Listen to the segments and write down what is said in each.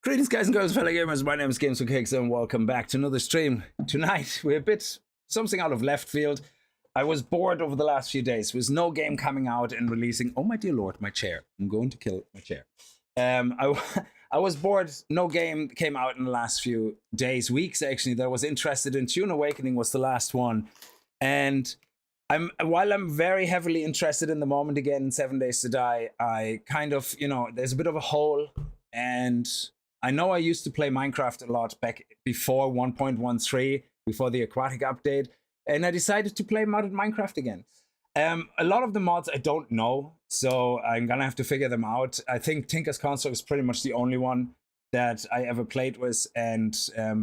Greetings, guys and girls, fellow gamers. My name is kickz and welcome back to another stream. Tonight, we're a bit something out of left field. I was bored over the last few days. There was no game coming out and releasing. Oh, my dear Lord, my chair. I'm going to kill my chair. I was bored. No game came out in the last few days, weeks, actually, that I was interested in. Tune Awakening was the last one. And while I'm very heavily interested in the moment again in 7 Days to Die, I kind of, there's a bit of a hole. And I know I used to play Minecraft a lot back before 1.13, before the aquatic update, and I decided to play modded Minecraft again. A lot of the mods I don't know, so I'm gonna have to figure them out. I think Tinker's Construct is pretty much the only one that I ever played with, and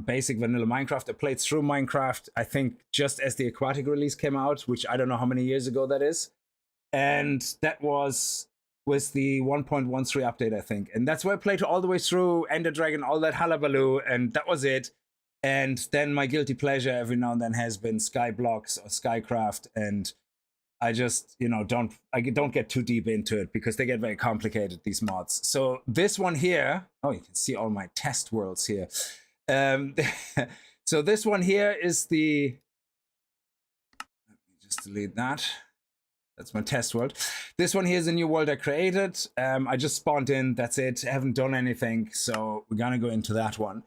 basic vanilla Minecraft. I played through Minecraft, I think, just as the aquatic release came out, which I don't know how many years ago that is. And that was the 1.13 update, I think. And that's where I played all the way through Ender Dragon, all that hullabaloo, and that was it. And then my guilty pleasure every now and then has been Skyblocks or Skycraft, and I just, don't get too deep into it because they get very complicated, these mods. So this one here, oh, you can see all my test worlds here. So this one here is the, let me just delete that. That's my test world. This one here is a new world I created. I just spawned in, that's it. I haven't done anything, so we're gonna go into that one.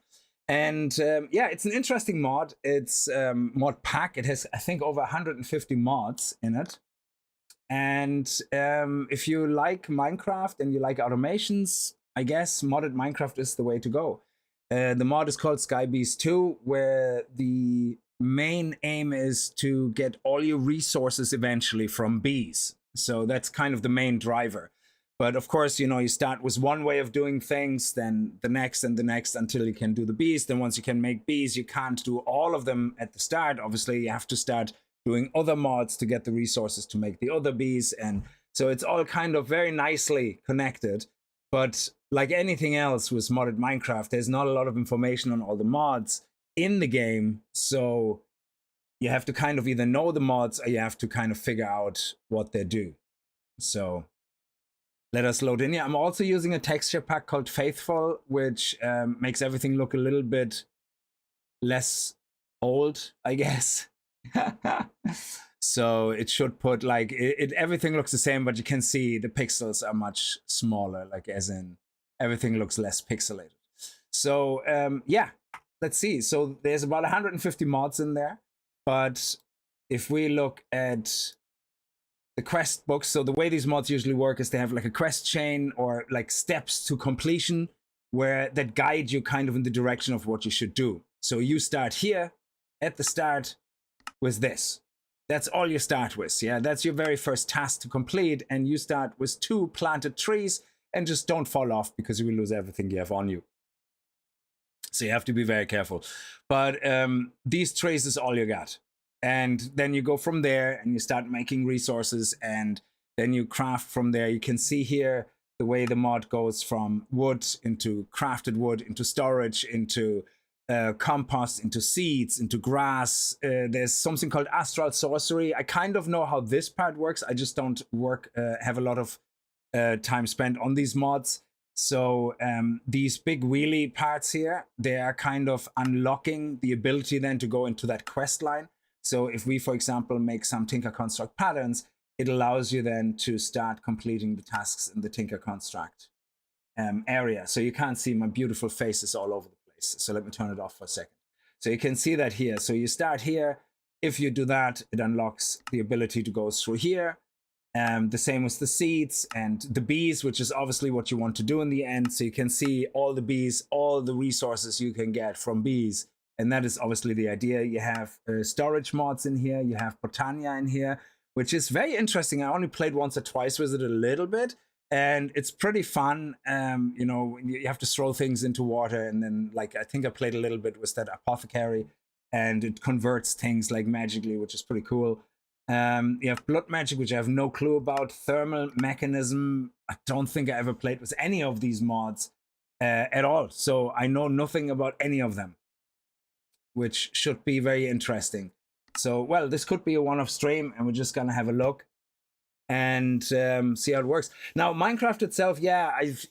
And yeah, it's an interesting mod. It's modpack. It has, I think, over 150 mods in it. And if you like Minecraft and you like automations, I guess modded Minecraft is the way to go. The mod is called Bees 2, where the main aim is to get all your resources eventually from bees. So that's kind of the main driver. But of course, you start with one way of doing things, then the next and the next until you can do the bees. Then once you can make bees, you can't do all of them at the start. Obviously, you have to start doing other mods to get the resources to make the other bees. And so it's all kind of very nicely connected. But like anything else with modded Minecraft, there's not a lot of information on all the mods in the game. So you have to kind of either know the mods or you have to kind of figure out what they do. So let us load in here. I'm also using a texture pack called Faithful, which makes everything look a little bit less old, I guess. So it should put like everything looks the same, but you can see the pixels are much smaller, like as in everything looks less pixelated. So yeah, let's see. So there's about 150 mods in there, but if we look at the quest books, so the way these mods usually work is they have like a quest chain or like steps to completion that guide you kind of in the direction of what you should do. So you start here at the start with this. That's all you start with. Yeah, that's your very first task to complete, and you start with 2 planted trees, and just don't fall off because you will lose everything you have on you. So you have to be very careful. But these trees is all you got. And then you go from there and you start making resources, and then you craft from there. You can see here the way the mod goes from wood into crafted wood, into storage, into compost, into seeds, into grass. There's something called astral sorcery. I kind of know how this part works. I just don't have a lot of time spent on these mods. So these big wheelie parts here, they are kind of unlocking the ability then to go into that quest line. So if we, for example, make some Tinker Construct patterns, it allows you then to start completing the tasks in the Tinker Construct area. So you can't see my beautiful faces all over the place. So let me turn it off for a second. So you can see that here. So you start here. If you do that, it unlocks the ability to go through here. The same with the seeds and the bees, which is obviously what you want to do in the end. So you can see all the bees, all the resources you can get from bees. And that is obviously the idea. You have storage mods in here. You have Botania in here, which is very interesting. I only played once or twice with it a little bit, and it's pretty fun. You have to throw things into water, and then like I think I played a little bit with that apothecary, and it converts things like magically, which is pretty cool. You have blood magic, which I have no clue about. Thermal mechanism. I don't think I ever played with any of these mods at all. So I know nothing about any of them, which should be very interesting. So, well, this could be a one-off stream, and we're just gonna have a look. and see how it works. Now, Minecraft itself, yeah, it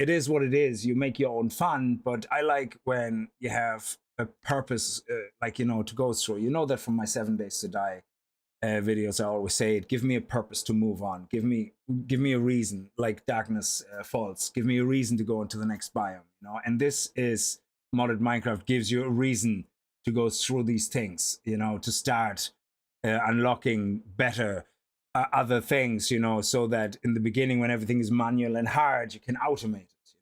is what it is. You make your own fun, but I like when you have a purpose, like, to go through. You know that from my 7 Days to Die videos, I always say it. Give me a purpose to move on. Give me a reason, like Darkness Falls. Give me a reason to go into the next biome. And this is modded Minecraft gives you a reason to go through these things. To start unlocking better other things. So that in the beginning, when everything is manual and hard, you can automate it.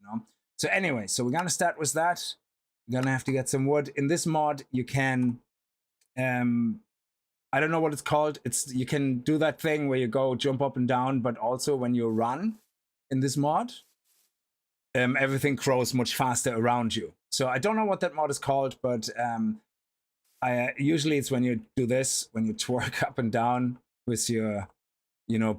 So anyway, so we're gonna start with that. We're gonna have to get some wood. In this mod, you can I don't know what it's called. You can do that thing where you go jump up and down, but also when you run in this mod, everything grows much faster around you. So I don't know what that mod is called, but usually it's when you do this, when you twerk up and down with your,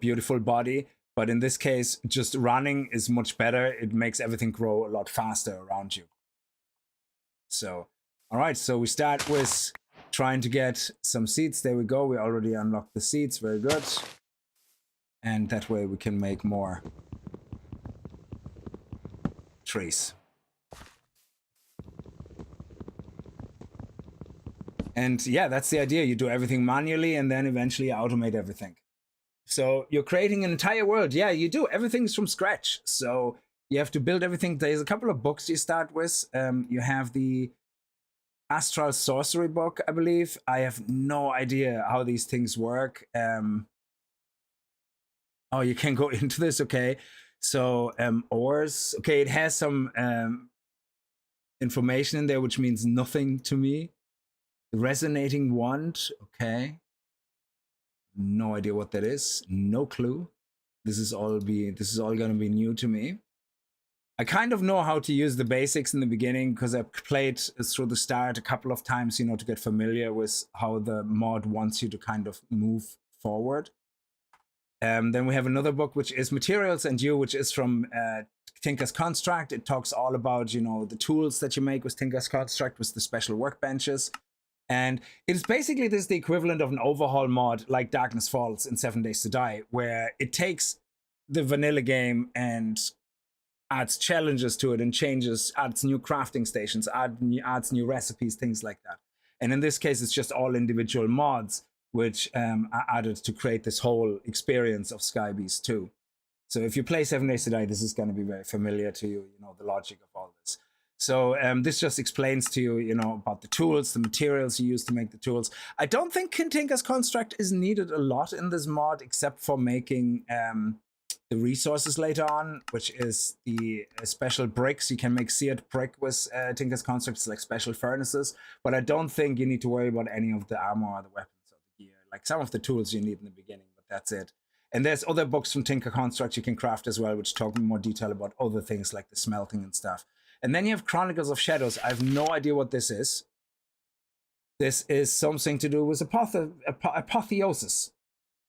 beautiful body. But in this case, just running is much better. It makes everything grow a lot faster around you. So, all right. So we start with trying to get some seeds. There we go. We already unlocked the seeds. Very good. And that way we can make more trees. And yeah, that's the idea. You do everything manually and then eventually automate everything. So you're creating an entire world. Yeah, you do. Everything's from scratch. So you have to build everything. There's a couple of books you start with. You have the Astral Sorcery book, I believe. I have no idea how these things work. Oh, you can go into this. Okay. So ores. Okay, it has some information in there, which means nothing to me. Resonating wand. Okay. No idea what that is. No clue. This is all gonna be new to me. I kind of know how to use the basics in the beginning because I played through the start a couple of times, to get familiar with how the mod wants you to kind of move forward. Then we have another book, which is Materials and You, which is from Tinker's Construct. It talks all about, the tools that you make with Tinker's Construct, with the special workbenches. And it's basically the equivalent of an overhaul mod like Darkness Falls in 7 Days to Die, where it takes the vanilla game and adds challenges to it and adds new crafting stations, adds new recipes, things like that. And in this case, it's just all individual mods which are added to create this whole experience of Sky Bees 2. So if you play 7 Days to Die, this is going to be very familiar to you, the logic of all this. So this just explains to you, about the tools, the materials you use to make the tools. I don't think Tinker's Construct is needed a lot in this mod, except for making the resources later on, which is the special bricks. You can make seared brick with Tinker's Constructs, like special furnaces, but I don't think you need to worry about any of the armor or the weapons or the gear. Like some of the tools you need in the beginning, but that's it. And there's other books from Tinker Construct you can craft as well, which talk in more detail about other things like the smelting and stuff. And then you have Chronicles of Shadows. I have no idea what this is. This is something to do with apotheosis.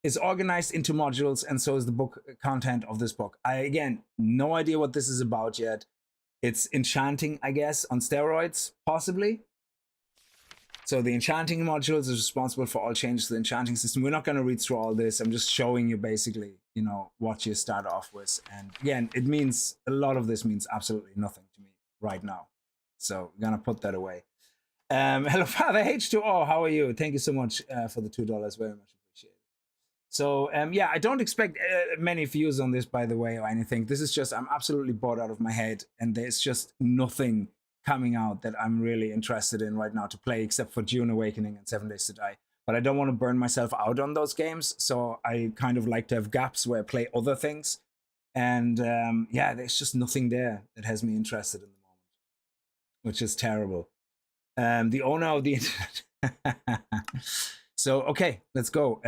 Is organized into modules, and so is the book content of this book. Again, no idea what this is about yet. It's enchanting, I guess, on steroids, possibly. So the enchanting modules is responsible for all changes to the enchanting system. We're not going to read through all this. I'm just showing you basically, what you start off with. And again, a lot of this means absolutely nothing to me right now. So we're going to put that away. Hello, Father H2O. How are you? Thank you so much for the $2. Very much. So, yeah, I don't expect many views on this, by the way, or anything. This is just, I'm absolutely bored out of my head, and there's just nothing coming out that I'm really interested in right now to play, except for Dune Awakening and 7 Days to Die. But I don't want to burn myself out on those games, so I kind of like to have gaps where I play other things. And, yeah, there's just nothing there that has me interested in the moment, which is terrible. The owner of the internet... So, okay, let's go.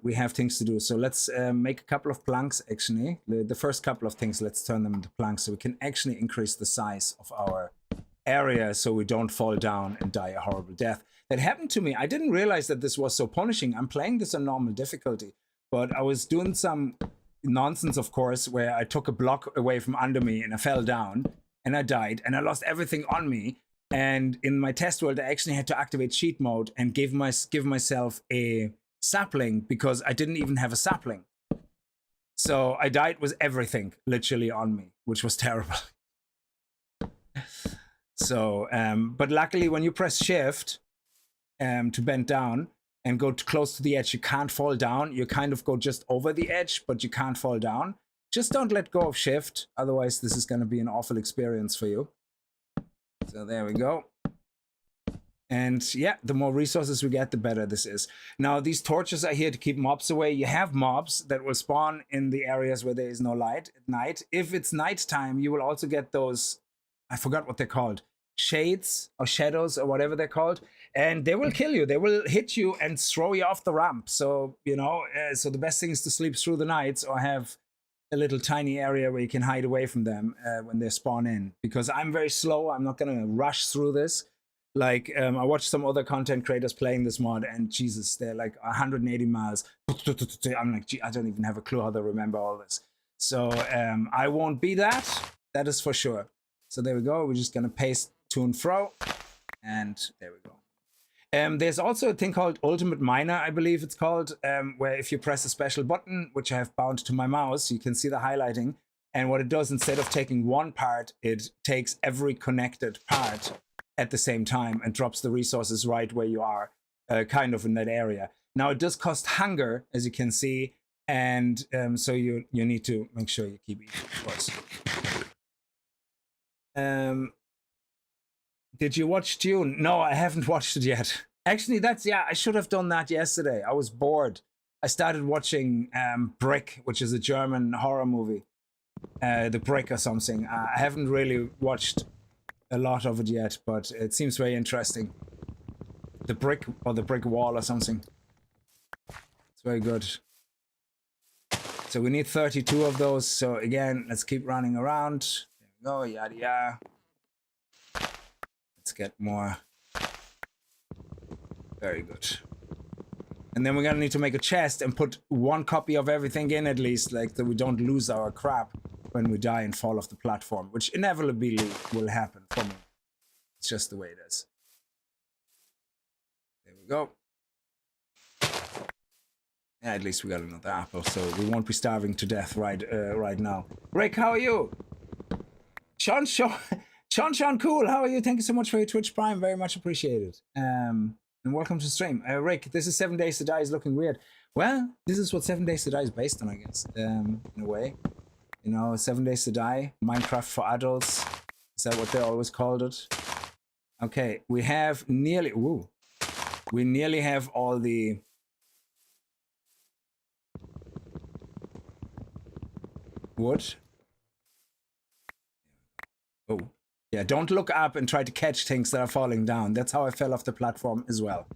We have things to do. So let's make a couple of planks, actually. The first couple of things, let's turn them into planks so we can actually increase the size of our area so we don't fall down and die a horrible death. That happened to me. I didn't realize that this was so punishing. I'm playing this on normal difficulty, but I was doing some nonsense, of course, where I took a block away from under me and I fell down and I died and I lost everything on me. And in my test world, I actually had to activate cheat mode and give myself a sapling because I didn't even have a sapling. So I died with everything literally on me, which was terrible. So, but luckily when you press shift to bend down and go close to the edge, you can't fall down. You kind of go just over the edge, but you can't fall down. Just don't let go of shift. Otherwise, this is going to be an awful experience for you. So there we go. And yeah, the more resources we get, the better this is. Now, these torches are here to keep mobs away. You have mobs that will spawn in the areas where there is no light at night. If it's nighttime, you will also get those, I forgot what they're called, shades or shadows or whatever they're called. And they will kill you. They will hit you and throw you off the ramp. So, you know, so the best thing is to sleep through the nights or have a little tiny area where you can hide away from them when they spawn in. Because I'm very slow. I'm not going to rush through this. Like, I watched some other content creators playing this mod, and Jesus, they're like 180 miles. I'm like, gee, I don't even have a clue how to remember all this. So I won't be that. That is for sure. So there we go. We're just going to paste to and fro. And there we go. There's also a thing called Ultimate Miner, I believe it's called, where if you press a special button, which I have bound to my mouse, you can see the highlighting. And what it does, instead of taking one part, it takes every connected part at the same time and drops the resources right where you are, kind of in that area. Now, it does cost hunger, as you can see, and so you need to make sure you keep eating, of course. Did you watch Dune? No, I haven't watched it yet. Actually, I should have done that yesterday. I was bored. I started watching Brick, which is a German horror movie. The Brick or something. I haven't really watched a lot of it yet, but it seems very interesting. The Brick or the Brick Wall or something. It's very good. So we need 32 of those. So again, let's keep running around. There we go, yada yada. Let's get more. Very good. And then we're gonna need to make a chest and put one copy of everything in at least, like that we don't lose our crap when we die and fall off the platform, which inevitably will happen for me. It's just the way it is. There we go. Yeah, at least we got another apple, so we won't be starving to death right now. Rick, how are you? Sean Cool, how are you? Thank you so much for your Twitch Prime, very much appreciated. And welcome to the stream. Rick, this is 7 Days to Die is looking weird. Well, this is what 7 Days to Die is based on, I guess, in a way. You know, 7 Days to Die, Minecraft for adults. Is that what they always called it? Okay, we have nearly, we nearly have all the wood. Oh, yeah, don't look up and try to catch things that are falling down. That's how I fell off the platform as well.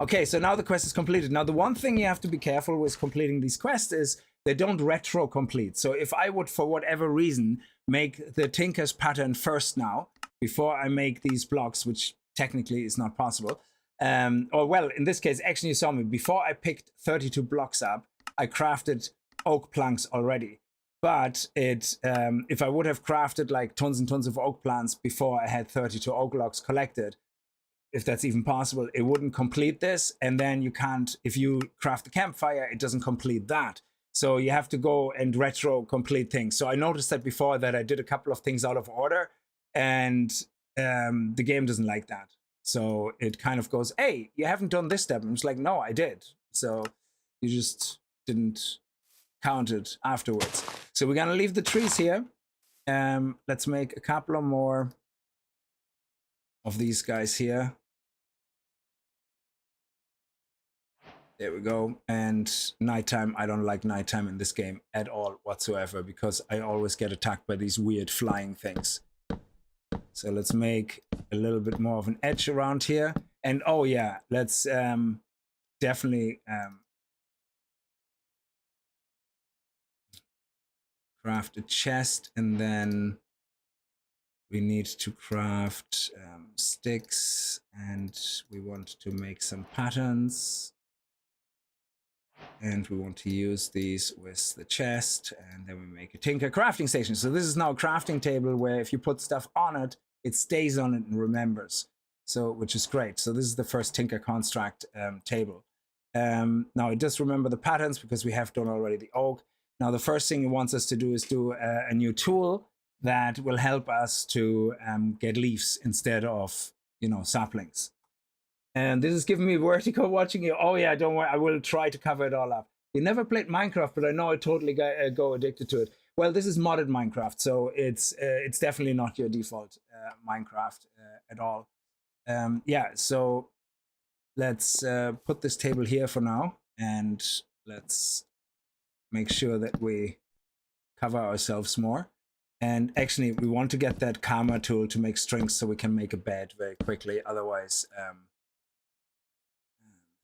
Okay, so now the quest is completed. Now, the one thing you have to be careful with completing these quests is they don't retro complete. So if I would, for whatever reason, make the Tinker's pattern first now, before I make these blocks, which technically is not possible, or well, in this case, actually you saw me, before I picked 32 blocks up, I crafted oak planks already. But if I would have crafted like tons and tons of oak plants before I had 32 oak logs collected, if that's even possible, it wouldn't complete this. And then you can't, if you craft the campfire, it doesn't complete that. So you have to go and retro complete things. So I noticed that before that I did a couple of things out of order, and the game doesn't like that. So it kind of goes, hey, you haven't done this step. And it's like, no, I did. So you just didn't count it afterwards. So we're going to leave the trees here. Let's make a couple of more of these guys here. There we go. And nighttime, I don't like nighttime in this game at all whatsoever, because I always get attacked by these weird flying things. So let's make a little bit more of an edge around here. And oh yeah, let's definitely craft a chest, and then we need to craft sticks, and we want to make some patterns. And we want to use these with the chest, and then we make a Tinker crafting station. So this is now a crafting table where if you put stuff on it, it stays on it and remembers. So, which is great. So this is the first Tinker construct table. Now it does remember the patterns because we have done already the oak. Now the first thing it wants us to do is do a new tool that will help us to get leaves instead of, you know, saplings. And this is giving me vertigo watching it. Oh yeah, don't worry, I will try to cover it all up. You never played Minecraft, but I know I totally go addicted to it. Well, this is modded Minecraft, so it's definitely not your default Minecraft at all. Yeah, so let's put this table here for now, and let's make sure that we cover ourselves more. And actually, we want to get that karma tool to make strings so we can make a bed very quickly. Otherwise,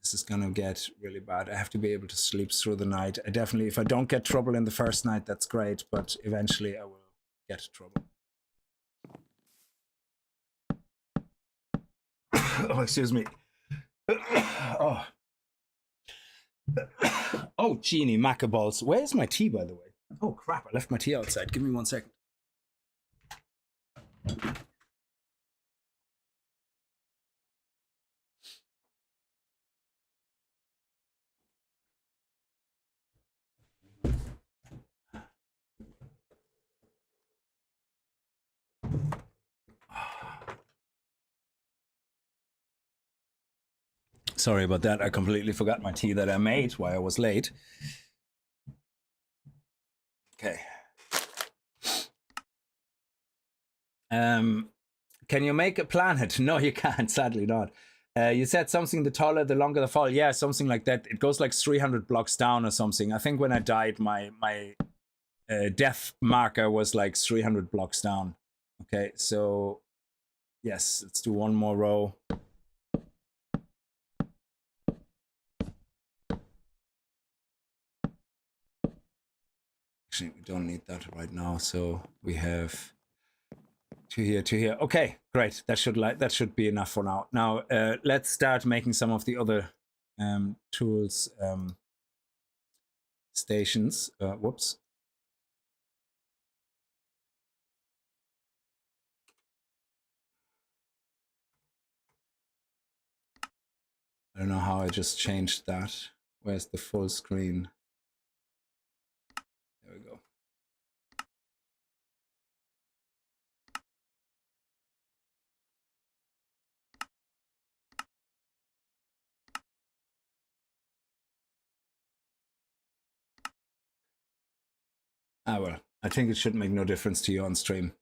this is gonna get really bad. I have to be able to sleep through the night. I definitely, if I don't get trouble in the first night, that's great, but eventually I will get trouble. Oh, excuse me. Oh. Oh, genie, macaballs. Where's my tea, by the way? Oh, crap, I left my tea outside. Give me 1 second. Sorry about that. I completely forgot my tea that I made while I was late. Okay. Can you make a planet? No, you can't, sadly not. You said something, the taller, the longer the fall. Yeah, something like that. It goes like 300 blocks down or something. I think when I died, my death marker was like 300 blocks down. Okay, so yes, let's do one more row. Actually, we don't need that right now. So we have 2 here, 2 here. Okay, great. That should be enough for now. Now let's start making some of the other tools stations. Whoops. I don't know how I just changed that. Where's the full screen? There we go. Ah, well, I think it should make no difference to you on stream.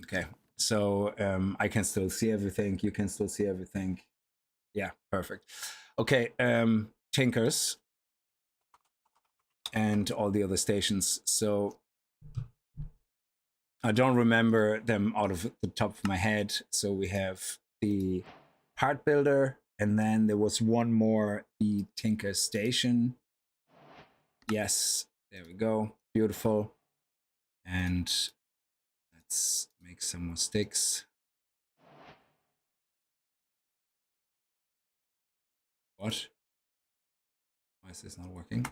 Okay, so I can still see everything. You can still see everything. Yeah, perfect. Okay, Tinkers and all the other stations. So I don't remember them out of the top of my head. So we have the part builder, and then there was one more, the Tinker station. Yes, there we go. Beautiful. And let's make some more sticks. What? Why is this not working?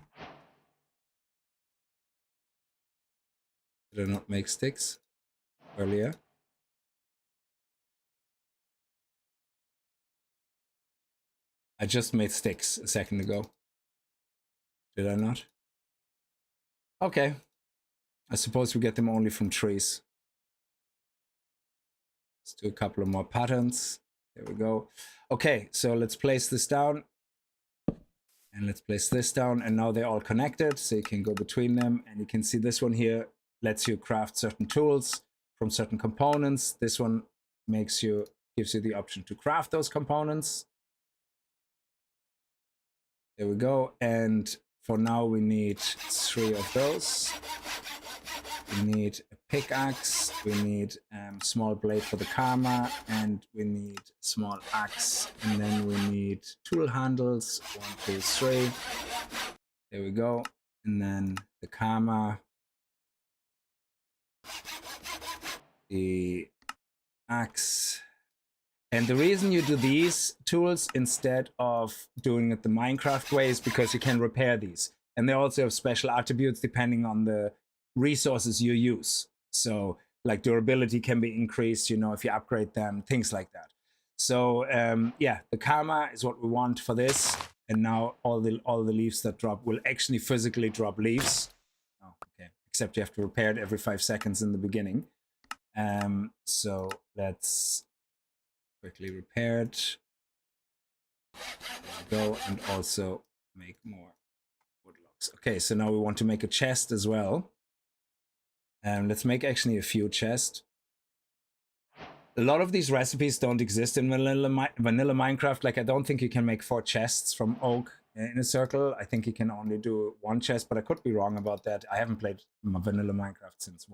Did I not make sticks earlier? I just made sticks a second ago. Did I not? Okay. I suppose we get them only from trees. Let's do a couple of more patterns. There we go. Okay, so let's place this down. And let's place this down. And now they're all connected, so you can go between them. And you can see this one here lets you craft certain tools from certain components. This one gives you the option to craft those components. There we go. And for now, we need 3 of those. We need a pickaxe, we need a small blade for the karma, and we need a small axe, and then we need tool handles, 1, 2, 3. There we go. And then the karma, the axe. And the reason you do these tools instead of doing it the Minecraft way is because you can repair these. And they also have special attributes depending on the resources you use. So like durability can be increased, you know, if you upgrade them, things like that. So yeah, the karma is what we want for this. And now all the leaves that drop will actually physically drop leaves. Oh, okay. Except you have to repair it every 5 seconds in the beginning. So let's quickly repair it. There we go, and also make more woodblocks. Okay, so now we want to make a chest as well. Let's make actually a few chests. A lot of these recipes don't exist in vanilla Minecraft. Like, I don't think you can make 4 chests from oak in a circle. I think you can only do 1 chest, but I could be wrong about that. I haven't played vanilla Minecraft since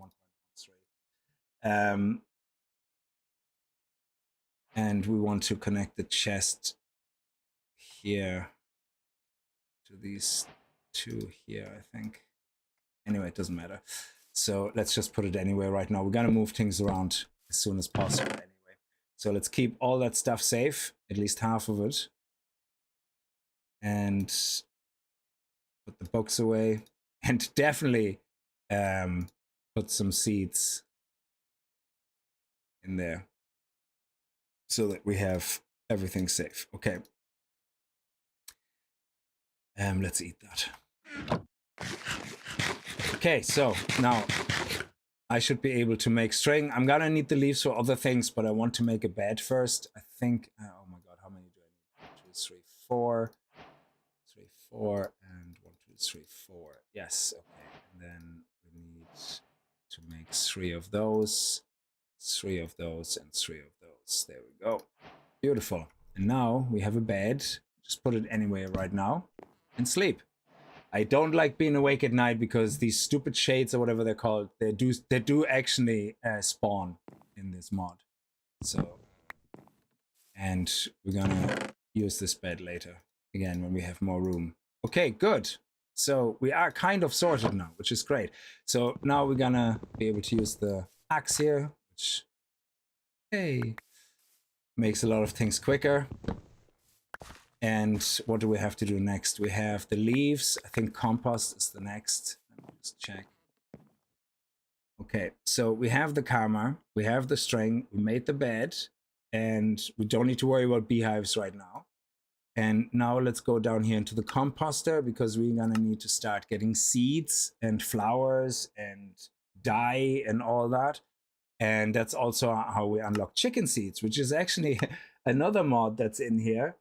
1.13. And we want to connect the chest here to these 2 here, I think. Anyway, it doesn't matter. So let's just put it anywhere right now. We're gonna move things around as soon as possible anyway. So let's keep all that stuff safe, at least half of it. And put the books away. And definitely put some seeds in there so that we have everything safe. Okay. Let's eat that. Okay, so now I should be able to make string. I'm gonna need the leaves for other things, but I want to make a bed first. I think, oh my god, how many do I need? 1, 2, 3, 4. 3, 4, and 1, 2, 3, 4. Yes, okay. And then we need to make 3 of those, 3 of those, and 3 of those. There we go. Beautiful. And now we have a bed. Just put it anywhere right now and sleep. I don't like being awake at night because these stupid shades or whatever they're called, they do actually spawn in this mod. So, and we're gonna use this bed later again when we have more room. Okay, good. So we are kind of sorted now, which is great. So now we're gonna be able to use the axe here, which, hey, makes a lot of things quicker. And what do we have to do next? We have the leaves. I think compost is the next. Let me just check. Okay, so we have the karma, we have the string, we made the bed, and we don't need to worry about beehives right now. And now let's go down here into the composter because we're gonna need to start getting seeds and flowers and dye and all that. And that's also how we unlock chicken seeds, which is actually another mod that's in here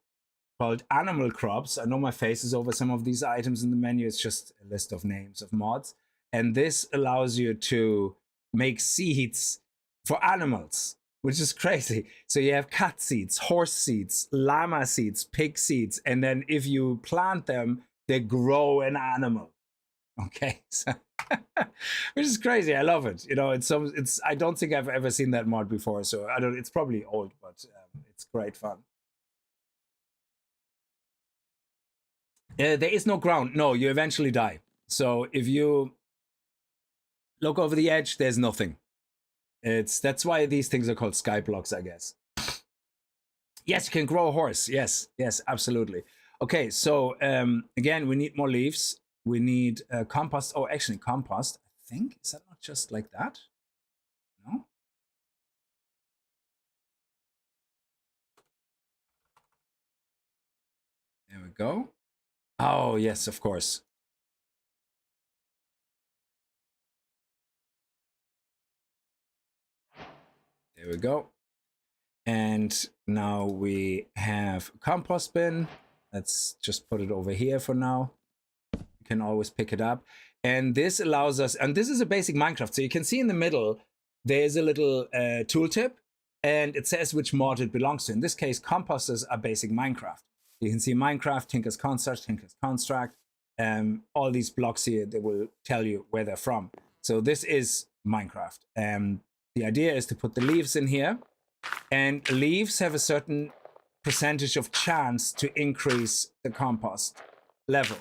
called animal crops. I know my face is over some of these items in the menu. It's just a list of names of mods. And this allows you to make seeds for animals, which is crazy. So you have cat seeds, horse seeds, llama seeds, pig seeds. And then if you plant them, they grow an animal. Okay, so which is crazy. I love it. You know, it's I don't think I've ever seen that mod before. So I don't, it's probably old, but it's great fun. There is no ground. No, you eventually die. So if you look over the edge, there's nothing. That's why these things are called skyblocks, I guess. Yes, you can grow a horse. Yes, yes, absolutely. Okay, so again, we need more leaves. We need compost. Oh, actually, compost. I think, is that not just like that? No. There we go. Oh, yes, of course. There we go. And now we have a compost bin. Let's just put it over here for now. You can always pick it up. And this allows us, and this is a basic Minecraft. So you can see in the middle, there's a little tooltip, and it says which mod it belongs to. In this case, composters are basic Minecraft. You can see Minecraft, Tinker's Construct, all these blocks here, they will tell you where they're from. So this is Minecraft. The idea is to put the leaves in here, and leaves have a certain percentage of chance to increase the compost level.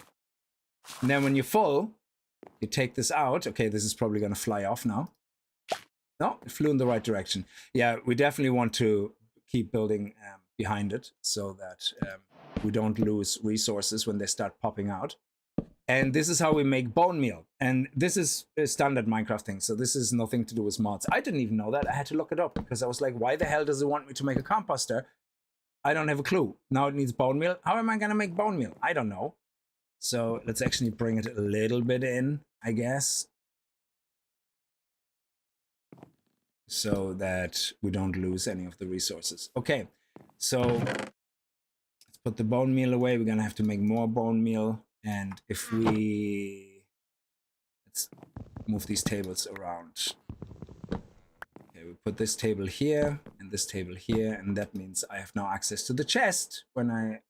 And then when you're full, you take this out. Okay, this is probably going to fly off now. No, it flew in the right direction. Yeah, we definitely want to keep building behind it so that we don't lose resources when they start popping out. And this is how we make bone meal. And this is a standard Minecraft thing. So this is nothing to do with mods. I didn't even know that. I had to look it up because I was like, why the hell does it want me to make a composter I don't have a clue. Now it needs bone meal. How am I gonna make bone meal? I don't know. So let's actually bring it a little bit in, I guess, so that we don't lose any of the resources. Okay, so let's put the bone meal away. We're gonna have to make more bone meal. And if let's move these tables around. Okay, we put this table here and this table here, and that means I have now access to the chest when I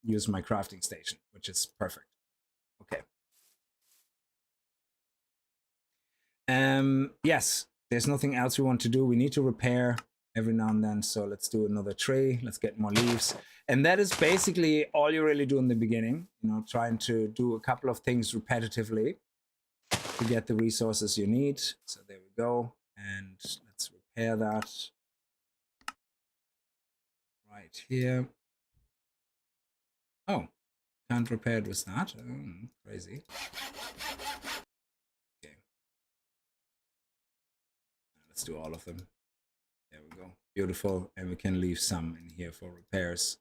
use my crafting station, which is perfect. Okay. Yes, there's nothing else we want to do. We need to repair every now and then, so let's do another tree. Let's get more leaves. And that is basically all you really do in the beginning, you know, trying to do a couple of things repetitively to get the resources you need. So there we go. And let's repair that right here. Oh, can't repair it with that. Crazy. Okay. Let's do all of them. There we go. Beautiful. And we can leave some in here for repairs.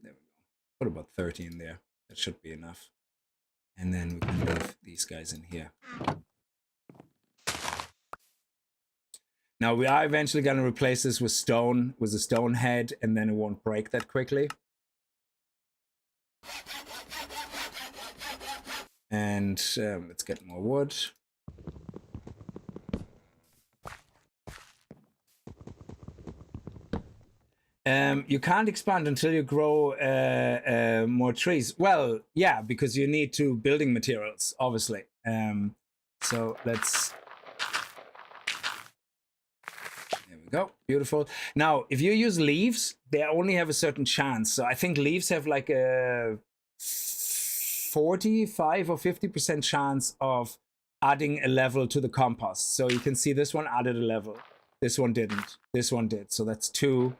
There we go. Put about 30 in there. That should be enough. And then we can leave these guys in here. Now we are eventually going to replace this with stone, with a stone head, and then it won't break that quickly. And let's get more wood. You can't expand until you grow more trees. Well, yeah, because you need to building materials, obviously. So let's... There we go. Beautiful. Now, if you use leaves, they only have a certain chance. So I think leaves have like a 45 or 50% chance of adding a level to the compost. So you can see this one added a level. This one didn't. This one did. So that's 2,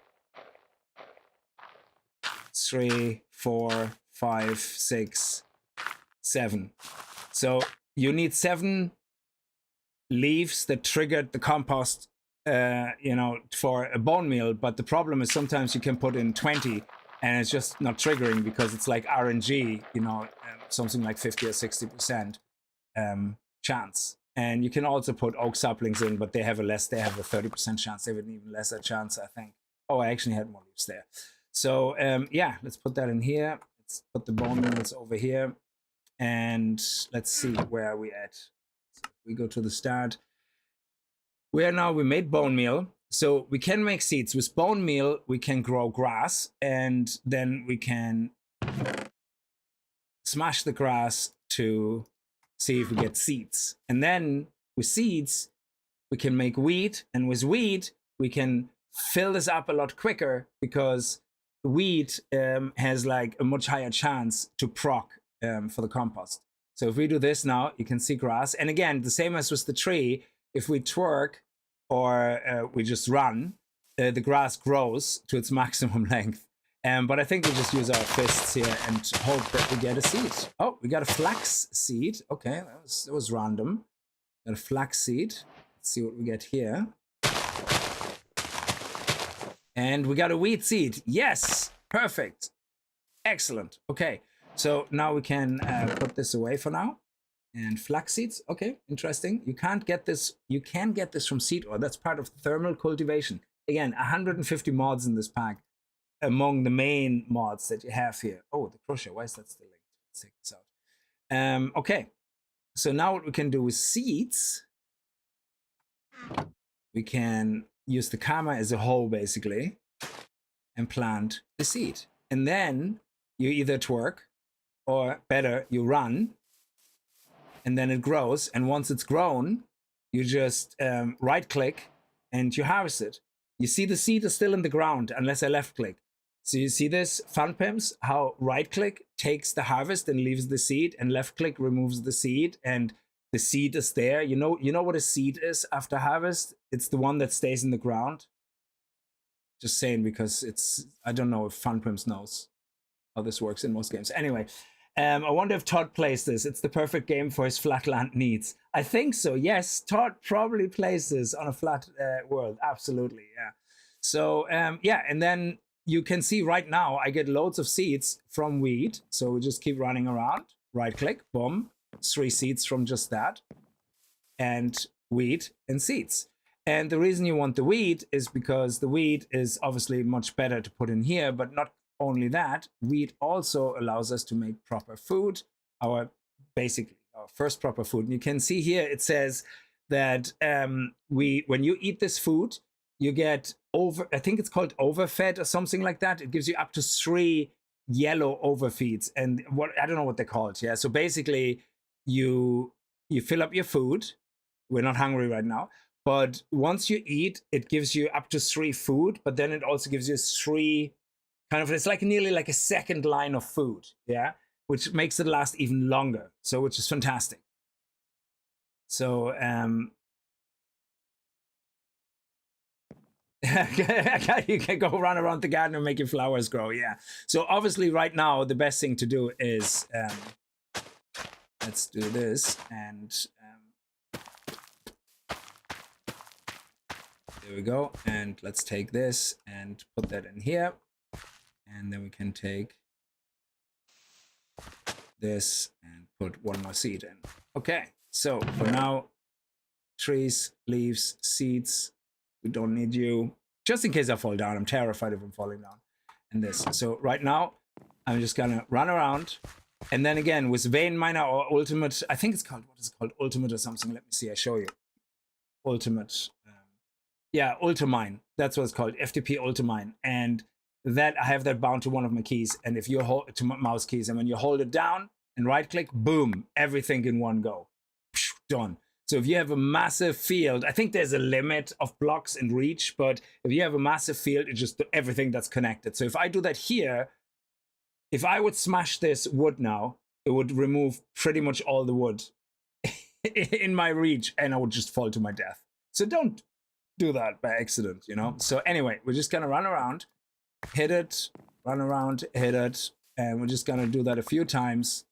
3, 4, 5, 6, 7. So you need 7 leaves that triggered the compost, you know, for a bone meal. But the problem is sometimes you can put in 20 and it's just not triggering because it's like RNG, you know, something like 50 or 60% chance. And you can also put oak saplings in, but they have a 30% chance. They have an even lesser chance, I think. Oh, I actually had more leaves there. So yeah, let's put that in here. Let's put the bone meals over here. And let's see, where are we at? So we go to the start. We made bone meal. So we can make seeds. With bone meal, we can grow grass, and then we can smash the grass to see if we get seeds. And then with seeds, we can make wheat. And with wheat, we can fill this up a lot quicker because wheat has like a much higher chance to proc for the compost. So if we do this now, you can see grass. And again, the same as with the tree, if we twerk or we just run, the grass grows to its maximum length. But I think we just use our fists here and hope that we get a seed. Oh, we got a flax seed. Okay, that was random. Got a flax seed. Let's see what we get here. And we got a wheat seed. Yes, perfect. Excellent. Okay, so now we can put this away for now. And flax seeds, okay, interesting. You can't get this, you can get this from seed oil. That's part of thermal cultivation. Again, 150 mods in this pack among the main mods that you have here. Oh, the crusher, why is that still linked? Let's take this out. Okay, so now what we can do with seeds, we can use the karma as a whole basically and plant the seed. And then you either twerk or better, you run, and then it grows. And once it's grown, you just right click and you harvest it. You see the seed is still in the ground unless I left click. So you see this, Fun Pimps, how right click takes the harvest and leaves the seed, and left click removes the seed, and the seed is there. You know what a seed is after harvest? It's the one that stays in the ground. Just saying, because it's, I don't know if Fun Pimps knows how this works in most games. Anyway, I wonder if Todd plays this. It's the perfect game for his flatland needs. I think so, yes. Todd probably plays this on a flat world. Absolutely, yeah. So yeah, and then you can see right now I get loads of seeds from wheat. So we just keep running around, right click, boom, 3 seeds from just that, and wheat and seeds. And the reason you want the wheat is because the wheat is obviously much better to put in here, but not only that, wheat also allows us to make proper food, basically our first proper food. And you can see here it says that when you eat this food, you get I think it's called overfed or something like that. It gives you up to 3 yellow overfeeds, and I don't know what they're called. Yeah, so basically you fill up your food. We're not hungry right now, but once you eat, it gives you up to 3 food, but then it also gives you 3 kind of, it's like nearly like a second line of food, yeah, which makes it last even longer. So which is fantastic. So you can go run around the garden and make your flowers grow. Yeah. So obviously right now the best thing to do is let's do this, and there we go. And let's take this and put that in here, and then we can take this and put 1 more seed in. Okay, so for now, trees, leaves, seeds, we don't need you. Just in case I fall down, I'm terrified of him falling down. And this. So right now, I'm just gonna run around. And then again, with Vein Miner or Ultimate, I think it's called, what is it called? Ultimate or something. Let me see, I show you. Ultimate. Yeah, Ultimine. That's what it's called. FTP Ultimine. And that I have that bound to one of my keys. And if you hold to my mouse keys, and when you hold it down and right click, boom, everything in one go. Done. So if you have a massive field, I think there's a limit of blocks in reach, but if you have a massive field, it's just everything that's connected. So if I do that here, if I would smash this wood now, it would remove pretty much all the wood in my reach, and I would just fall to my death. So don't do that by accident, you know? So anyway, we're just gonna run around, hit it, run around, hit it, and we're just gonna do that a few times.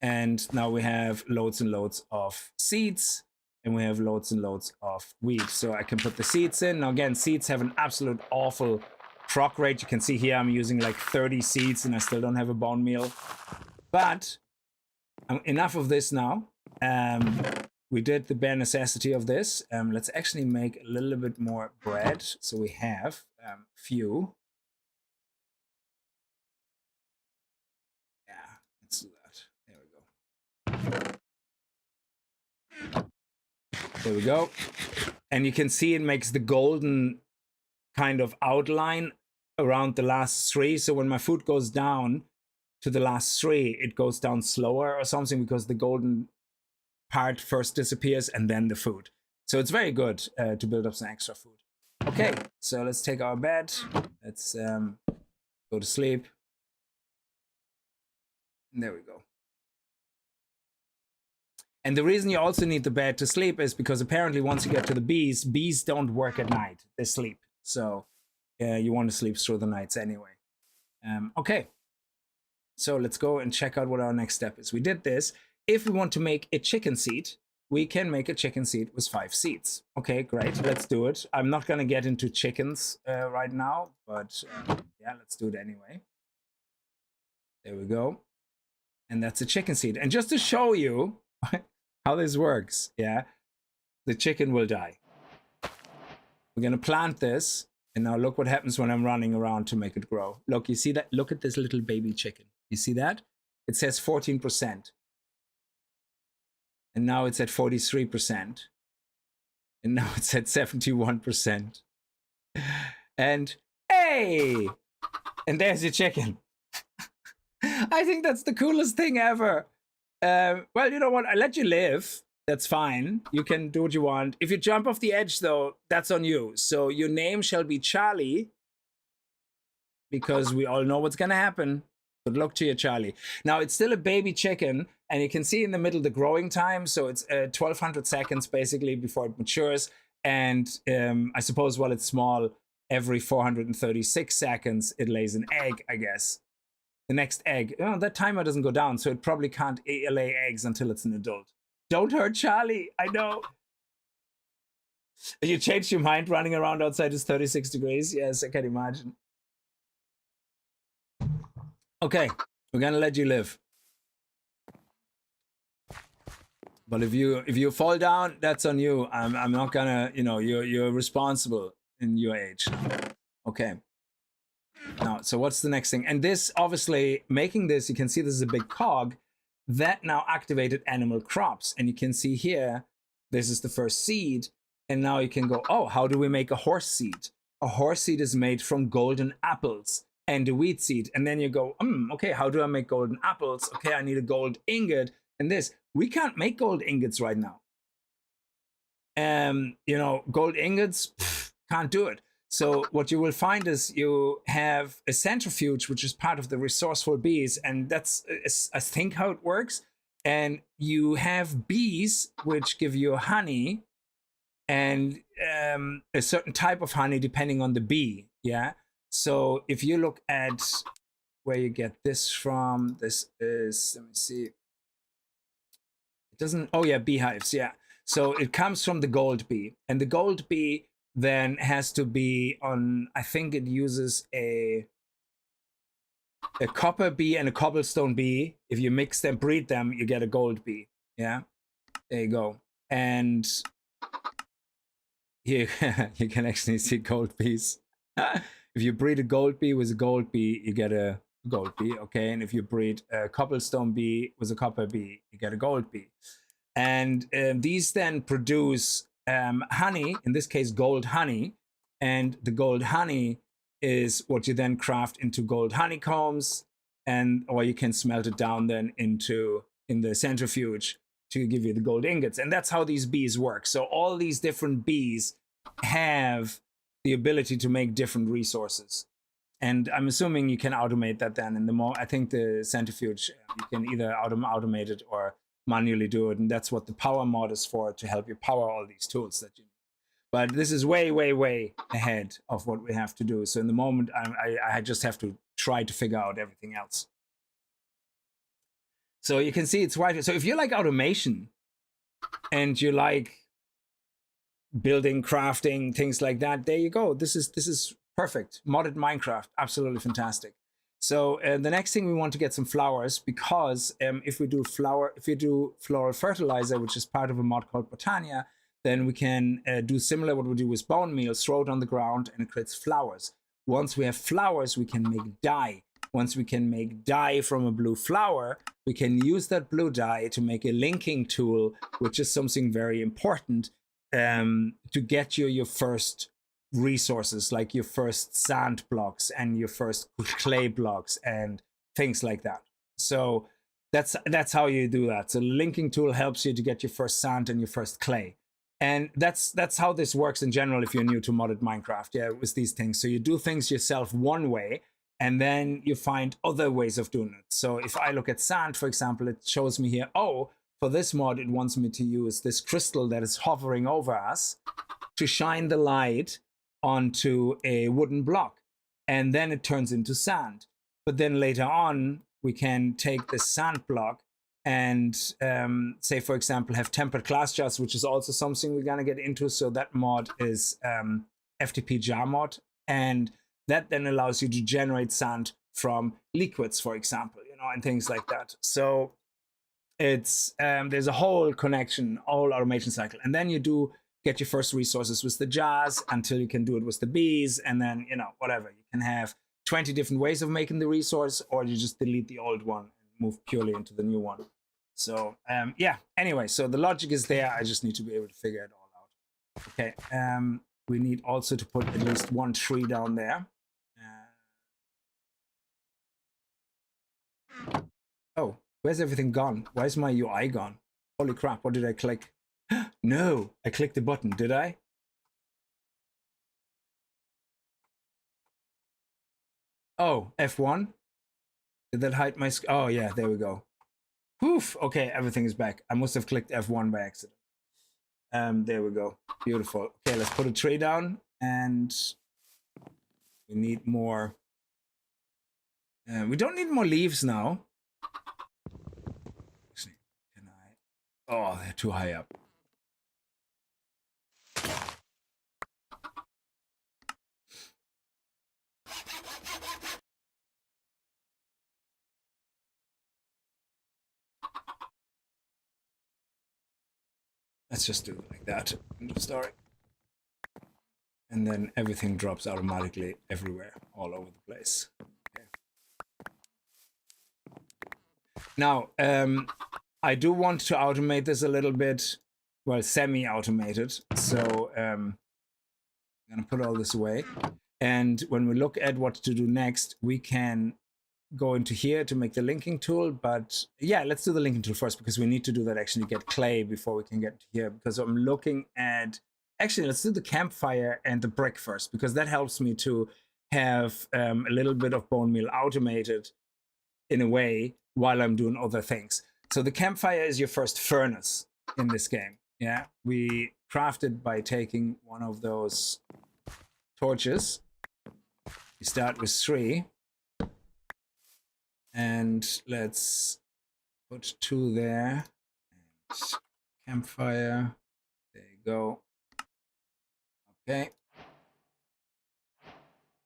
And now we have loads and loads of seeds, and we have loads and loads of wheat. So I can put the seeds in. Now again, seeds have an absolute awful proc rate. You can see here I'm using like 30 seeds and I still don't have a bone meal. But enough of this now. We did the bare necessity of this. Let's actually make a little bit more bread. So we have few. Yeah, let's do that. There we go. And you can see it makes the golden kind of outline around the last 3. So when my food goes down to the last 3, it goes down slower or something, because the golden part first disappears and then the food. So it's very good to build up some extra food. Okay, so let's take our bed. Let's go to sleep. And there we go. And the reason you also need the bed to sleep is because apparently once you get to the bees, bees don't work at night. They sleep. So you want to sleep through the nights anyway. Okay. So let's go and check out what our next step is. We did this. If we want to make a chicken seed, we can make a chicken seed with 5 seeds. Okay, great. Let's do it. I'm not going to get into chickens right now, but yeah, let's do it anyway. There we go. And that's a chicken seed. And just to show you how this works, yeah, the chicken will die. We're going to plant this, and now look what happens when I'm running around to make it grow. Look, you see that? Look at this little baby chicken. You see that? It says 14%. And now it's at 43%. And now it's at 71%. And hey! And there's your chicken. I think that's the coolest thing ever. Well, you know what? I let you live. That's fine. You can do what you want. If you jump off the edge, though, that's on you. So your name shall be Charlie, because we all know what's going to happen. Good luck to you, Charlie. Now, it's still a baby chicken, and you can see in the middle the growing time. So it's 1,200 seconds, basically, before it matures. And I suppose while it's small, every 436 seconds, it lays an egg, I guess. The next egg, oh, that timer doesn't go down, so it probably can't lay eggs until it's an adult. Don't hurt Charlie, I know. You changed your mind running around outside is 36 degrees? Yes, I can imagine. Okay, we're gonna let you live. But if you fall down, that's on you. I'm not gonna, you know, you're responsible in your age. Okay. Now, so what's the next thing? And this, obviously, making this, you can see this is a big cog that now activated animal crops. And you can see here, this is the first seed. And now you can go, oh, how do we make a horse seed? A horse seed is made from golden apples and a wheat seed. And then you go, okay, how do I make golden apples? Okay, I need a gold ingot. And this, we can't make gold ingots right now. You know, gold ingots, can't do it. So what you will find is you have a centrifuge, which is part of the Resourceful Bees, and that's, I think, how it works. And you have bees, which give you honey, and a certain type of honey depending on the bee, yeah? So if you look at where you get this from, this is, let me see. It doesn't, oh yeah, beehives, yeah. So it comes from the gold bee, and the gold bee then has to be on, I think it uses a copper bee and a cobblestone bee. If you mix them, breed them, you get a gold bee. Yeah, there you go. And here you can actually see gold bees. If you breed a gold bee with a gold bee, you get a gold bee. Okay, and if you breed a cobblestone bee with a copper bee, you get a gold bee. And these then produce honey, in this case gold honey, and the gold honey is what you then craft into gold honeycombs, and or you can smelt it down then into in the centrifuge to give you the gold ingots. And that's how these bees work. So all these different bees have the ability to make different resources, and I'm assuming you can automate that then. And the more, I think the centrifuge, you can either automate it or manually do it, and that's what the power mod is for, to help you power all these tools that you need. But this is way, way, way ahead of what we have to do. So in the moment, I just have to try to figure out everything else. So you can see it's right. So if you like automation and you like building, crafting, things like that, there you go. This is perfect. Modded Minecraft, absolutely fantastic. So the next thing, we want to get some flowers, because if you do floral fertilizer, which is part of a mod called Botania, then we can do similar what we do with bone meal, throw it on the ground, and it creates flowers. Once we have flowers, we can make dye. Once we can make dye from a blue flower, we can use that blue dye to make a linking tool, which is something very important to get you your first resources, like your first sand blocks and your first clay blocks and things like that. So that's how you do that. So linking tool helps you to get your first sand and your first clay. And that's how this works in general if you're new to modded Minecraft, yeah, with these things. So you do things yourself one way, and then you find other ways of doing it. So if I look at sand, for example, it shows me here, oh, for this mod, it wants me to use this crystal that is hovering over us to shine the light onto a wooden block, and then it turns into sand. But then later on, we can take this sand block and say, for example, have tempered glass jars, which is also something we're gonna get into. So that mod is FTP jar mod, and that then allows you to generate sand from liquids, for example, you know, and things like that. So it's there's a whole connection, whole automation cycle, and then you do get your first resources with the jars until you can do it with the bees, and then, you know, whatever, you can have 20 different ways of making the resource, or you just delete the old one and move purely into the new one. So yeah, anyway, so the logic is there. I just need to be able to figure it all out. Okay, we need also to put at least one tree down there. Oh, where's everything gone? Why is my UI gone? Holy crap, what did I click? No, I clicked the button, did I? Oh, F1? Did that hide my... Oh, yeah, there we go. Poof! Okay, everything is back. I must have clicked F1 by accident. There we go. Beautiful. Okay, let's put a tree down, and we need more... we don't need more leaves now. Can I... Oh, they're too high up. Let's just do it like that. End of story. And then everything drops automatically everywhere, all over the place. Okay. Now, I do want to automate this a little bit, well, semi-automated. So I'm gonna put all this away. And when we look at what to do next, we can go into here to make the linking tool. But yeah, let's do the linking tool first, because we need to do that, actually get clay before we can get to here. Because I'm looking at, actually, let's do the campfire and the brick first, because that helps me to have a little bit of bone meal automated in a way while I'm doing other things. So the campfire is your first furnace in this game. Yeah, we crafted by taking one of those torches. You start with 3. And let's put 2 there. And campfire. There you go. Okay.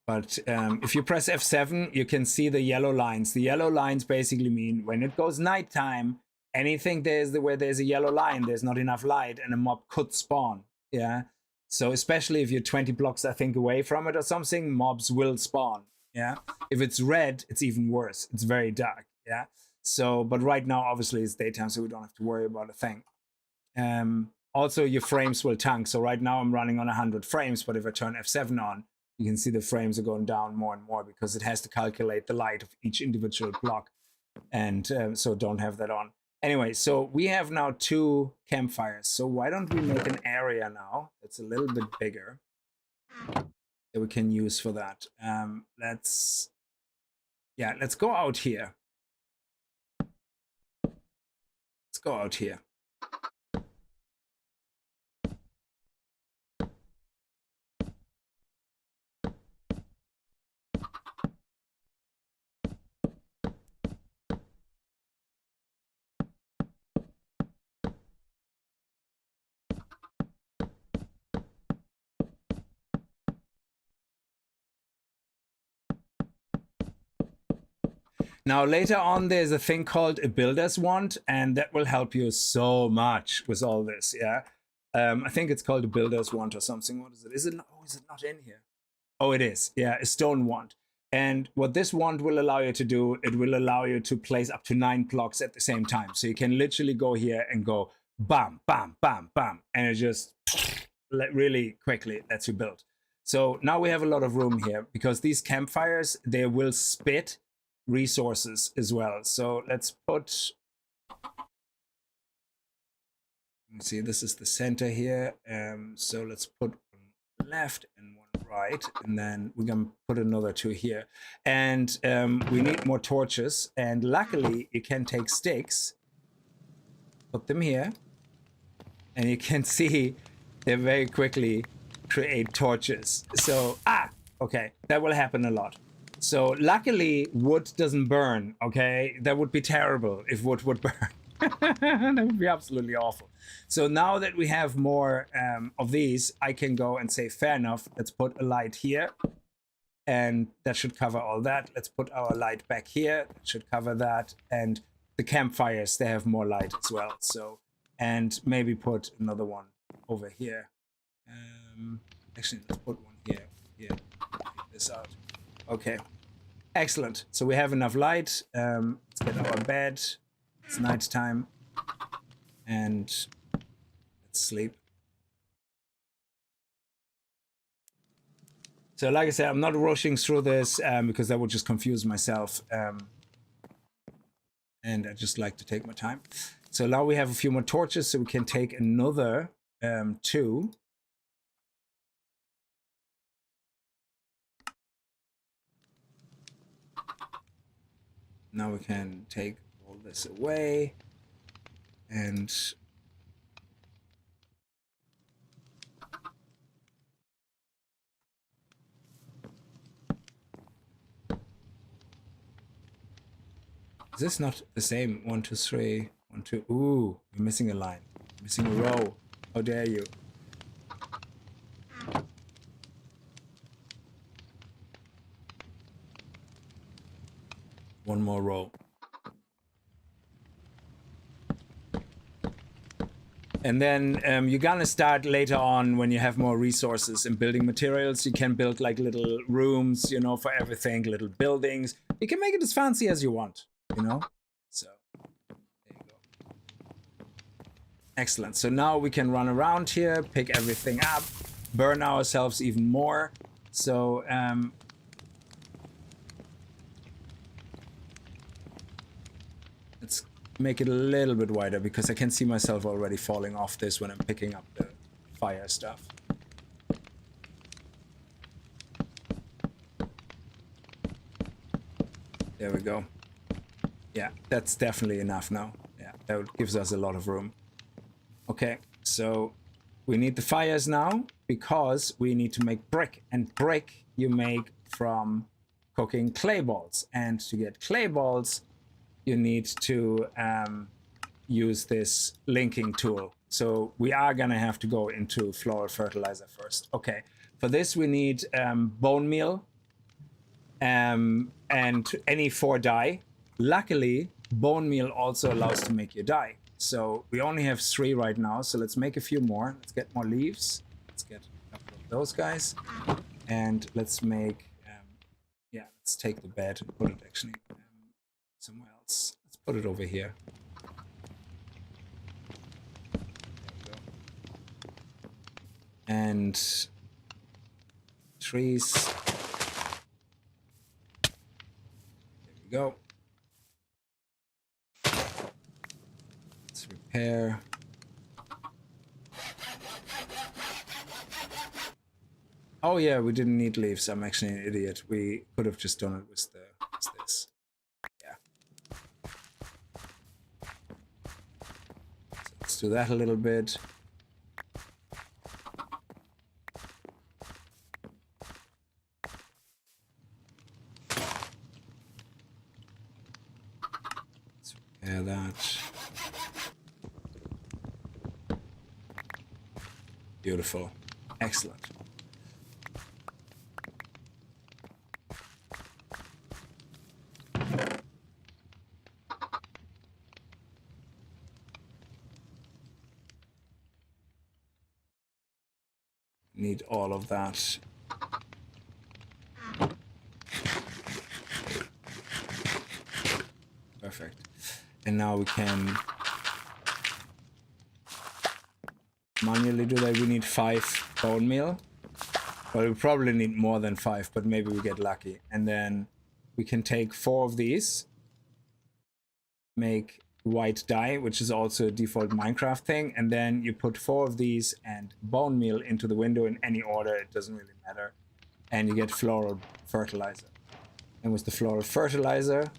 But if you press F7, you can see the yellow lines. The yellow lines basically mean when it goes nighttime, anything where there's a yellow line, there's not enough light, and a mob could spawn. Yeah. So especially if you're 20 blocks, I think, away from it or something, mobs will spawn. Yeah. If it's red, it's even worse. It's very dark. Yeah. So, but right now, obviously, it's daytime, so we don't have to worry about a thing. Also, your frames will tank. So right now I'm running on 100 frames, but if I turn F7 on, you can see the frames are going down more and more because it has to calculate the light of each individual block. And so don't have that on. Anyway, so we have now 2 campfires. So why don't we make an area now that's a little bit bigger that we can use for that? Let's go out here. Let's go out here. Now, later on, there's a thing called a builder's wand, and that will help you so much with all this, yeah? I think it's called a builder's wand or something. What is it? Is it not in here? Oh, it is. Yeah, a stone wand. And what this wand will allow you to do, it will allow you to place up to 9 blocks at the same time. So you can literally go here and go bam, bam, bam, bam. And it just really quickly lets you build. So now we have a lot of room here because these campfires, they will spit resources as well. So let's put, see, this is the center here. So let's put one left and one right, and then we're gonna put another 2 here. And we need more torches. And luckily, you can take sticks, put them here, and you can see they very quickly create torches. So okay, that will happen a lot. So luckily, wood doesn't burn, okay? That would be terrible if wood would burn. That would be absolutely awful. So now that we have more of these, I can go and say, fair enough, let's put a light here. And that should cover all that. Let's put our light back here. That should cover that. And the campfires, they have more light as well. So, and maybe put another one over here. Actually, let's put one here. Take this out. Okay, excellent. So we have enough light. Let's get our bed. It's nighttime. And let's sleep. So like I said, I'm not rushing through this because that would just confuse myself. And I just like to take my time. So now we have a few more torches, so we can take another 2. Now we can take all this away and is this not the same? 1, 2, 3, 1, 2. Ooh, we're missing a line, missing a row. How dare you? One more row. And then you're gonna start later on when you have more resources and building materials. You can build like little rooms, you know, for everything, little buildings. You can make it as fancy as you want, you know? So, there you go. Excellent. So now we can run around here, pick everything up, burn ourselves even more. So, let's make it a little bit wider because I can see myself already falling off this when I'm picking up the fire stuff. There we go. Yeah, that's definitely enough now. Yeah, that gives us a lot of room. Okay, so we need the fires now because we need to make brick, and brick you make from cooking clay balls, and to get clay balls you need to use this linking tool. So we are gonna have to go into floral fertilizer first. Okay, for this we need bone meal and any 4 dye. Luckily, bone meal also allows to make your dye. So we only have 3 right now, so let's make a few more. Let's get more leaves. Let's get a couple of those guys. And let's make, yeah, let's take the bed and put it actually somewhere else. Let's put it over here. There we go. And trees. There we go. Let's repair. Oh yeah, we didn't need leaves. I'm actually an idiot. We could have just done it with this. Yeah. So let's do that a little bit. Let's repair that. Beautiful. Excellent. Need all of that. Perfect. And now we can manually do that. We need 5 bone meal. Well, we probably need more than 5, but maybe we get lucky. And then we can take 4 of these, make white dye, which is also a default Minecraft thing, and then you put 4 of these and bone meal into the window in any order, it doesn't really matter, and you get floral fertilizer. And with the floral fertilizer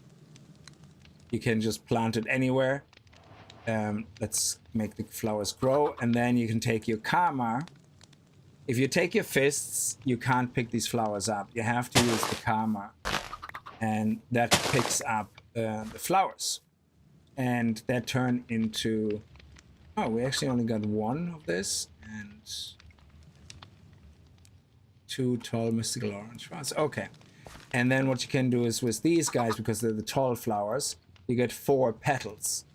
you can just plant it anywhere. Let's make the flowers grow, and then you can take your karma. If you take your fists, you can't pick these flowers up. You have to use the karma, and that picks up the flowers. And that turned into, oh, we actually only got 1 of this and 2 tall mystical orange flowers. Okay. And then what you can do is with these guys, because they're the tall flowers, you get 4 petals.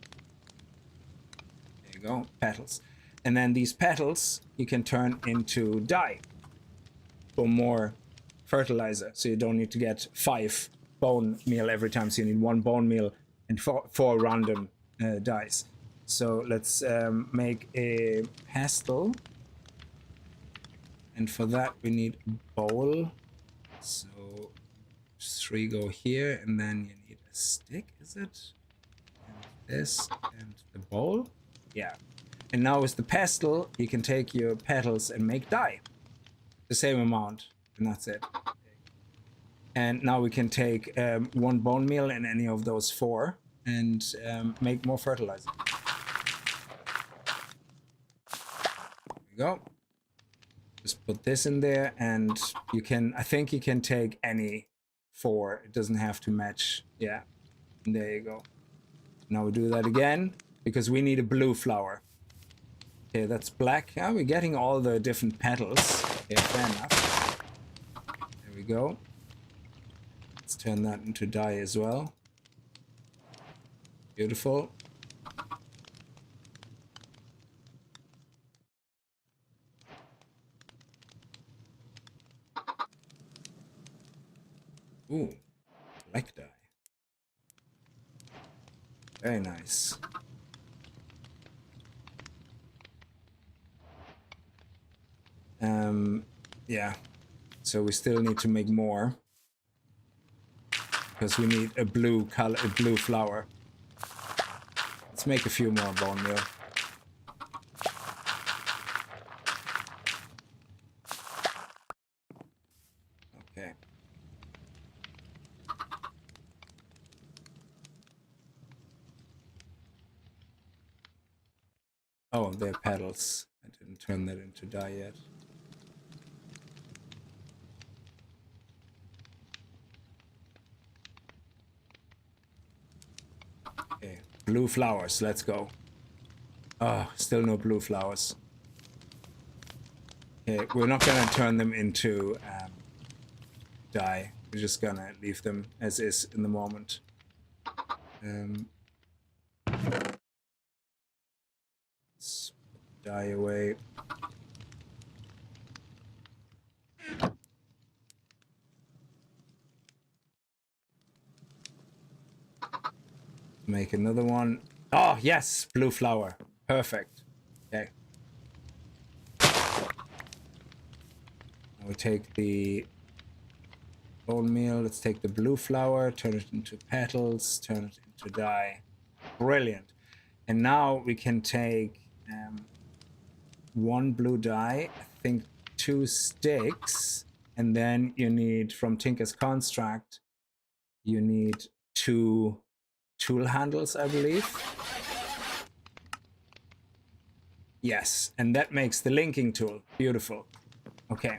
There you go, petals. And then these petals you can turn into dye for more fertilizer. So you don't need to get 5 bone meal every time. So you need 1 bone meal and 4 random dyes. So let's make a pestle, and for that we need a bowl. So 3 go here, and then you need a stick, is it? And this and the bowl. Yeah. And now with the pestle you can take your petals and make dye, the same amount, and that's it. And now we can take 1 bone meal in any of those 4 and make more fertilizer. There we go. Just put this in there, and you can, I think you can take any 4. It doesn't have to match. Yeah. And there you go. Now we do that again because we need a blue flower. Okay, that's black. Yeah, we're getting all the different petals. Okay, fair enough. There we go. Let's turn that into dye as well. Beautiful. Very nice. Yeah. So we still need to make more. Because we need a blue color, a blue flower. Let's make a few more bone meal. Okay. Oh, they're petals. I didn't turn that into dye yet. Okay, blue flowers, let's go. Oh, still no blue flowers. Okay, we're not gonna turn them into dye. We're just gonna leave them as is in the moment. Let's put dye away. Make another one. Oh, yes, blue flower. Perfect. Okay. Now we take the bone meal. Let's take the blue flower, turn it into petals, turn it into dye. Brilliant. And now we can take one blue dye, I think 2 sticks, and then you need, from Tinker's Construct, you need 2 tool handles, I believe. Yes, and that makes the linking tool. Beautiful. Okay,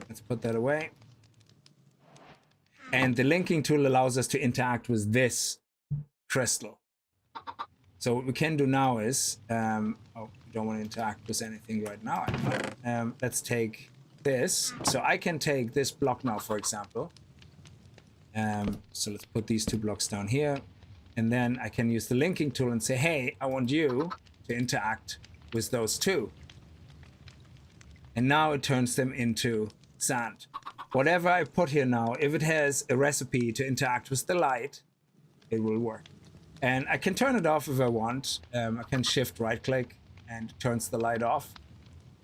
let's put that away. And the linking tool allows us to interact with this crystal. So what we can do now is, oh, we don't want to interact with anything right now. Let's take this. So I can take this block now, for example. So let's put these 2 blocks down here. And then I can use the linking tool and say, hey, I want you to interact with those 2. And now it turns them into sand. Whatever I put here now, if it has a recipe to interact with the light, it will work. And I can turn it off if I want. I can shift right click and it turns the light off.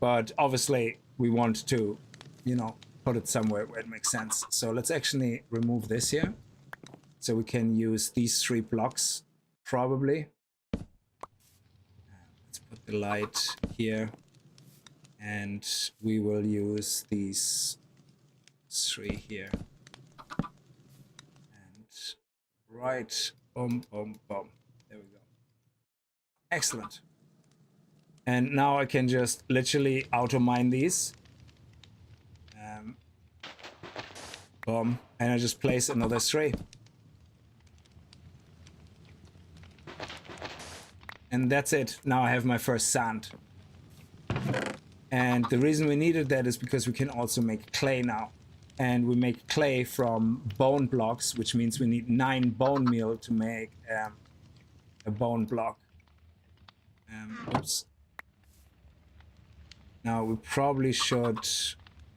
But obviously we want to, you know, put it somewhere where it makes sense. So let's actually remove this here. So we can use these 3 blocks, probably. Let's put the light here. And we will use these 3 here. And right, boom, boom, boom. There we go. Excellent. And now I can just literally auto mine these. Boom. And I just place another 3. And that's it. Now I have my first sand. And the reason we needed that is because we can also make clay now. And we make clay from bone blocks, which means we need 9 bone meal to make a bone block. Oops. Now we probably should,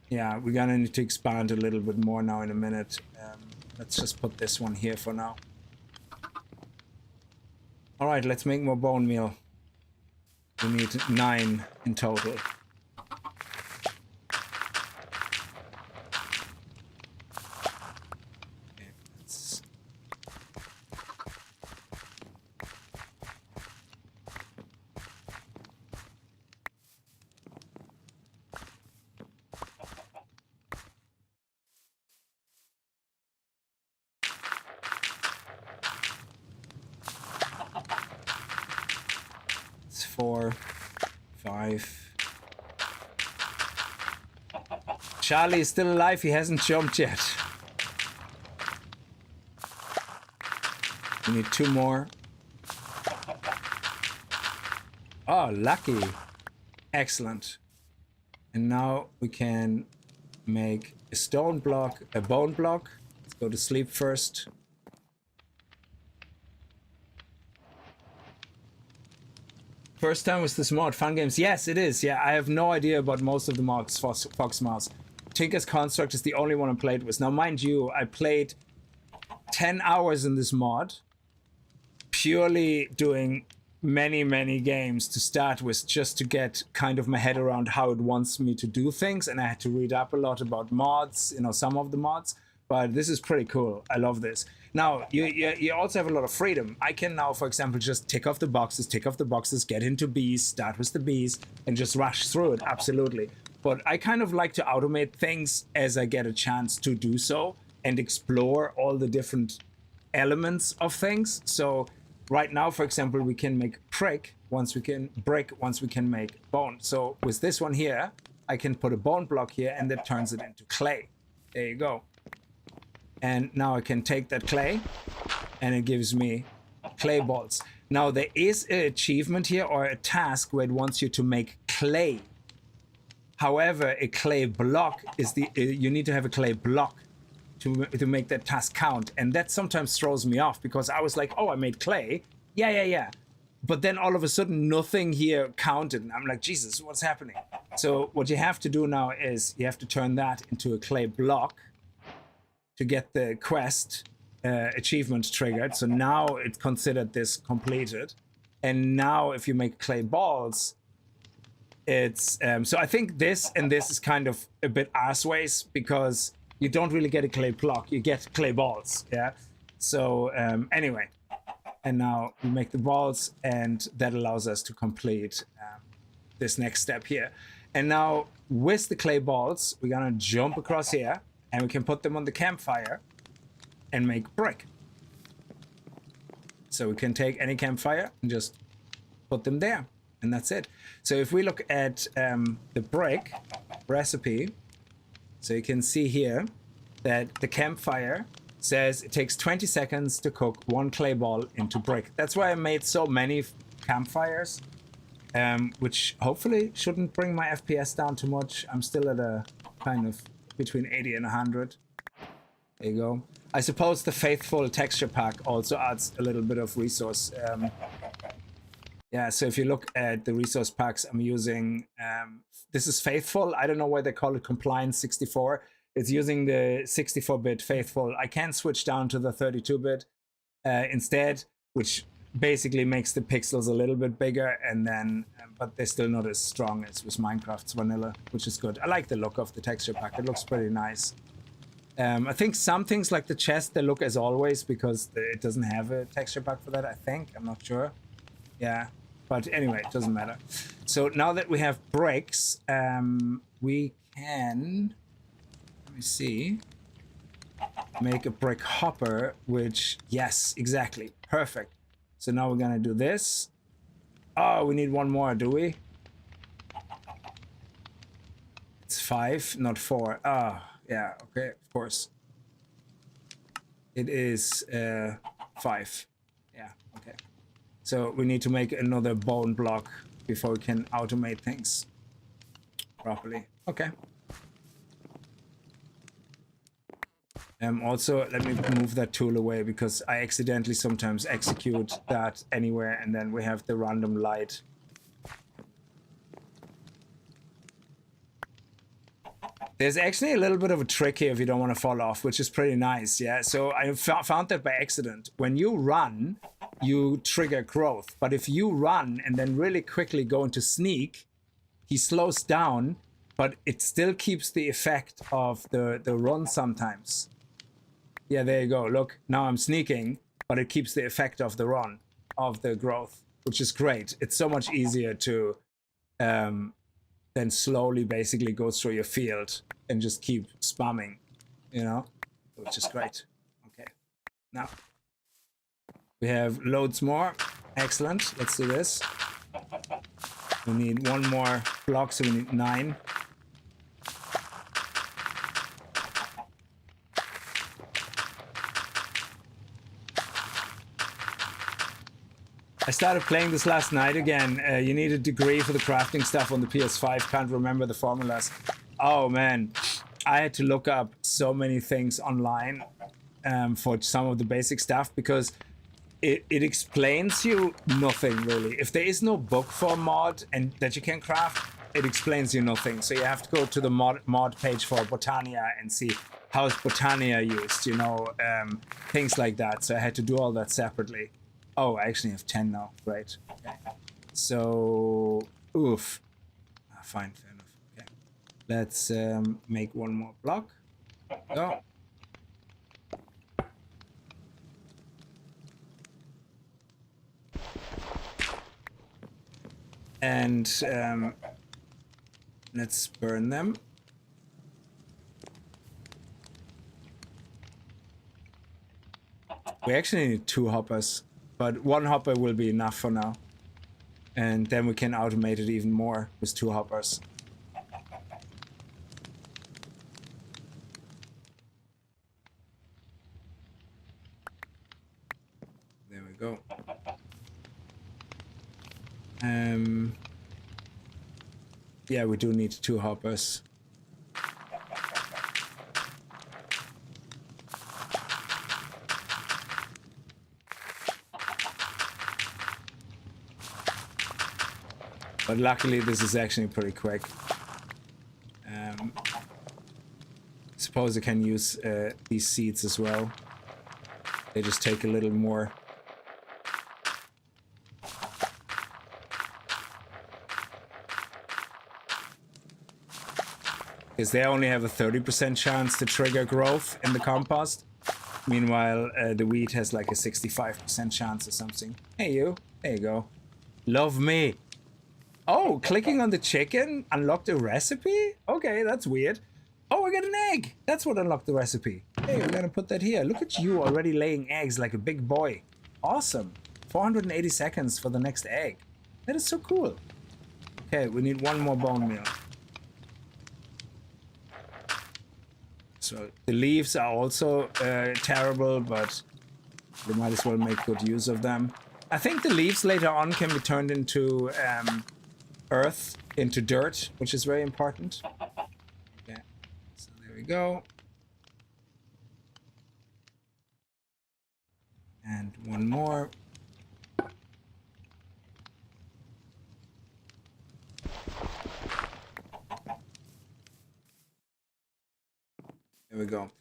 yeah, we're gonna need to expand a little bit more now in a minute. Let's just put this one here for now. All right, let's make more bone meal. We need 9 in total. Okay, let's... It's 4, 5. Charlie is still alive. He hasn't jumped yet. We need 2 more. Oh, lucky. Excellent. And now we can make a stone block, a bone block. Let's go to sleep first. First time with this mod, Fun Games. Yes, it is. Yeah, I have no idea about most of the mods for Fox Mouse. Tinker's Construct is the only one I played with. Now, mind you, I played 10 hours in this mod. purely doing many games to start with, just to get kind of my head around how it wants me to do things, and I had to read up a lot about mods, you know, some of the mods, but this is pretty cool. I love this. Now you also have a lot of freedom. I can now, for example, just tick off the boxes, get into bees, start with the bees, and just rush through it. Absolutely. But I kind of like to automate things as I get a chance to do so and explore all the different elements of things. So right now, for example, we can make brick once we can make bone. So with this one here, I can put a bone block here and that turns it into clay. There you go. And now I can take that clay and it gives me clay balls. Now there is an achievement here or a task where it wants you to make clay. However, a clay block is you need to have a clay block to make that task count. And that sometimes throws me off because I was like, oh, I made clay. Yeah. But then all of a sudden nothing here counted. And I'm like, Jesus, what's happening? So what you have to do now is you have to turn that into a clay block to get the quest achievement triggered. So now it's considered this completed. And now if you make clay balls, it's so I think this and this is kind of a bit arseways because you don't really get a clay block, you get clay balls. Yeah. So anyway, and now we make the balls and that allows us to complete this next step here. And now with the clay balls, we're gonna jump across here and we can put them on the campfire and make brick. So we can take any campfire and just put them there. And that's it. So if we look at the brick recipe, so you can see here that the campfire says it takes 20 seconds to cook 1 clay ball into brick. That's why I made so many campfires, which hopefully shouldn't bring my FPS down too much. I'm still at a kind of between 80 and 100. There you go. I suppose the faithful texture pack also adds a little bit of resource. Yeah, so if you look at the resource packs I'm using, this is faithful. I don't know why they call it compliance 64. It's using the 64-bit faithful. I can switch down to the 32-bit instead, which basically makes the pixels a little bit bigger, and then, but they're still not as strong as with Minecraft's vanilla, which is good. I like the look of the texture pack. It looks pretty nice. I think some things like the chest, they look as always because it doesn't have a texture pack for that, I think. I'm not sure. Yeah. But anyway, it doesn't matter. So now that we have bricks, we can, let me see, make a brick hopper, which, yes, exactly, perfect. So now we're gonna do this. Oh, we need one more, do we? It's 5, not 4. Ah, yeah, okay, of course. It is 5. Yeah, okay. So we need to make another bone block before we can automate things properly. Okay. Also, let me move that tool away because I accidentally sometimes execute that anywhere and then we have the random light. There's actually a little bit of a trick here if you don't want to fall off, which is pretty nice. Yeah, so I found that by accident. When you run, you trigger growth, but if you run and then really quickly go into sneak, he slows down, but it still keeps the effect of the run sometimes. Yeah, there you go. Look, now I'm sneaking, but it keeps the effect of the run, of the growth, which is great. It's so much easier to then slowly basically go through your field and just keep spamming, you know, which is great. Okay, now we have loads more. Excellent. Let's do this. We need 1 more block, so we need 9. I started playing this last night again. You need a degree for the crafting stuff on the PS5. Can't remember the formulas. Oh man, I had to look up so many things online for some of the basic stuff because it explains you nothing really. If there is no book for mod and that you can craft, it explains you nothing. So you have to go to the mod page for Botania and see how is Botania used, you know, things like that. So I had to do all that separately. Oh, I actually have 10 now. Right. Okay. So, oof. Fine, fair enough. Okay. Let's make one more block. Go. And let's burn them. We actually need 2 hoppers, but 1 hopper will be enough for now. And then we can automate it even more with 2 hoppers. There we go. Yeah, we do need 2 hoppers. But luckily, this is actually pretty quick. Suppose I can use these seeds as well. They just take a little more. Because they only have a 30% chance to trigger growth in the compost. Meanwhile, the wheat has like a 65% chance or something. Hey, you. There you go. Love me. Oh, clicking on the chicken unlocked a recipe? Okay, that's weird. Oh, I got an egg. That's what unlocked the recipe. Hey, we're gonna put that here. Look at you already laying eggs like a big boy. Awesome. 480 seconds for the next egg. That is so cool. Okay, we need 1 more bone meal. So the leaves are also terrible, but we might as well make good use of them. I think the leaves later on can be turned into earth, into dirt, which is very important. Okay, so there we go. And 1 more. There we go.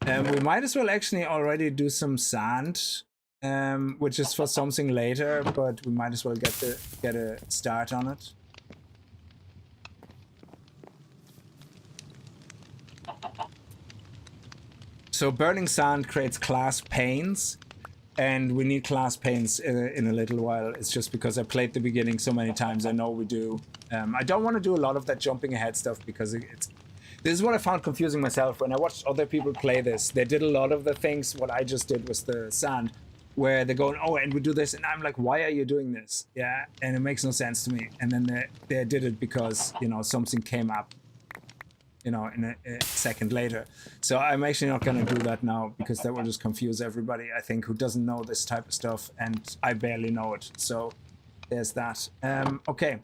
We might as well actually already do some sand, which is for something later, but we might as well get a start on it. So burning sand creates class panes, and we need class panes in a little while. It's just because I played the beginning so many times. I know we do. I don't want to do a lot of that jumping ahead stuff because this is what I found confusing myself when I watched other people play this. They did a lot of the things what I just did with the sand, where they're going, oh, and we do this, and I'm like, why are you doing this? Yeah, and it makes no sense to me. And then they did it because, you know, something came up, you know, in a second later. So I'm actually not going to do that now because that will just confuse everybody, I think, who doesn't know this type of stuff, and I barely know it. So there's that. Okay,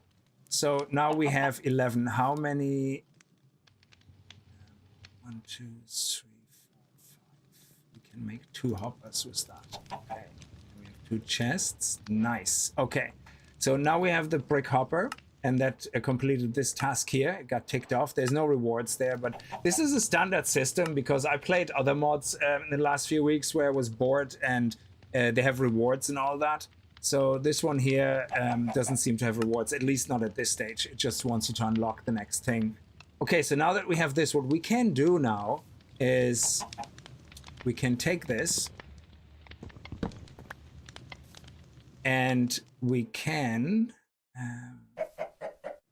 so now we have 11. How many? 1, 2, 3, 4, 5. We can make 2 hoppers with that. Okay. We have 2 chests. Nice. Okay. So now we have the brick hopper, and that completed this task here. It got ticked off. There's no rewards there, but this is a standard system because I played other mods in the last few weeks where I was bored, and they have rewards and all that. So this one here doesn't seem to have rewards, at least not at this stage. It just wants you to unlock the next thing. Okay, so now that we have this, what we can do now is we can take this and we can,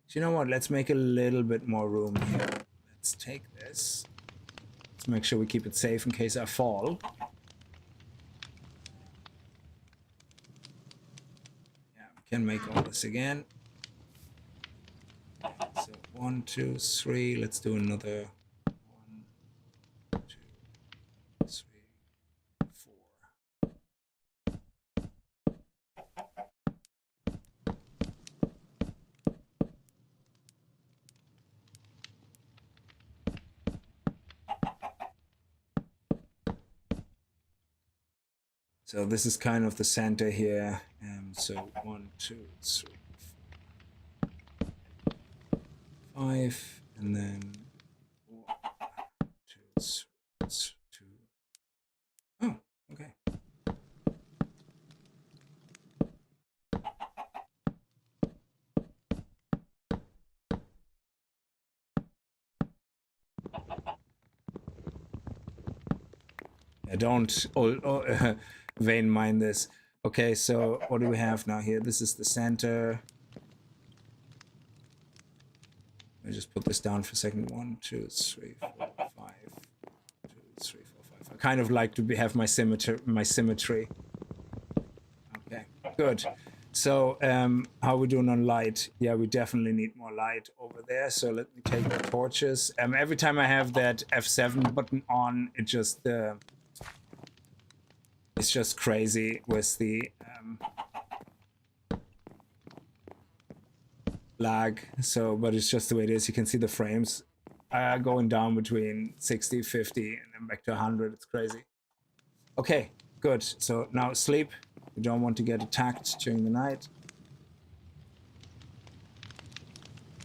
you know what, let's make a little bit more room here. Let's take this. Let's make sure we keep it safe in case I fall. Yeah, we can make all this again. So 1, 2, 3. Let's do another 1, 2, 3, 4. So this is kind of the center here. So 1, 2, 3, 4, 5, and then 1, 2, 3, 2. Oh, okay. I don't vein mine this. Okay, so what do we have now here? This is the center. Let me just put this down for a second. 1, 2, 3, 4, 5. 2, 3, 4, 5. I kind of like to have my symmetry. Okay, good. So how are we doing on light? Yeah, we definitely need more light over there. So let me take the torches. Every time I have that F7 button on, it just it's just crazy with the lag. So, but it's just the way it is. You can see the frames going down between 60, 50, and then back to 100. It's crazy. Okay, good. So now sleep. We don't want to get attacked during the night.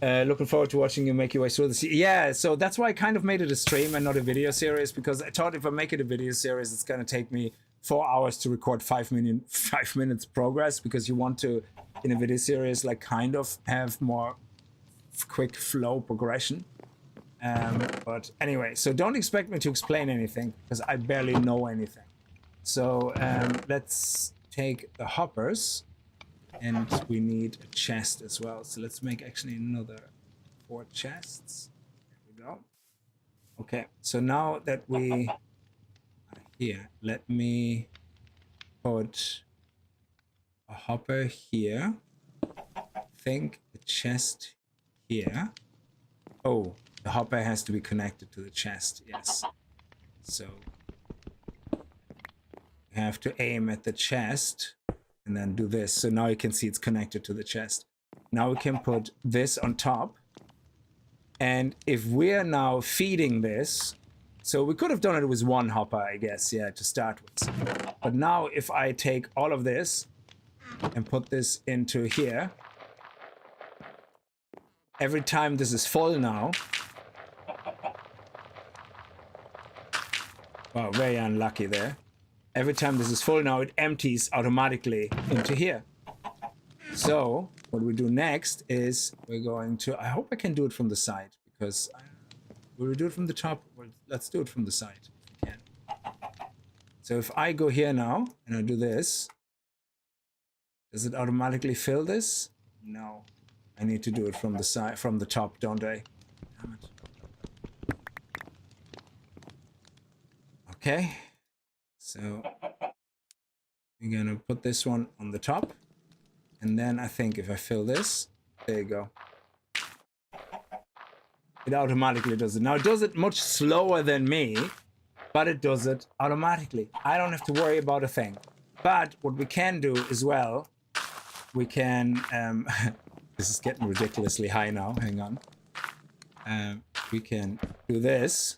Looking forward to watching you make your way through this. Yeah, so that's why I kind of made it a stream and not a video series, because I thought if I make it a video series, it's going to take me 4 hours to record 5 minutes progress, because you want to, in a video series, like kind of have more quick flow progression. But anyway, so don't expect me to explain anything, because I barely know anything. So let's take the hoppers, and we need a chest as well. So let's make actually another 4 chests. There we go. Okay, so now that we are here, let me put a hopper here. I think a chest here. Oh, the hopper has to be connected to the chest, yes. So you have to aim at the chest and then do this. So now you can see it's connected to the chest. Now we can put this on top. And if we're now feeding this, so we could have done it with 1 hopper, I guess, yeah, to start with. But now if I take all of this and put this into here, every time this is full now, wow, very unlucky there. Every time this is full now, it empties automatically into here. So what we do next is we're going to, I hope I can do it from the side, because will we do it from the top? Well, let's do it from the side if we can. So if I go here now and I do this, does it automatically fill this? No. I need to do it from the side, from the top, don't I? Damn it. Okay. So we're gonna put this one on the top, and then I think if I fill this, there you go. It automatically does it. Now it does it much slower than me, but it does it automatically. I don't have to worry about a thing. But what we can do as well, we can, this is getting ridiculously high now, hang on. We can do this.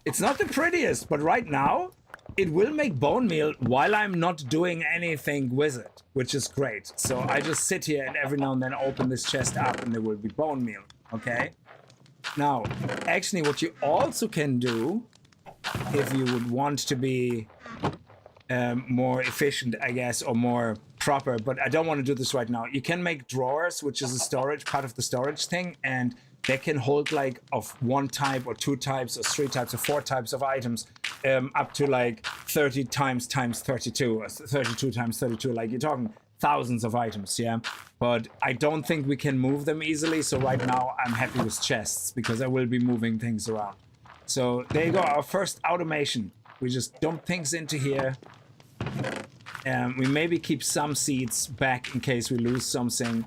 It's not the prettiest, but right now it will make bone meal while I'm not doing anything with it, which is great. So I just sit here and every now and then open this chest up and there will be bone meal, okay? Now, actually what you also can do, if you would want to be more efficient, I guess, or more proper, but I don't want to do this right now. You can make drawers, which is a storage, part of the storage thing, and they can hold like of 1 type or 2 types or 3 types or 4 types of items, up to like 30 times 32 or 32 times 32. Like you're talking thousands of items, yeah. But I don't think we can move them easily. So right now I'm happy with chests because I will be moving things around. So there you go, our first automation. We just dump things into here. We maybe keep some seeds back in case we lose something.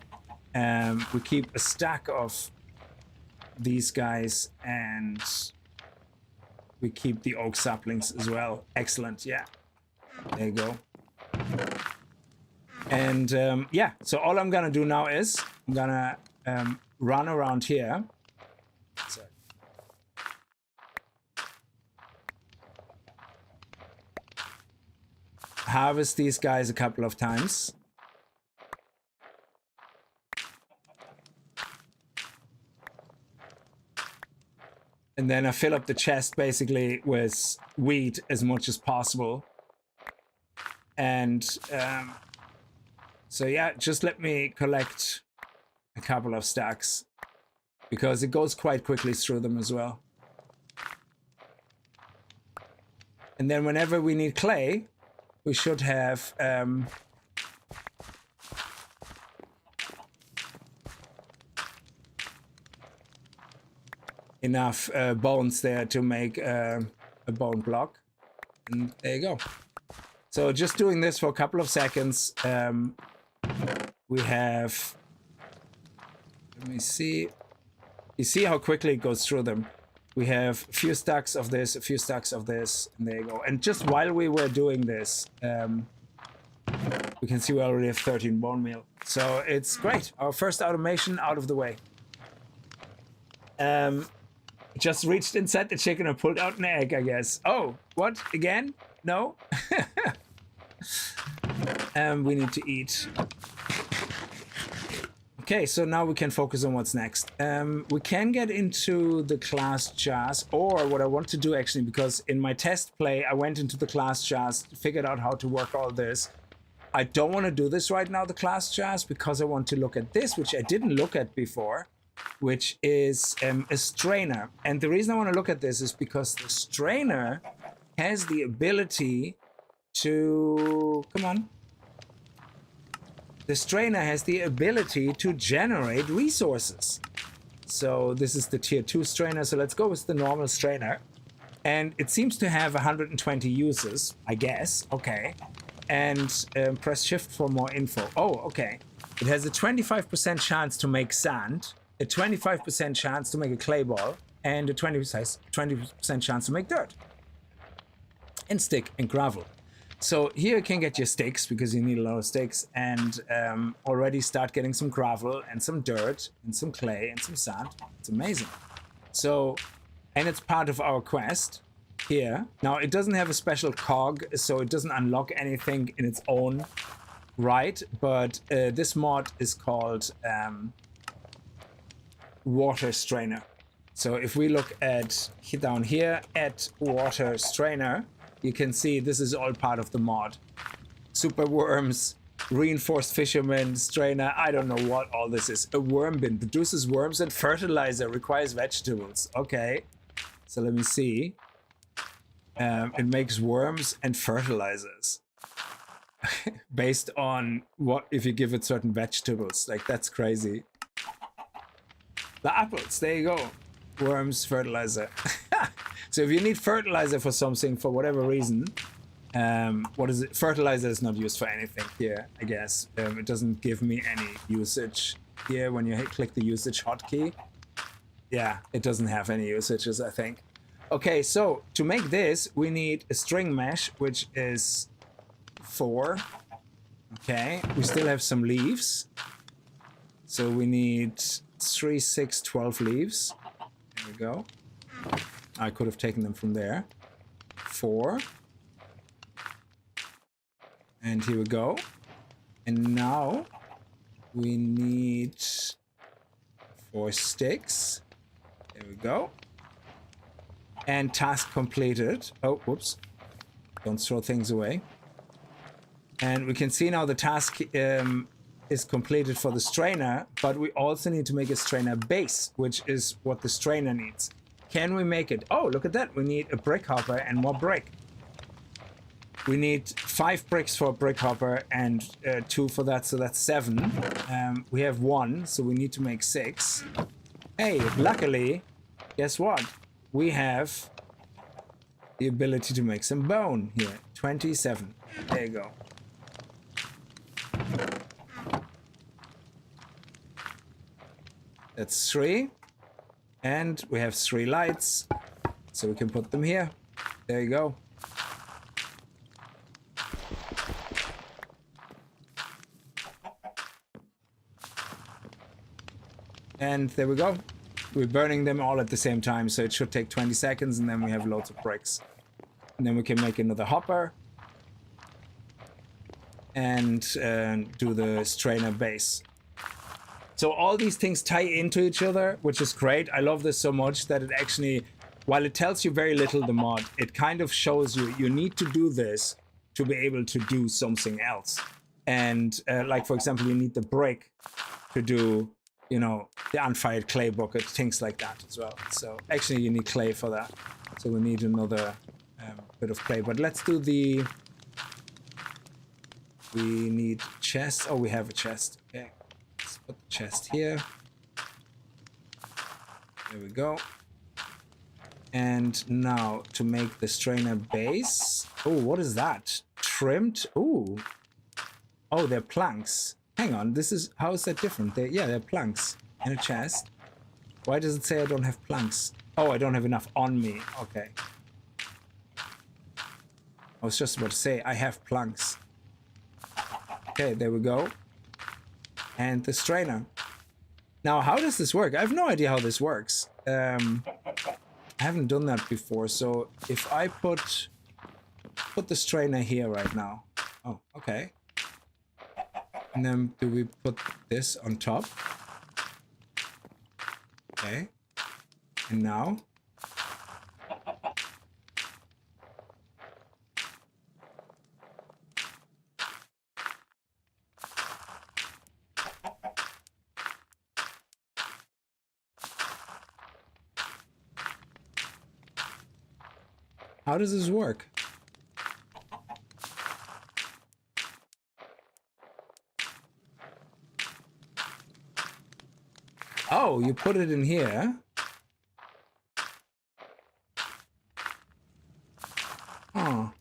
We keep a stack of these guys, and we keep the oak saplings as well. Excellent, yeah. There you go. And yeah, so all I'm gonna do now is I'm gonna run around here. Sorry. Harvest these guys a couple of times. And then I fill up the chest basically with wheat as much as possible. And so yeah, just let me collect a couple of stacks because it goes quite quickly through them as well. And then whenever we need clay, we should have enough bones there to make a bone block. And there you go. So just doing this for a couple of seconds, we have, let me see. You see how quickly it goes through them. We have a few stacks of this, a few stacks of this, and there you go. And just while we were doing this, we can see we already have 13 bone meal. So it's great. Our first automation out of the way. Just reached inside the chicken and pulled out an egg, I guess. Oh, what? Again? No? We need to eat. Okay, so now we can focus on what's next. We can get into the class jars, or what I want to do actually, because in my test play, I went into the class jars, figured out how to work all this. I don't want to do this right now, the class jars, because I want to look at this, which I didn't look at before, which is a strainer. And the reason I want to look at this is because the strainer has the ability to, come on. The strainer has the ability to generate resources. So this is the tier 2 strainer. So let's go with the normal strainer. And it seems to have 120 uses, I guess. Okay. And press shift for more info. Oh, okay. It has a 25% chance to make sand, a 25% chance to make a clay ball, and a 20% chance to make dirt. And stick and gravel. So here you can get your sticks, because you need a lot of sticks, and already start getting some gravel and some dirt and some clay and some sand. It's amazing. So, and it's part of our quest here. Now it doesn't have a special cog, so it doesn't unlock anything in its own right, but this mod is called water strainer. So if we look at down here at water strainer, you can see this is all part of the mod. Super worms, reinforced fisherman, strainer, I don't know what all this is. A worm bin produces worms and fertilizer, requires vegetables. Okay, so let me see. It makes worms and fertilizers. Based on what, if you give it certain vegetables. Like, that's crazy. The apples, there you go. Worms, fertilizer. So if you need fertilizer for something, for whatever reason, what is it? Fertilizer is not used for anything here, I guess. It doesn't give me any usage here when you click the usage hotkey. Yeah, it doesn't have any usages, I think. Okay, so to make this, we need a string mesh, which is 4. Okay, we still have some leaves. So we need 3, 6, 12 leaves. There we go. I could have taken them from there. 4. And here we go. And now we need 4 sticks. There we go. And task completed. Oh, whoops. Don't throw things away. And we can see now the task is completed for the strainer, but we also need to make a strainer base, which is what the strainer needs. Can we make it? Oh, look at that. We need a brick hopper and more brick. We need 5 bricks for a brick hopper and 2 for that, so that's 7. We have 1, so we need to make 6. Hey, luckily, guess what? We have the ability to make some bone here. 27. There you go. That's 3. And we have 3 lights, so we can put them here. There you go. And there we go. We're burning them all at the same time, so it should take 20 seconds, and then we have loads of bricks. And then we can make another hopper and do the strainer base. So all these things tie into each other, which is great. I love this so much that it actually, while it tells you very little, the mod, it kind of shows you, you need to do this to be able to do something else. And like, for example, you need the brick to do, you know, the unfired clay bucket, things like that as well. So actually you need clay for that. So we need another bit of clay. But let's do the... We need chest. Oh, we have a chest. Okay. Let's put the chest here. There we go. And now to make the strainer base. Oh, what is that? Trimmed? Ooh. Oh, they're planks. Hang on, this is... How is that different? They're planks in a chest. Why does it say I don't have planks? Oh, I don't have enough on me. Okay. I was just about to say, I have planks. Okay, there we go. And the strainer. Now, how does this work? I have no idea how this works. I haven't done that before, so if I put the strainer here right now. Oh, okay. And then do we put this on top? Okay. And now? How does this work? Oh, you put it in here. Oh.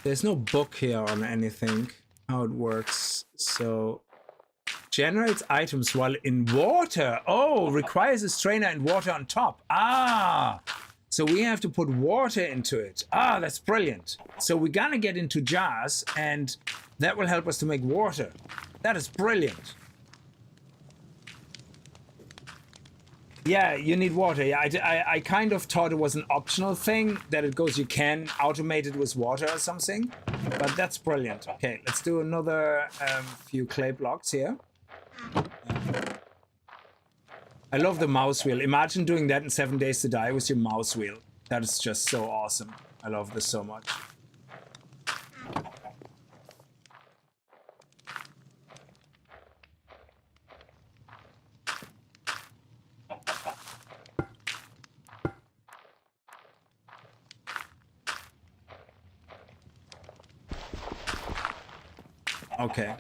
There's no book here on anything, how it works. So, generates items while in water. Oh, requires a strainer and water on top. Ah, so we have to put water into it. Ah, that's brilliant. So we're gonna get into jars and that will help us to make water. That is brilliant. Yeah, you need water. Yeah, I kind of thought it was an optional thing that it goes, you can automate it with water or something, but that's brilliant. Okay, let's do another few clay blocks here. I love the mouse wheel. Imagine doing that in 7 Days to Die with your mouse wheel. That is just so awesome. I love this so much. Okay,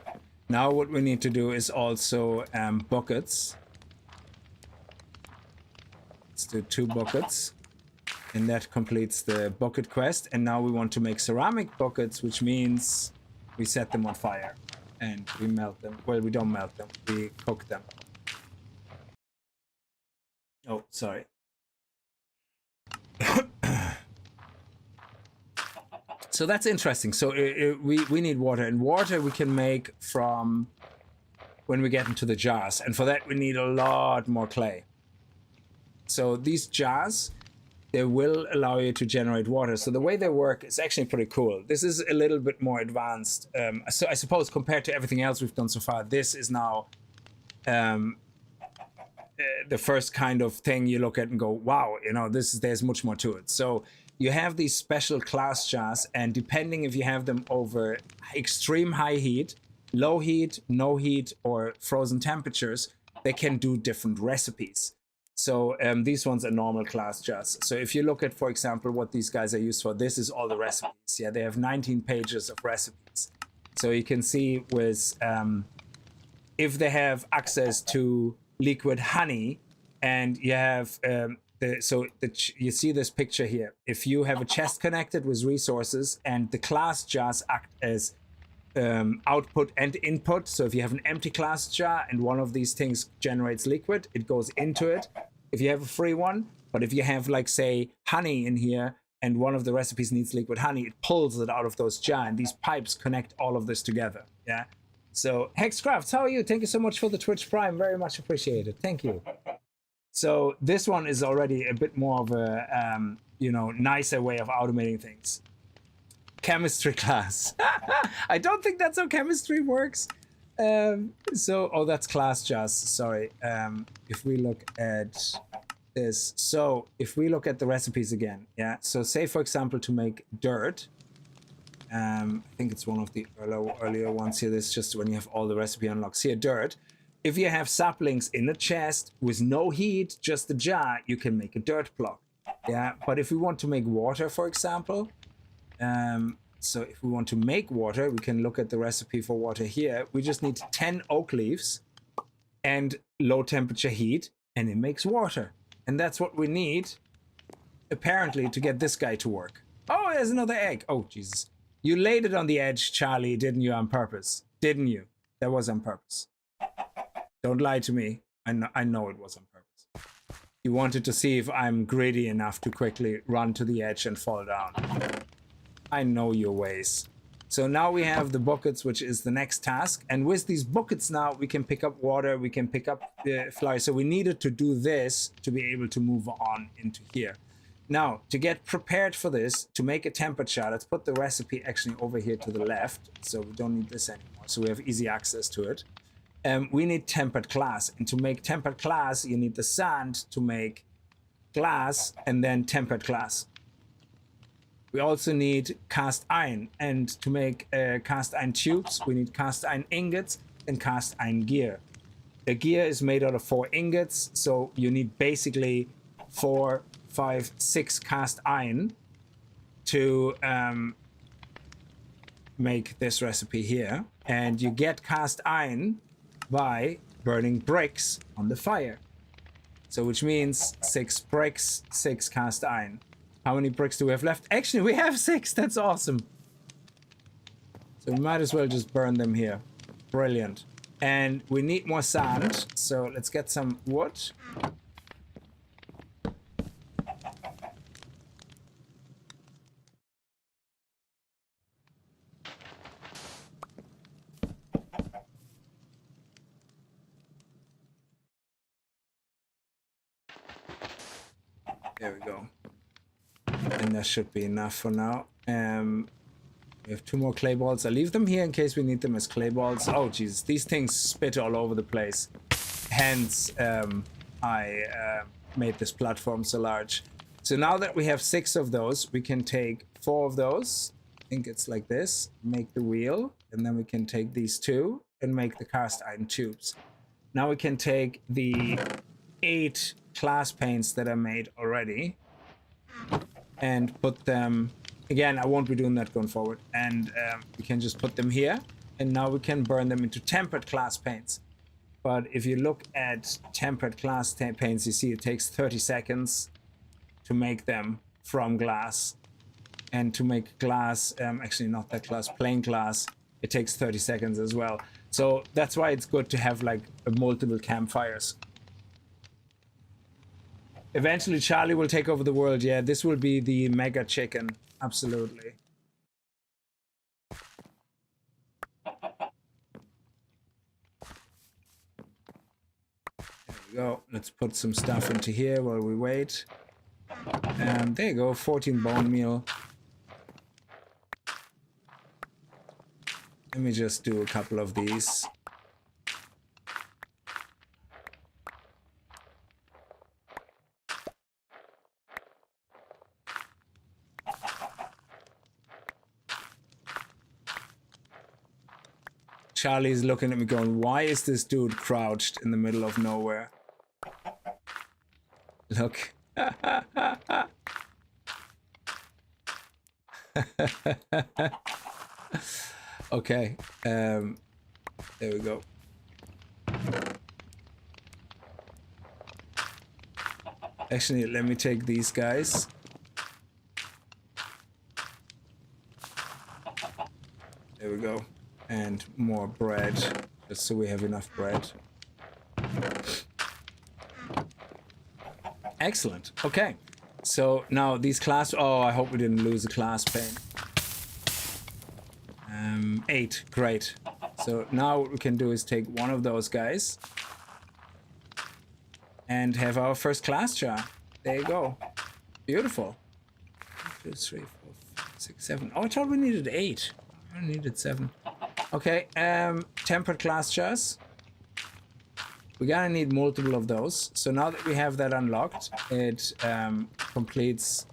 now what we need to do is also buckets. Let's do 2 buckets. And that completes the bucket quest. And now we want to make ceramic buckets, which means we set them on fire. And we melt them. Well, we don't melt them. We cook them. Oh, sorry. So that's interesting. So we need water, and water we can make from when we get into the jars, and for that we need a lot more clay. So these jars, they will allow you to generate water. So the way they work is actually pretty cool. This is a little bit more advanced. So I suppose compared to everything else we've done so far, this is now the first kind of thing you look at and go, wow, you know, there's much more to it. So you have these special glass jars, and depending if you have them over extreme high heat, low heat, no heat, or frozen temperatures, they can do different recipes. So these ones are normal glass jars. So if you look at, for example, what these guys are used for, this is all the recipes. Yeah, they have 19 pages of recipes. So you can see with if they have access to liquid honey, and you have you see this picture here. If you have a chest connected with resources and the glass jars act as output and input, so if you have an empty glass jar and one of these things generates liquid, it goes into it if you have a free one. But if you have, like, say, honey in here and one of the recipes needs liquid honey, it pulls it out of those jars, and these pipes connect all of this together. Yeah. So Hexcrafts, how are you? Thank you so much for the Twitch Prime. Very much appreciated. Thank you. So this one is already a bit more of a, you know, nicer way of automating things. Chemistry class. I don't think that's how chemistry works. Oh, that's class jars. Sorry. If we look at this, so if we look at the recipes again, yeah. So say, for example, to make dirt, I think it's one of the earlier ones here. This is just when you have all the recipe unlocks here. Dirt. If you have saplings in a chest with no heat, just a jar, you can make a dirt block. Yeah, but if we want to make water, for example, so if we want to make water, we can look at the recipe for water here. We just need 10 oak leaves and low temperature heat, and it makes water. And that's what we need, apparently, to get this guy to work. Oh, there's another egg. Oh, Jesus. You laid it on the edge, Charlie, didn't you, on purpose? Didn't you? That was on purpose. Don't lie to me. I know it was on purpose. You wanted to see if I'm greedy enough to quickly run to the edge and fall down. I know your ways. So now we have the buckets, which is the next task. And with these buckets now, we can pick up water, we can pick up flowers. So we needed to do this to be able to move on into here. Now, to get prepared for this, to make a temperature, let's put the recipe actually over here to the left. So we don't need this anymore. So we have easy access to it. We need tempered glass. And to make tempered glass, you need the sand to make glass and then tempered glass. We also need cast iron. And to make cast iron tubes, we need cast iron ingots and cast iron gear. The gear is made out of 4 ingots. So you need basically 4, 5, 6 cast iron to make this recipe here. And you get cast iron by burning bricks on the fire. So which means 6 bricks, 6 cast iron. How many bricks do we have left? Actually, we have 6. That's awesome. So we might as well just burn them here. Brilliant. And we need more sand. So let's get some wood. There we go. And that should be enough for now. We have 2 more clay balls. I'll leave them here in case we need them as clay balls. Oh, Jesus. These things spit all over the place. Hence, I made this platform so large. So now that we have 6 of those, we can take 4 of those. I think it's like this. Make the wheel. And then we can take these 2 and make the cast iron tubes. Now we can take the 8 glass panes that I made already and put them, again, I won't be doing that going forward, and we can just put them here, and now we can burn them into tempered glass paints. But if you look at tempered glass paints, you see it takes 30 seconds to make them from glass, and to make glass, actually not that glass, plain glass, it takes 30 seconds as well. So that's why it's good to have like multiple campfires. Eventually, Charlie will take over the world. Yeah, this will be the mega chicken. Absolutely. There we go. Let's put some stuff into here while we wait. And there you go, 14 bone meal. Let me just do a couple of these. Charlie's looking at me going, why is this dude crouched in the middle of nowhere? Look. Okay. There we go. Actually, let me take these guys. There we go. And more bread, just so we have enough bread. Excellent. Okay. So now these class... Oh, I hope we didn't lose a class pane. 8. Great. So now what we can do is take one of those guys and have our first class jar. There you go. Beautiful. 1, 2, 3, 4, 5, 6, 7. Oh, I thought we needed 8. I needed 7. Okay, tempered glass jars. We're gonna need multiple of those. So now that we have that unlocked, it completes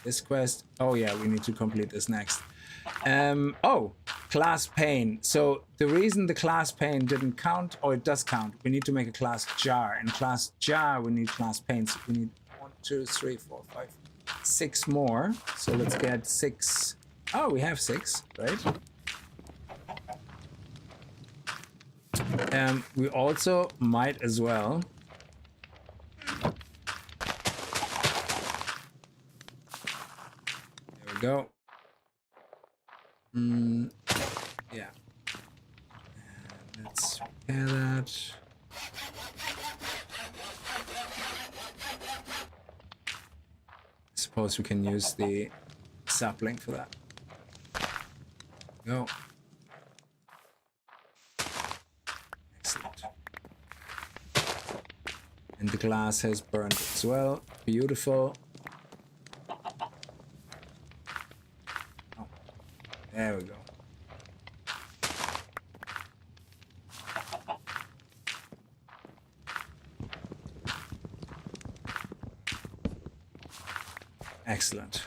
this quest. Oh yeah, we need to complete this next. Oh, class pane. So the reason the class pane didn't count, or it does count, we need to make a class jar. In class jar, we need class panes. We need 1, 2, 3, 4, 5, 6 more. So let's get 6. Oh, we have 6, right? We also might as well. There we go. Yeah. And let's repair that. I suppose we can use the sapling for that. Go. Excellent. And the glass has burned as well. Beautiful. Oh, there we go. Excellent.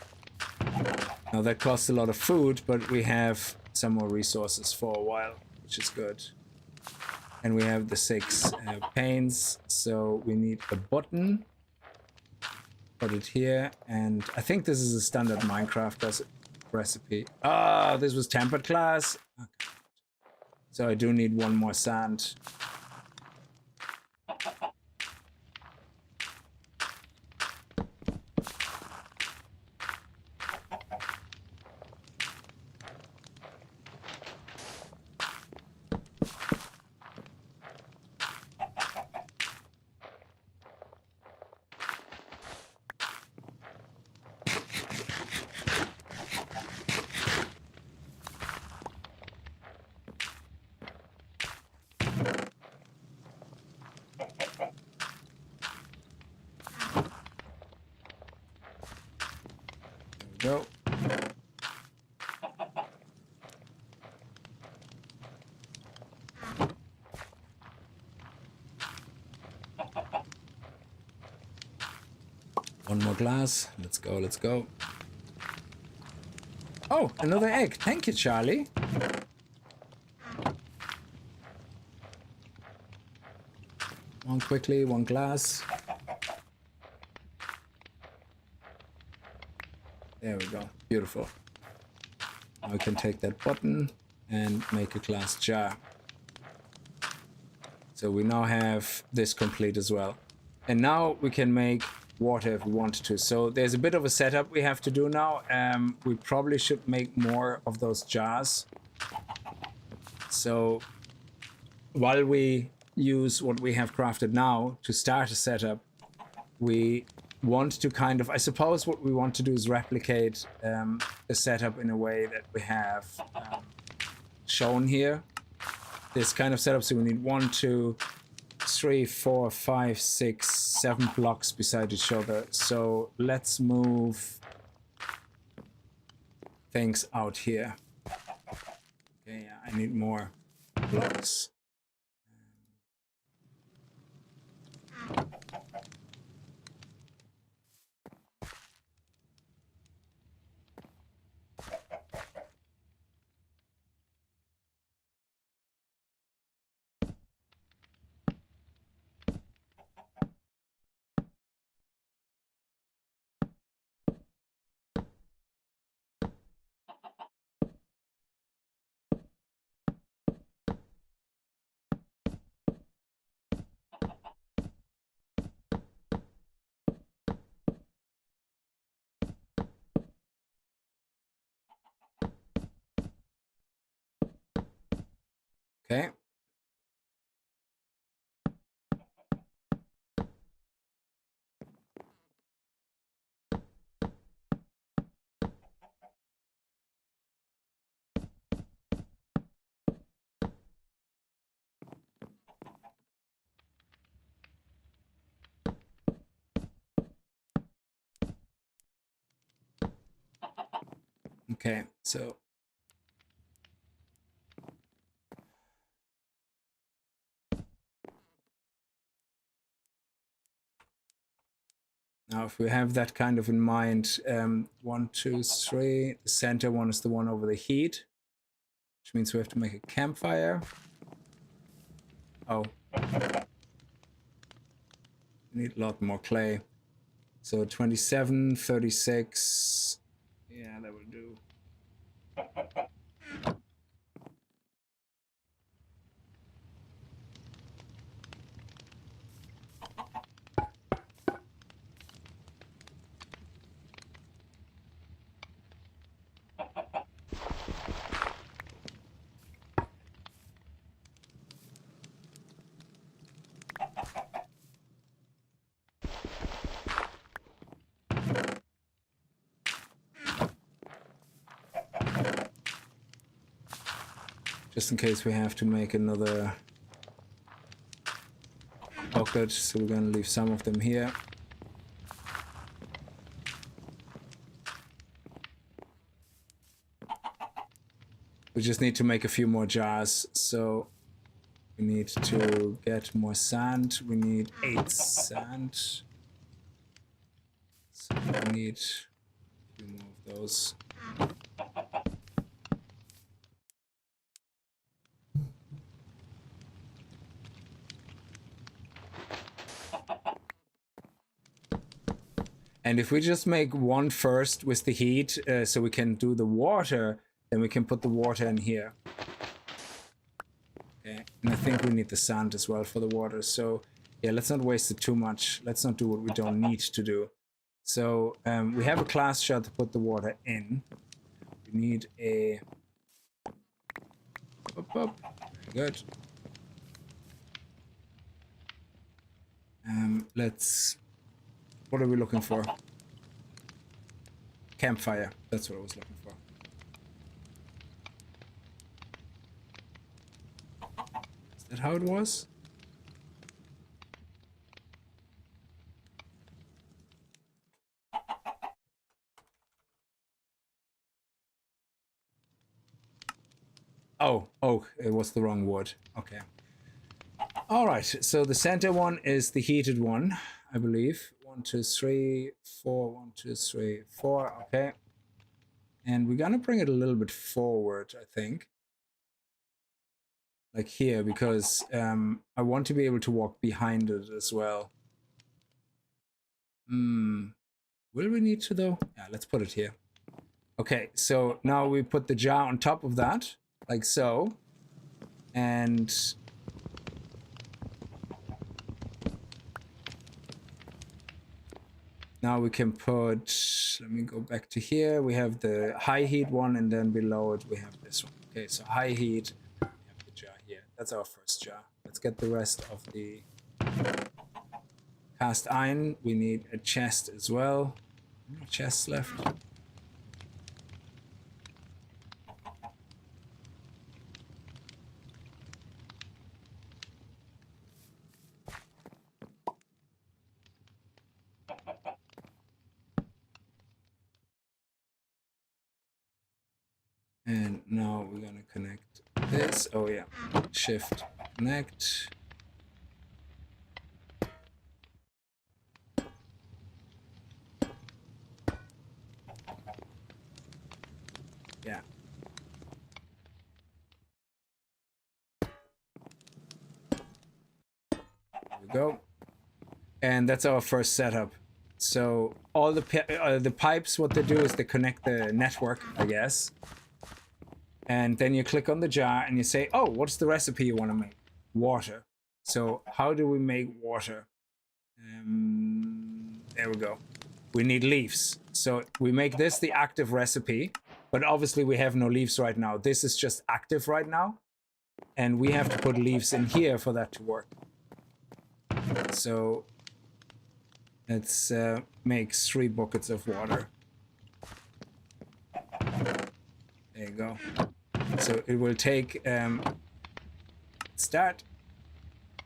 Now that costs a lot of food, but we have some more resources for a while, which is good. And we have the 6 panes, so we need a button. Put it here, and I think this is a standard Minecraft recipe. Ah, this was tempered glass. Okay. So I do need 1 more sand. Go. One more glass. Let's go, let's go. Oh, another egg. Thank you, Charlie. One quickly, 1 glass. There we go. Beautiful. Now we can take that button and make a glass jar. So we now have this complete as well. And now we can make water if we wanted to. So there's a bit of a setup we have to do now. We probably should make more of those jars. So while we use what we have crafted now to start a setup, we want to kind of, I suppose what we want to do is replicate the setup in a way that we have shown here. This kind of setup, so we need 1, 2, 3, 4, 5, 6, 7 blocks beside each other. So let's move things out here. Okay, yeah, I need more blocks. Okay. Okay, so Now, if we have that kind of in mind, 1, 2, 3, the center one is the one over the heat, which means we have to make a campfire. Oh. We need a lot more clay. So 27, 36. Yeah, that will do. Just in case we have to make another bucket, so we're going to leave some of them here. We just need to make a few more jars, so we need to get more sand. We need 8 sand. So we need a few more of those. And if we just make one first with the heat, so we can do the water, then we can put the water in here. Okay, and I think we need the sand as well for the water. So yeah, let's not waste it too much. Let's not do what we don't need to do. So we have a glass jar to put the water in. We need a... Very good. Let's... What are we looking for? Campfire. That's what I was looking for. Is that how it was? Oh, oak. It was the wrong wood. Okay. All right. So the center one is the heated one, I believe. 1, 2, 3, 4. 1, 2, 3, 4. Okay. And we're gonna bring it a little bit forward, I think. Like here, because I want to be able to walk behind it as well. Will we need to though? Yeah, let's put it here. Okay, so now we put the jar on top of that, like so. And now we can put, let me go back to here. We have the high heat one, and then below it we have this one. Okay, so high heat, we have the jar here. That's our first jar. Let's get the rest of the cast iron. We need a chest as well. No chests left. And now we're gonna connect this. Oh yeah, shift connect. Yeah. There we go. And that's our first setup. So all the pipes, what they do is they connect the network, I guess. And then you click on the jar and you say, oh, what's the recipe you want to make? Water. So how do we make water? There we go. We need leaves. So we make this the active recipe, but obviously we have no leaves right now. This is just active right now. And we have to put leaves in here for that to work. So let's make 3 buckets of water. There you go. So it will take, start.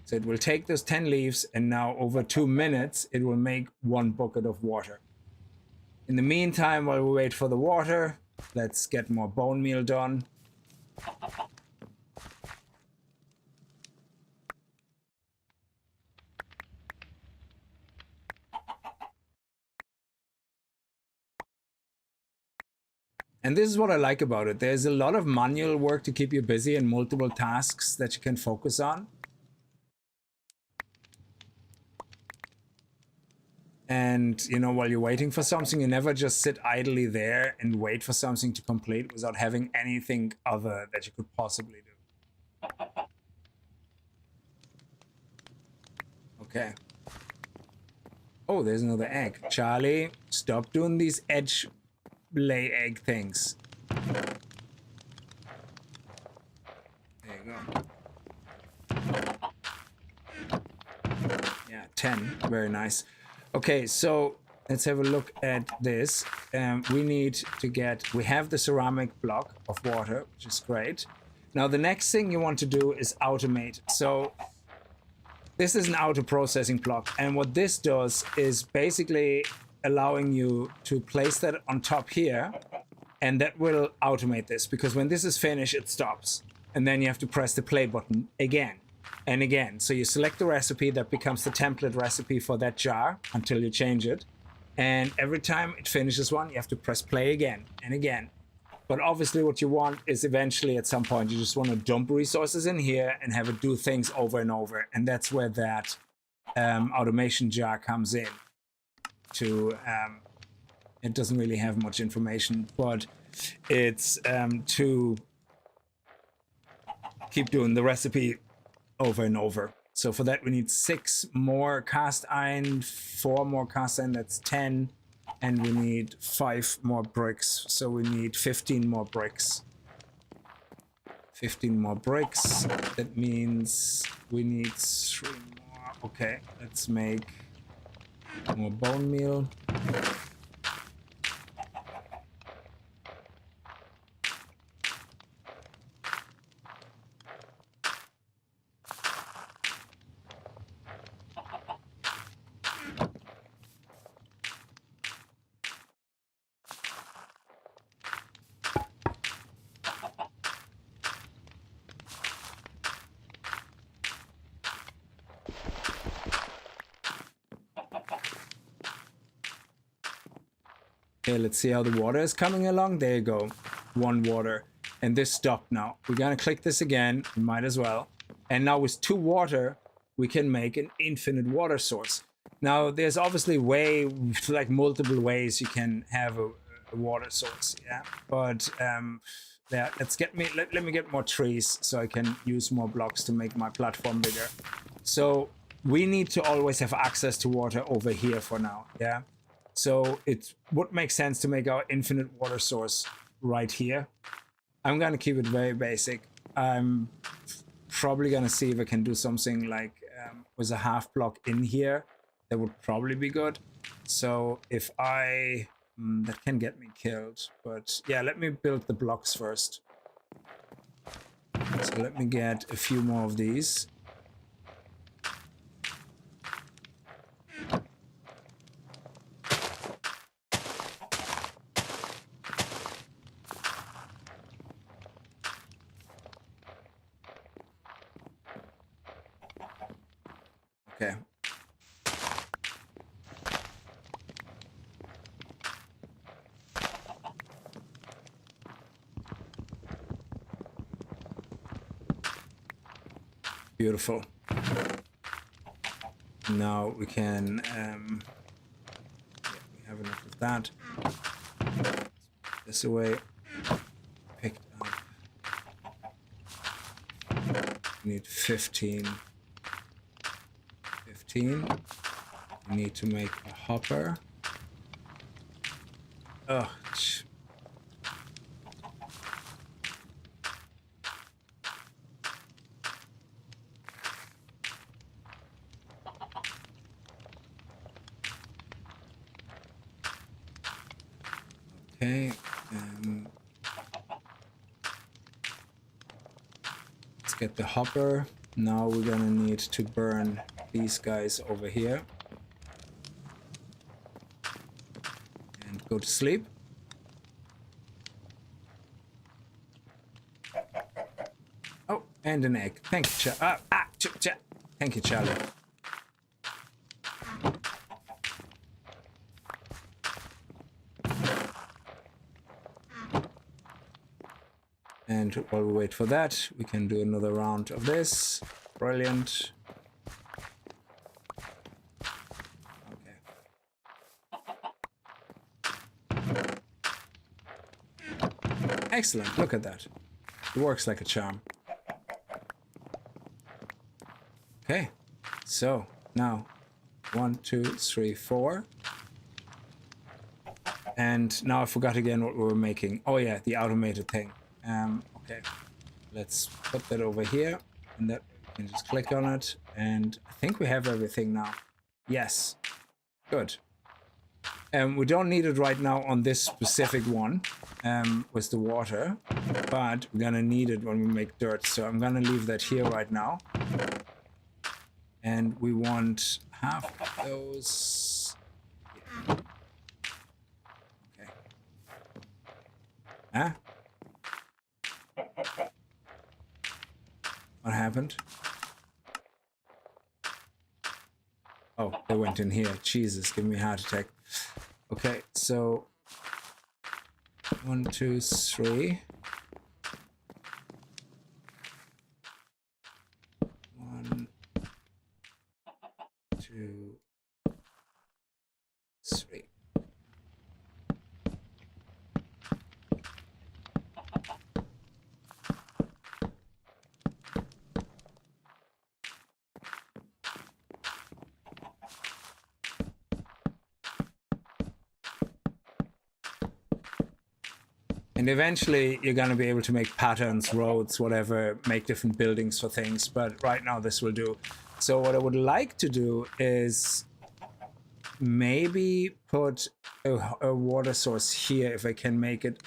So it will take those 10 leaves, and now over 2 minutes, it will make 1 bucket of water. In the meantime, while we wait for the water, let's get more bone meal done. And this is what I like about it. There's a lot of manual work to keep you busy and multiple tasks that you can focus on. And, you know, while you're waiting for something, you never just sit idly there and wait for something to complete without having anything other that you could possibly do. Okay. Oh, there's another egg. Charlie, stop doing these edge lay egg things. There you go. Yeah, 10. Very nice. Okay, so let's have a look at this. We have the ceramic block of water, which is great. Now, the next thing you want to do is automate. So this is an auto processing block. And what this does is basically allowing you to place that on top here. And that will automate this, because when this is finished, it stops. And then you have to press the play button again and again. So you select the recipe, that becomes the template recipe for that jar until you change it. And every time it finishes one, you have to press play again and again. But obviously what you want is eventually at some point, you just want to dump resources in here and have it do things over and over. And that's where that automation jar comes in. It doesn't really have much information, but it's to keep doing the recipe over and over. So for that, we need 6 more cast iron, 4 more cast iron, that's 10. And we need 5 more bricks. So we need 15 more bricks. 15 more bricks. That means we need 3 more. Okay, let's make more bone meal. Okay, let's see how the water is coming along. There you go. 1 water. And this stopped now. We're gonna click this again. We might as well. And now with 2 water, we can make an infinite water source. Now, there's obviously multiple ways you can have a water source, yeah? But yeah, let me get more trees so I can use more blocks to make my platform bigger. So we need to always have access to water over here for now, yeah? So it would make sense to make our infinite water source right here. I'm gonna keep it very basic. I'm probably gonna see if I can do something like with a half block in here. That would probably be good. So if that can get me killed, but yeah, let me build the blocks first. So let me get a few more of these. Okay. Beautiful. Now we can we have enough of that. This away. Picked up. We need 15. 15. We need to make a hopper. Oh, okay. Let's get the hopper. Now we're gonna need to burn these guys over here and go to sleep. Oh, and an egg. Thank you, thank you, Charlie. And while we wait for that, we can do another round of this. Brilliant. Excellent, look at that. It works like a charm. Okay, so now 1, 2, 3, 4. And now I forgot again what we were making. Oh yeah, the automated thing. Okay, let's put that over here, and that we can just click on it. And I think we have everything now. Yes, good. We don't need it right now on this specific one with the water, but we're gonna need it when we make dirt. So I'm gonna leave that here right now. And we want half of those. Yeah. Okay. Huh? What happened? Oh, they went in here. Jesus, give me a heart attack. Okay, so 1, 2, 3. 1, 2, 3. And eventually you're going to be able to make patterns, roads, whatever, make different buildings for things. But right now this will do. So what I would like to do is maybe put a water source here. If I can make it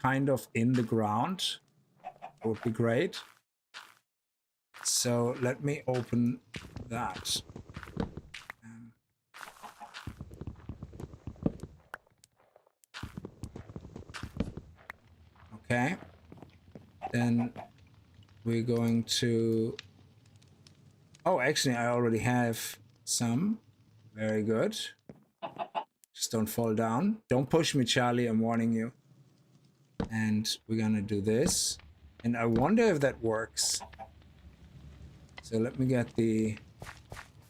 kind of in the ground, it would be great. So let me open that. Okay, then we're going to... Oh, actually, I already have some. Very good. Just don't fall down. Don't push me, Charlie, I'm warning you. And we're gonna do this. And I wonder if that works. So let me get the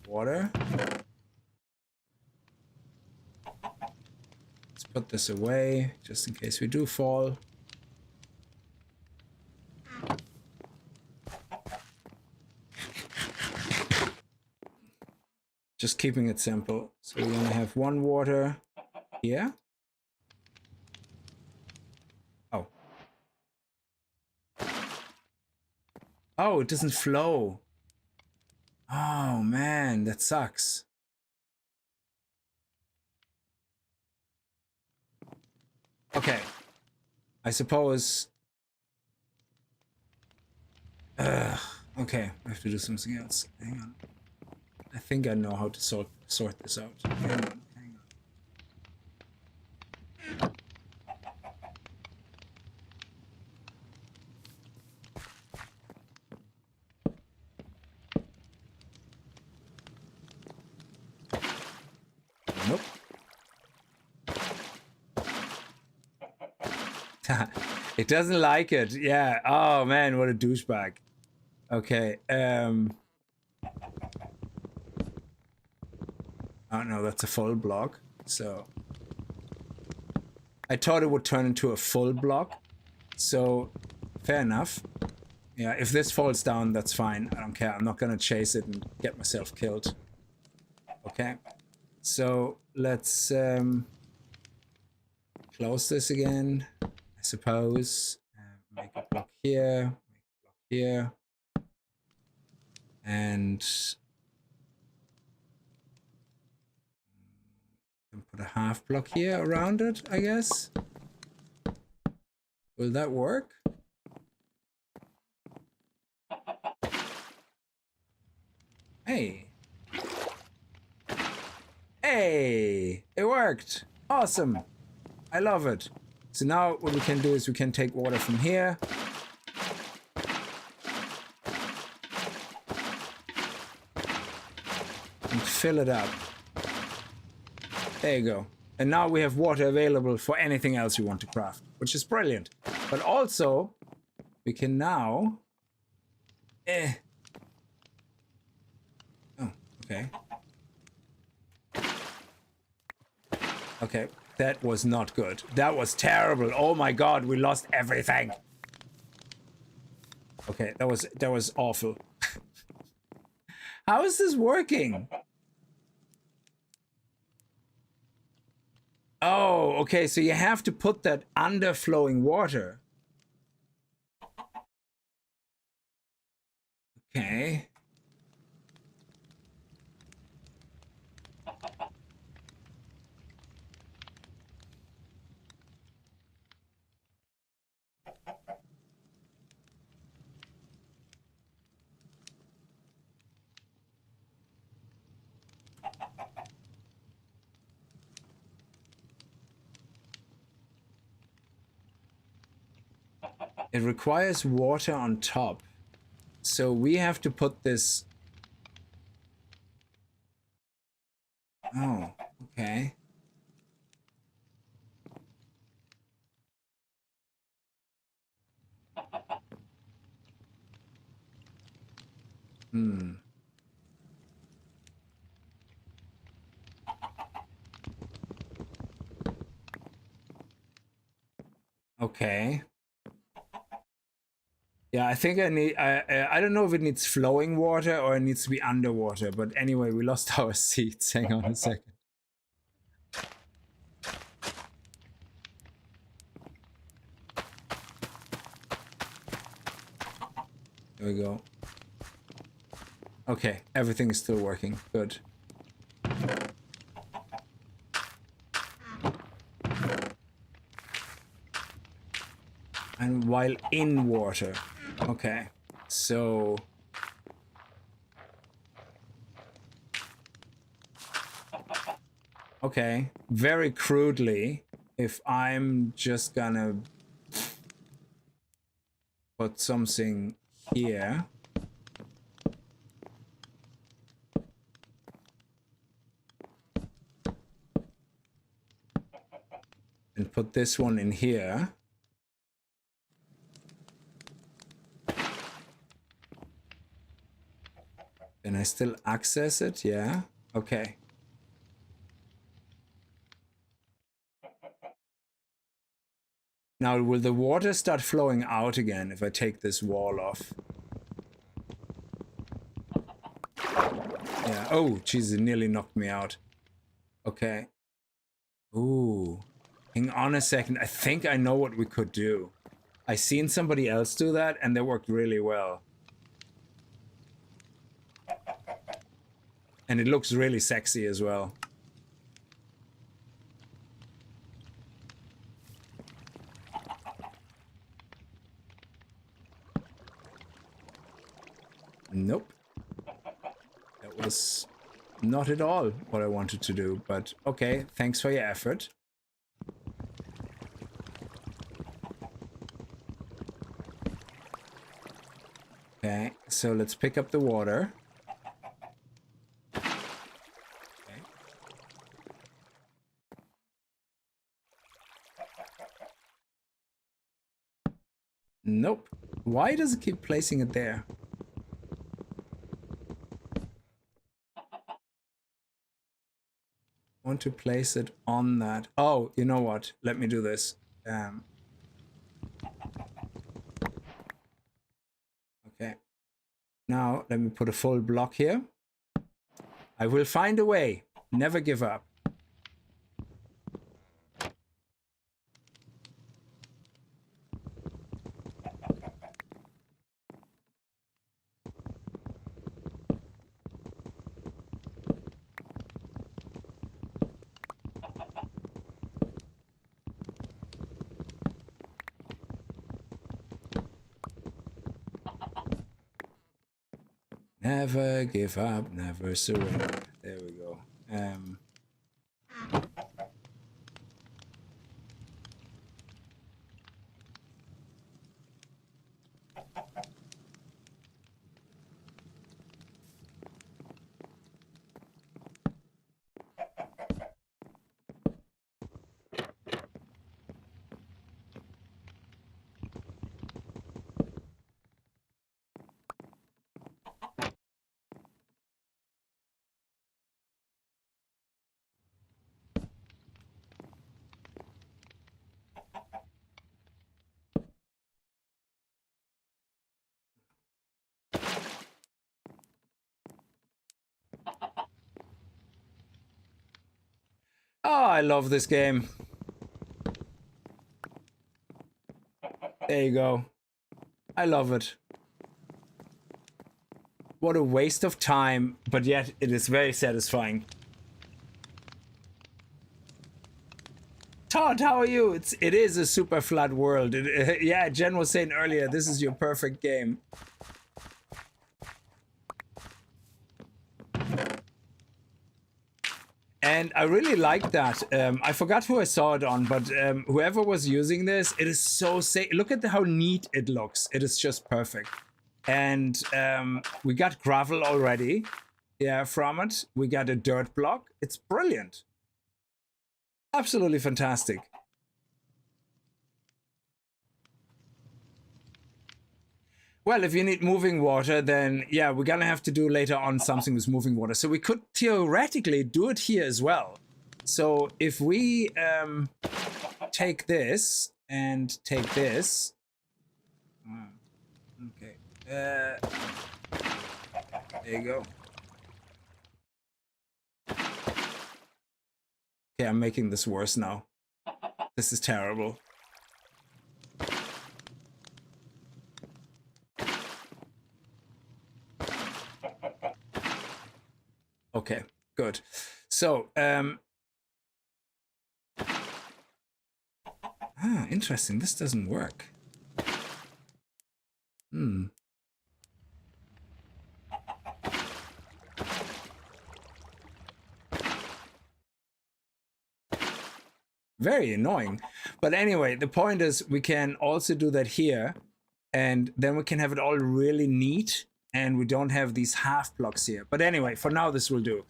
water. Let's put this away, just in case we do fall. Just keeping it simple. So we're gonna have one water here. Oh. Oh, it doesn't flow. Oh man, that sucks. Okay. I suppose... okay, I have to do something else. Hang on. I think I know how to sort this out. Hang on. Nope. It doesn't like it. Yeah. Oh man, what a douchebag. Okay. Oh no, that's a full block. So I thought it would turn into a full block. So fair enough. Yeah, if this falls down, that's fine. I don't care. I'm not gonna chase it and get myself killed. Okay. So let's close this again, I suppose. Make a block here, make a block here. And put a half block here around it, I guess. Will that work? Hey. Hey, it worked. Awesome. I love it. So now what we can do is we can take water from here. And fill it up. There you go. And now we have water available for anything else you want to craft, which is brilliant. But also, we can now... Oh, okay. Okay, that was not good. That was terrible. Oh my god, we lost everything. Okay, that was awful. How is this working? Oh, okay, so you have to put that under flowing water. Okay. It requires water on top. So we have to put this... Oh, okay. Hmm. Okay. Yeah, I think I need... I don't know if it needs flowing water or it needs to be underwater. But anyway, we lost our seeds. Hang on a second. There we go. Okay, everything is still working. Good. And while in water. Okay, so... Okay, very crudely, if I'm just gonna put something here. And put this one in here. Can I still access it? Yeah. Okay. Now, will the water start flowing out again if I take this wall off? Yeah. Oh, jeez, it nearly knocked me out. Okay. Ooh. Hang on a second. I think I know what we could do. I seen somebody else do that, and they worked really well. And it looks really sexy as well. Nope. That was not at all what I wanted to do, but okay, thanks for your effort. Okay, so let's pick up the water. Okay. Nope. Why does it keep placing it there? Want to place it on that. Oh, you know what? Let me do this. Okay. Now, let me put a full block here. I will find a way. Never give up. Never give up, never surrender. There we go. Oh, I love this game. There you go. I love it. What a waste of time, but yet it is very satisfying. Todd, how are you? It is a super flat world. Yeah, Jen was saying earlier, this is your perfect game. And I really like that. I forgot who I saw it on, but whoever was using this, it is so safe. Look at how neat it looks. It is just perfect. And we got gravel already, yeah, from it. We got a dirt block. It's brilliant. Absolutely fantastic. Well, if you need moving water, then yeah, we're gonna have to do later on something with moving water. So we could theoretically do it here as well. So if we take this and take this, okay, there you go. Okay, I'm making this worse now. This is terrible. Okay, good. So, interesting. This doesn't work. Very annoying. But anyway, the point is we can also do that here, and then we can have it all really neat, and we don't have these half blocks here. But anyway, for now this will do.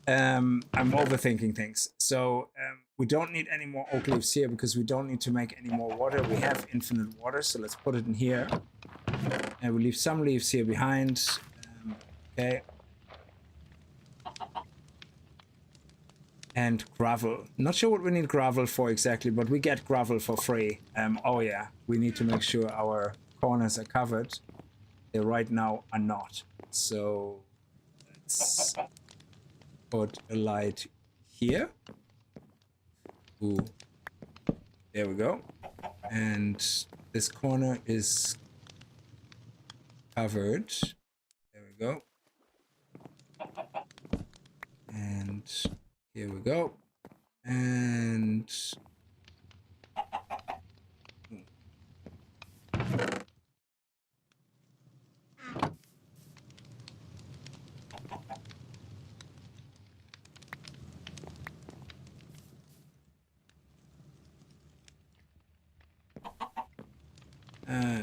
I'm overthinking things. So we don't need any more oak leaves here because we don't need to make any more water. We have infinite water, so let's put it in here. And we leave some leaves here behind. Okay. And gravel. Not sure what we need gravel for exactly, but we get gravel for free. Oh yeah, we need to make sure our corners are covered. They right now are not. So let's put a light here. Ooh. There we go. And this corner is covered. There we go. And here we go. And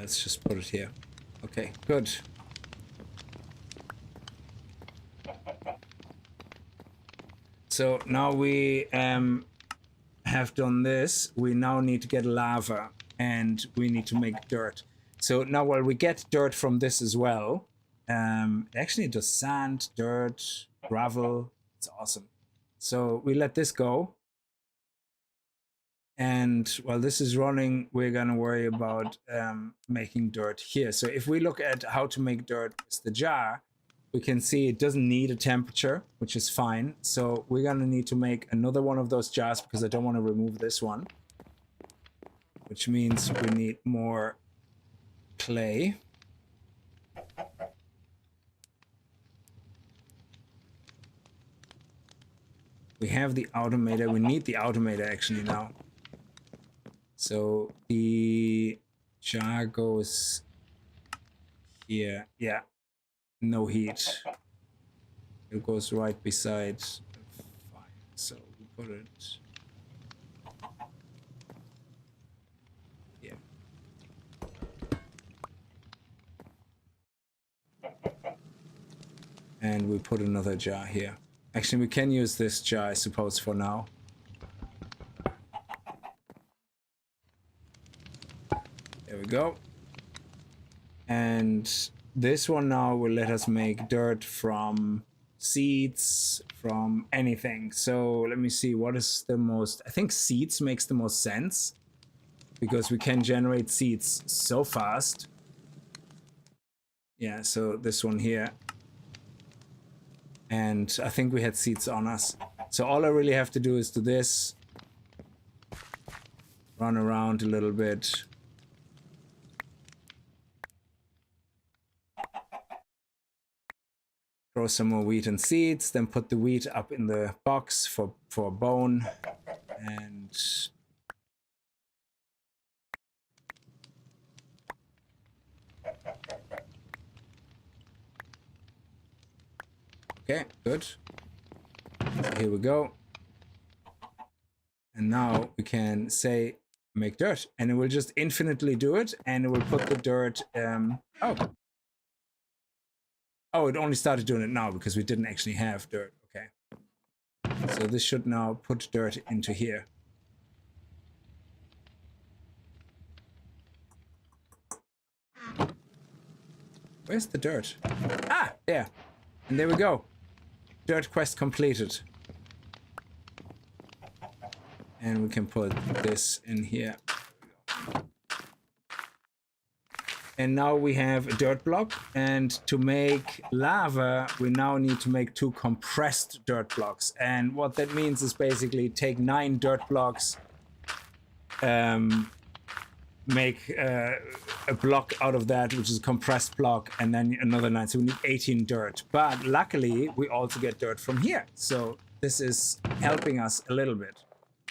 let's just put it here. Okay, good. So now we have done this. We now need to get lava and we need to make dirt. So now while we get dirt from this as well, it actually does sand, dirt, gravel. It's awesome. So we let this go. And while this is running, we're gonna worry about making dirt here. So if we look at how to make dirt with the jar, we can see it doesn't need a temperature, which is fine. So we're gonna need to make another one of those jars because I don't want to remove this one. Which means we need more clay. We have the automator. We need the automator actually now. So the jar goes here. Yeah, no heat. It goes right beside the fire. So we put it here. And we put another jar here. Actually, we can use this jar, I suppose, for now. There we go. And this one now will let us make dirt from seeds, from anything. So let me see, what is the most... I think seeds makes the most sense because we can generate seeds so fast. Yeah, so this one here. And I think we had seeds on us. So all I really have to do is do this. Run around a little bit. Throw some more wheat and seeds, then put the wheat up in the box for bone. And okay, good. So here we go. And now we can say make dirt, and it will just infinitely do it, and it will put the dirt. Oh, it only started doing it now because we didn't actually have dirt. Okay. So this should now put dirt into here. Where's the dirt? Ah, there. And there we go. Dirt quest completed. And we can put this in here. And now we have a dirt block. And to make lava, we now need to make 2 compressed dirt blocks. And what that means is basically take 9 dirt blocks, make a block out of that, which is a compressed block, and then another 9. So we need 18 dirt. But luckily, we also get dirt from here. So this is helping us a little bit,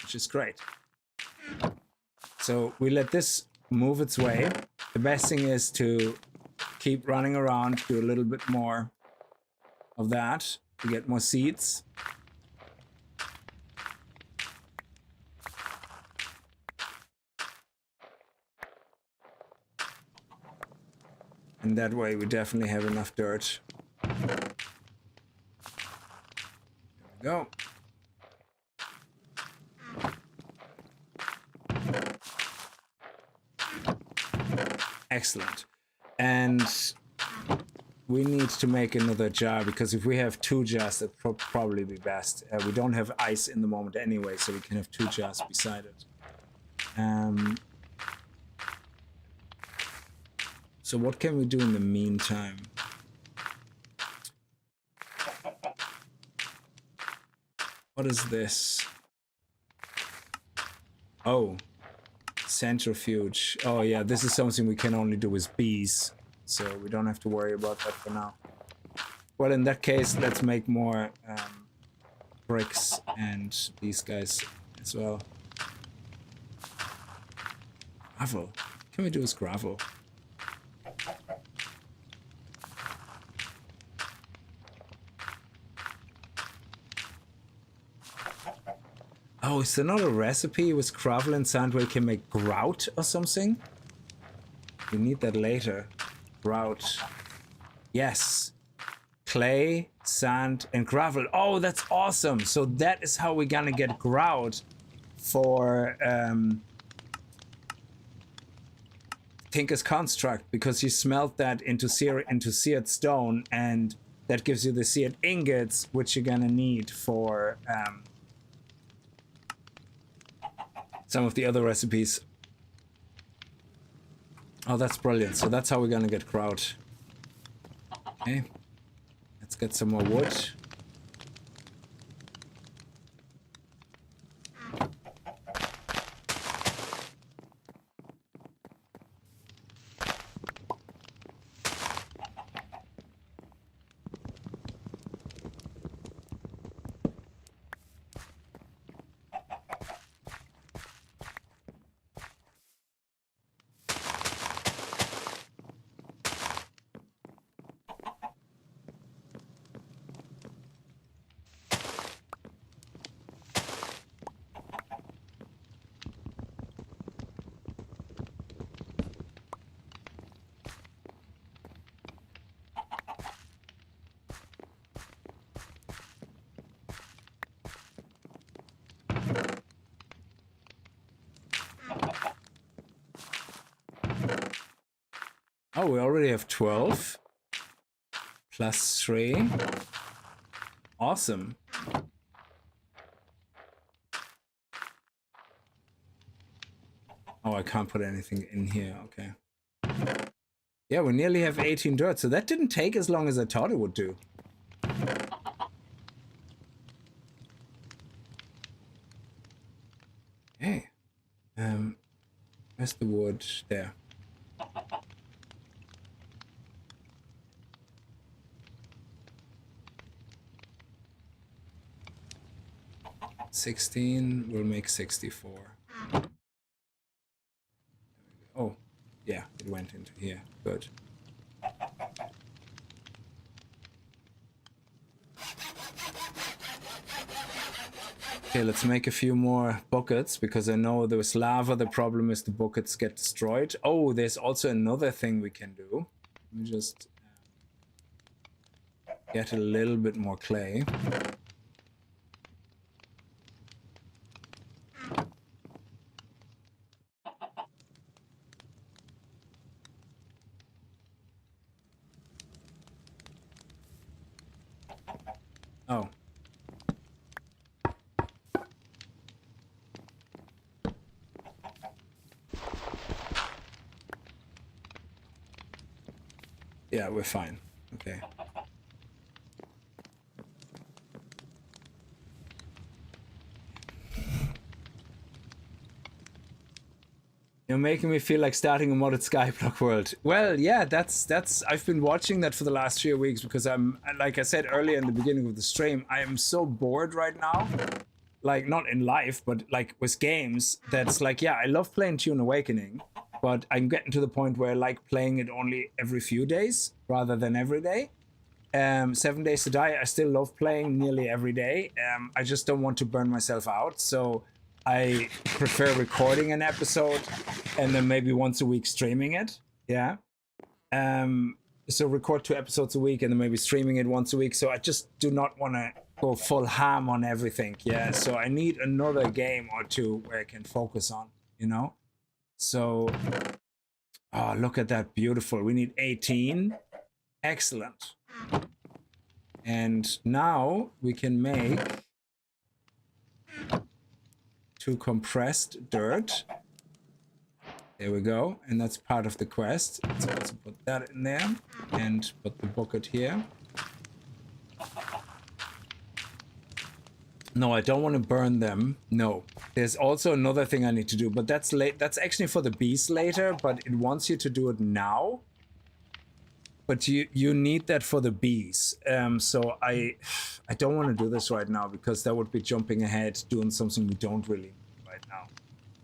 which is great. So we let this move its way. The best thing is to keep running around, do a little bit more of that to get more seeds. And that way we definitely have enough dirt. There we go. Excellent. And we need to make another jar, because if we have 2 jars, that would probably be best. We don't have ice in the moment anyway, so we can have 2 jars beside it. So what can we do in the meantime? What is this? Oh, centrifuge. Oh yeah, this is something we can only do with bees, so we don't have to worry about that for now. Well, in that case, let's make more bricks and these guys as well. Gravel. What can we do with gravel? Oh, is there not a recipe with gravel and sand where you can make grout or something? We need that later. Grout. Yes. Clay, sand, and gravel. Oh, that's awesome. So that is how we're gonna get grout for Tinker's Construct, because you smelt that into seared stone, and that gives you the seared ingots, which you're gonna need for some of the other recipes. Oh, that's brilliant. So that's how we're gonna get grout. Okay. Let's get some more wood. Oh, we already have 12. Plus 3. Awesome. Oh, I can't put anything in here. Okay. Yeah, we nearly have 18 dirt, so that didn't take as long as I thought it would do. Where's the wood? There. $16 will make 64. Oh, yeah, it went into here. Good. Okay, let's make a few more buckets because I know there was lava. The problem is the buckets get destroyed. Oh, there's also another thing we can do. Let me just get a little bit more clay. Oh. Yeah, we're fine. Okay. You're making me feel like starting a modded Skyblock world. Well, yeah, that's I've been watching that for the last 3 weeks because I'm, like I said earlier in the beginning of the stream, I am so bored right now. Like, not in life, but like with games, that's like, yeah, I love playing Tune Awakening, but I'm getting to the point where I like playing it only every few days rather than every day. 7 Days to Die, I still love playing nearly every day. I just don't want to burn myself out, so I prefer recording an episode and then maybe once a week streaming it. Yeah. So record 2 episodes a week and then maybe streaming it once a week. So I just do not want to go full ham on everything. Yeah. So I need another game or two where I can focus on, you know? So, oh, look at that. Beautiful. We need 18. Excellent. And now we can make 2 compressed dirt. There we go. And that's part of the quest. Let's also put that in there and put the bucket here. No, I don't want to burn them. No. There's also another thing I need to do, but that's late. That's actually for the bees later, but it wants you to do it now. But you need that for the bees. So I don't want to do this right now because that would be jumping ahead, doing something we don't really need right now.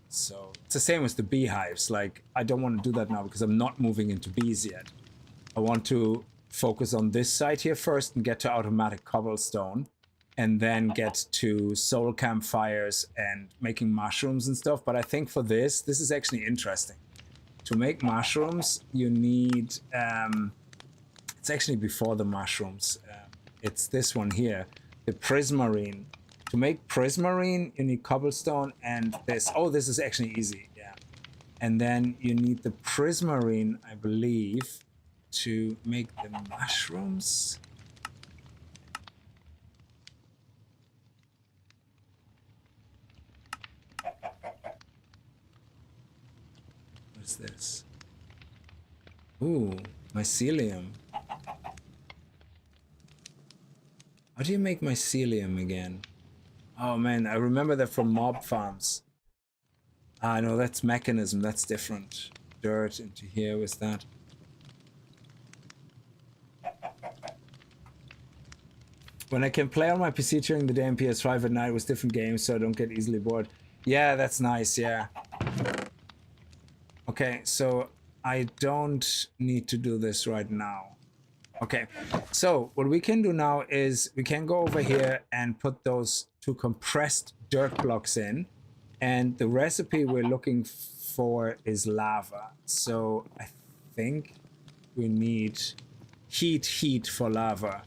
So it's the same as the beehives. Like, I don't want to do that now because I'm not moving into bees yet. I want to focus on this side here first and get to automatic cobblestone, and then get to soul campfires and making mushrooms and stuff. But I think for this is actually interesting. To make mushrooms, you need... it's actually before the mushrooms. It's this one here, the prismarine. To make prismarine, you need cobblestone and this. Oh, this is actually easy, yeah. And then you need the prismarine, I believe, to make the mushrooms. What is this? Ooh, mycelium. How do you make mycelium again? Oh man, I remember that from mob farms. Ah, no, that's mechanism. That's different. Dirt into here with that. When I can play on my PC during the day and PS5 at night with different games so I don't get easily bored. Yeah, that's nice, yeah. Okay, so I don't need to do this right now. Okay, so what we can do now is we can go over here and put those 2 compressed dirt blocks in, and the recipe we're looking for is lava. So I think we need heat for lava.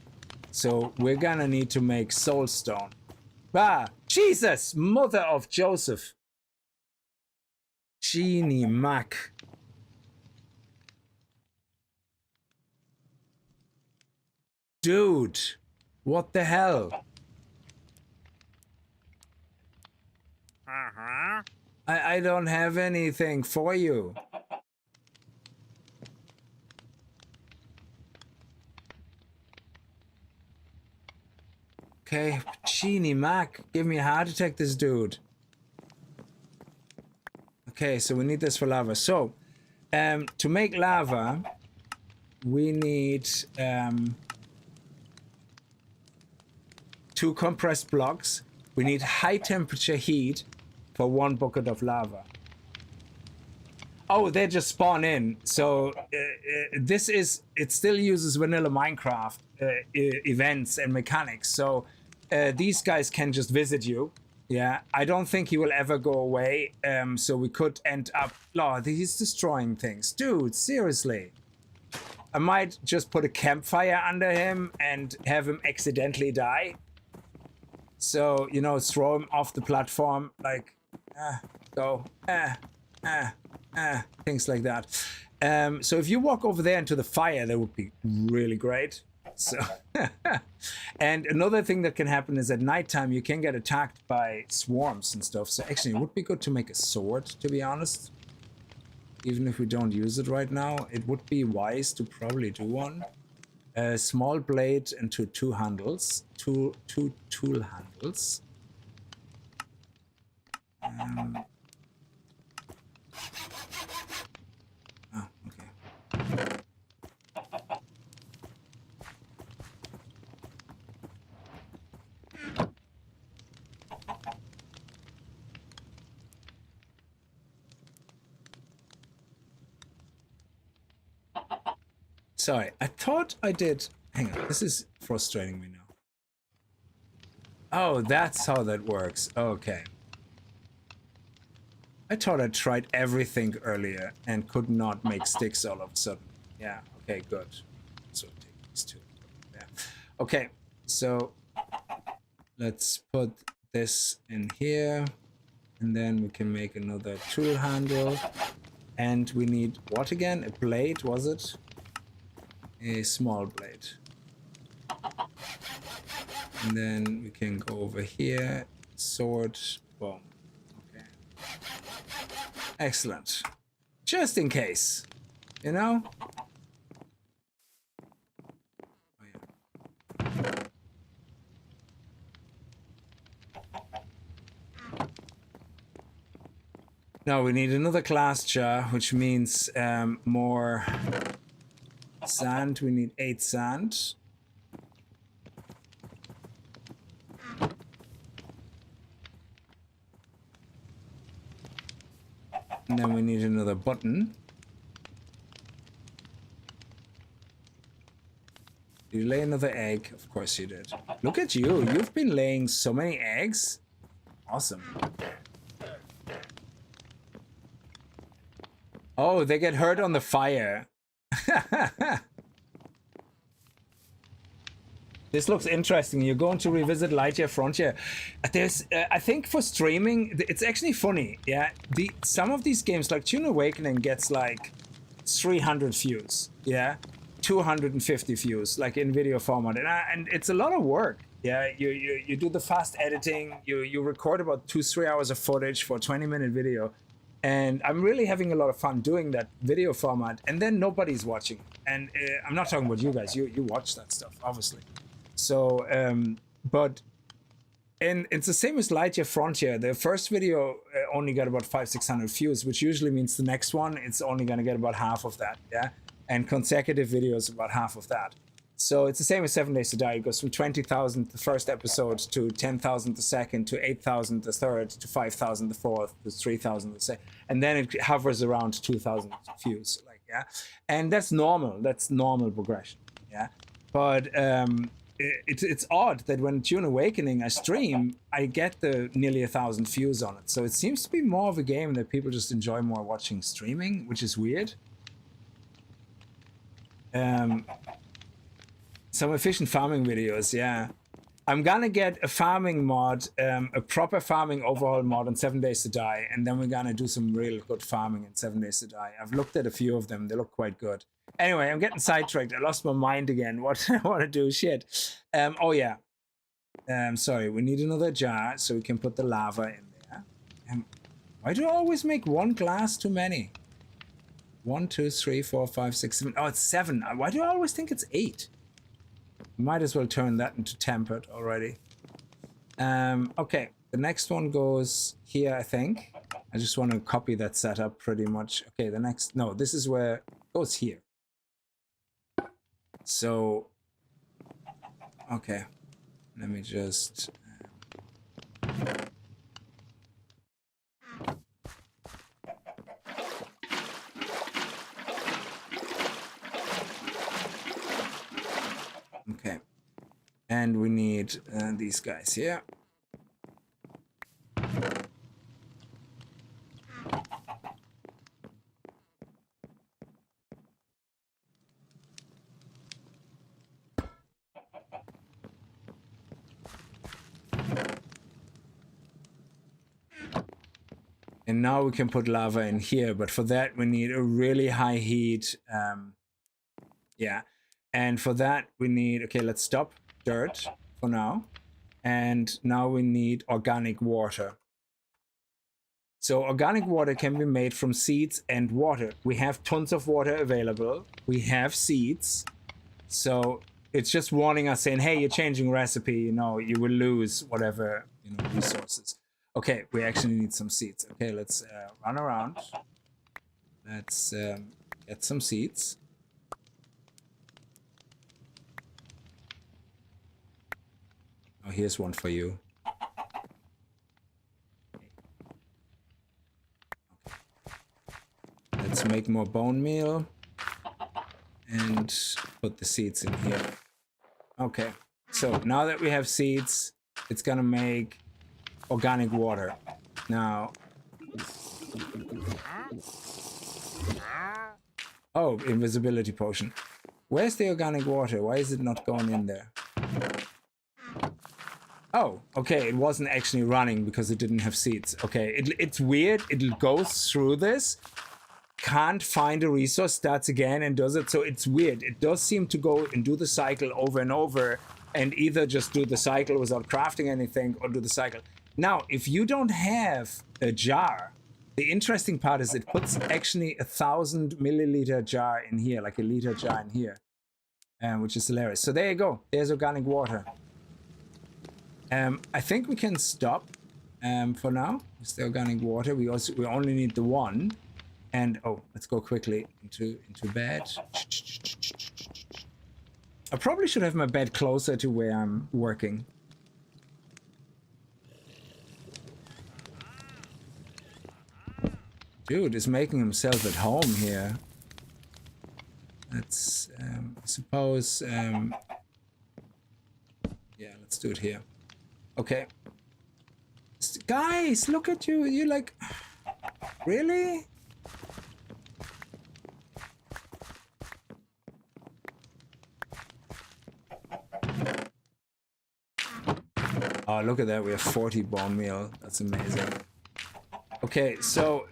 So we're gonna need to make soulstone. Ah, Jesus, mother of Joseph. Genie Mac. Dude, what the hell? I don't have anything for you. Okay, Genie Mac, give me a heart attack, this dude. Okay, so we need this for lava. So, to make lava, we need 2 compressed blocks. We need high temperature heat for 1 bucket of lava. Oh, they just spawn in. So it still uses vanilla Minecraft events and mechanics. So these guys can just visit you. Yeah, I don't think he will ever go away. So we could end up, oh, he's destroying things. Dude, seriously. I might just put a campfire under him and have him accidentally die. So, you know, throw him off the platform, like, things like that. So if you walk over there into the fire, that would be really great. So, and another thing that can happen is at nighttime you can get attacked by swarms and stuff. So actually, it would be good to make a sword, to be honest. Even if we don't use it right now, it would be wise to probably do one. A small blade and 2 handles, two tool handles. Oh, okay. Sorry, I thought I did. Hang on, this is frustrating me now. Oh, that's how that works. Okay. I thought I tried everything earlier and could not make sticks all of a sudden. Yeah, okay, good. So take these 2. Yeah. Okay, so let's put this in here. And then we can make another tool handle. And we need what again? A blade, was it? A small blade. And then we can go over here, sword, boom. Okay. Excellent. Just in case, you know? Oh, yeah. Now we need another glass jar, which means more sand. We need 8 sand. And then we need another button. Did you lay another egg? Of course you did. Look at you. You've been laying so many eggs. Awesome. Oh, they get hurt on the fire. This looks interesting. You're going to revisit Lightyear Frontier. There's, I think for streaming, it's actually funny. Yeah, some of these games, like Tune Awakening, gets like 300 views. Yeah, 250 views, like in video format, and it's a lot of work. Yeah, you do the fast editing. You record about 2-3 hours of footage for a 20-minute video. And I'm really having a lot of fun doing that video format, and then nobody's watching. And I'm not talking about you guys. You watch that stuff, obviously. So, but it's the same as Lightyear Frontier. The first video only got about 500-600 views, which usually means the next one it's only going to get about half of that. Yeah, and consecutive videos about half of that. So it's the same as 7 Days to Die. It goes from 20,000 the first episode to 10,000 the second to 8,000 the third to 5,000 the fourth to 3,000 the second, and then it hovers around 2,000 views. Like, yeah, and that's normal. That's normal progression. Yeah, but it's odd that when Tune Awakening I stream, I get the nearly 1,000 views on it. So it seems to be more of a game that people just enjoy more watching streaming, which is weird. Some efficient farming videos, yeah. I'm gonna get a farming mod, a proper farming overhaul mod on 7 Days to Die, and then we're gonna do some real good farming in 7 Days to Die. I've looked at a few of them, they look quite good. Anyway, I'm getting sidetracked. I lost my mind again. What I want to do, shit. Oh yeah. Sorry, we need another jar so we can put the lava in there. Why do I always make one glass too many? 1, 2, 3, 4, 5, 6, 7. Oh, it's 7. Why do I always think it's 8? Might as well turn that into tempered already. Okay, the next one goes here, I think. I just want to copy that setup pretty much. Okay, the next, no, this is where it goes here. So, okay, let me just... okay, and we need these guys here. And now we can put lava in here, but for that we need a really high heat. Yeah, and for that we need, okay, let's stop dirt for now. And now we need organic water. So organic water can be made from seeds and water. We have tons of water available. We have seeds. So it's just warning us saying, hey, you're changing recipe, you know, you will lose whatever, you know, resources. Okay, we actually need some seeds. Okay, let's run around. Let's get some seeds. Oh, here's one for you. Let's make more bone meal and put the seeds in here. Okay, so now that we have seeds, it's gonna make organic water. Now, oh, invisibility potion. Where's the organic water? Why is it not going in there? Oh, okay, it wasn't actually running because it didn't have seeds. Okay, it's weird. It goes through this, can't find a resource, starts again and does it. So it's weird. It does seem to go and do the cycle over and over and either just do the cycle without crafting anything or do the cycle. Now, if you don't have a jar, the interesting part is it puts actually 1,000 milliliter jar in here, like a liter jar in here, which is hilarious. So there you go. There's organic water. I think we can stop for now. It's the organic water. We only need the one. And oh, let's go quickly into bed. I probably should have my bed closer to where I'm working. Dude is making himself at home here. Let's, I suppose, yeah, let's do it here. Okay. Guys, look at you. You're like, really? Oh, look at that. We have 40 bone meal. That's amazing. Okay, so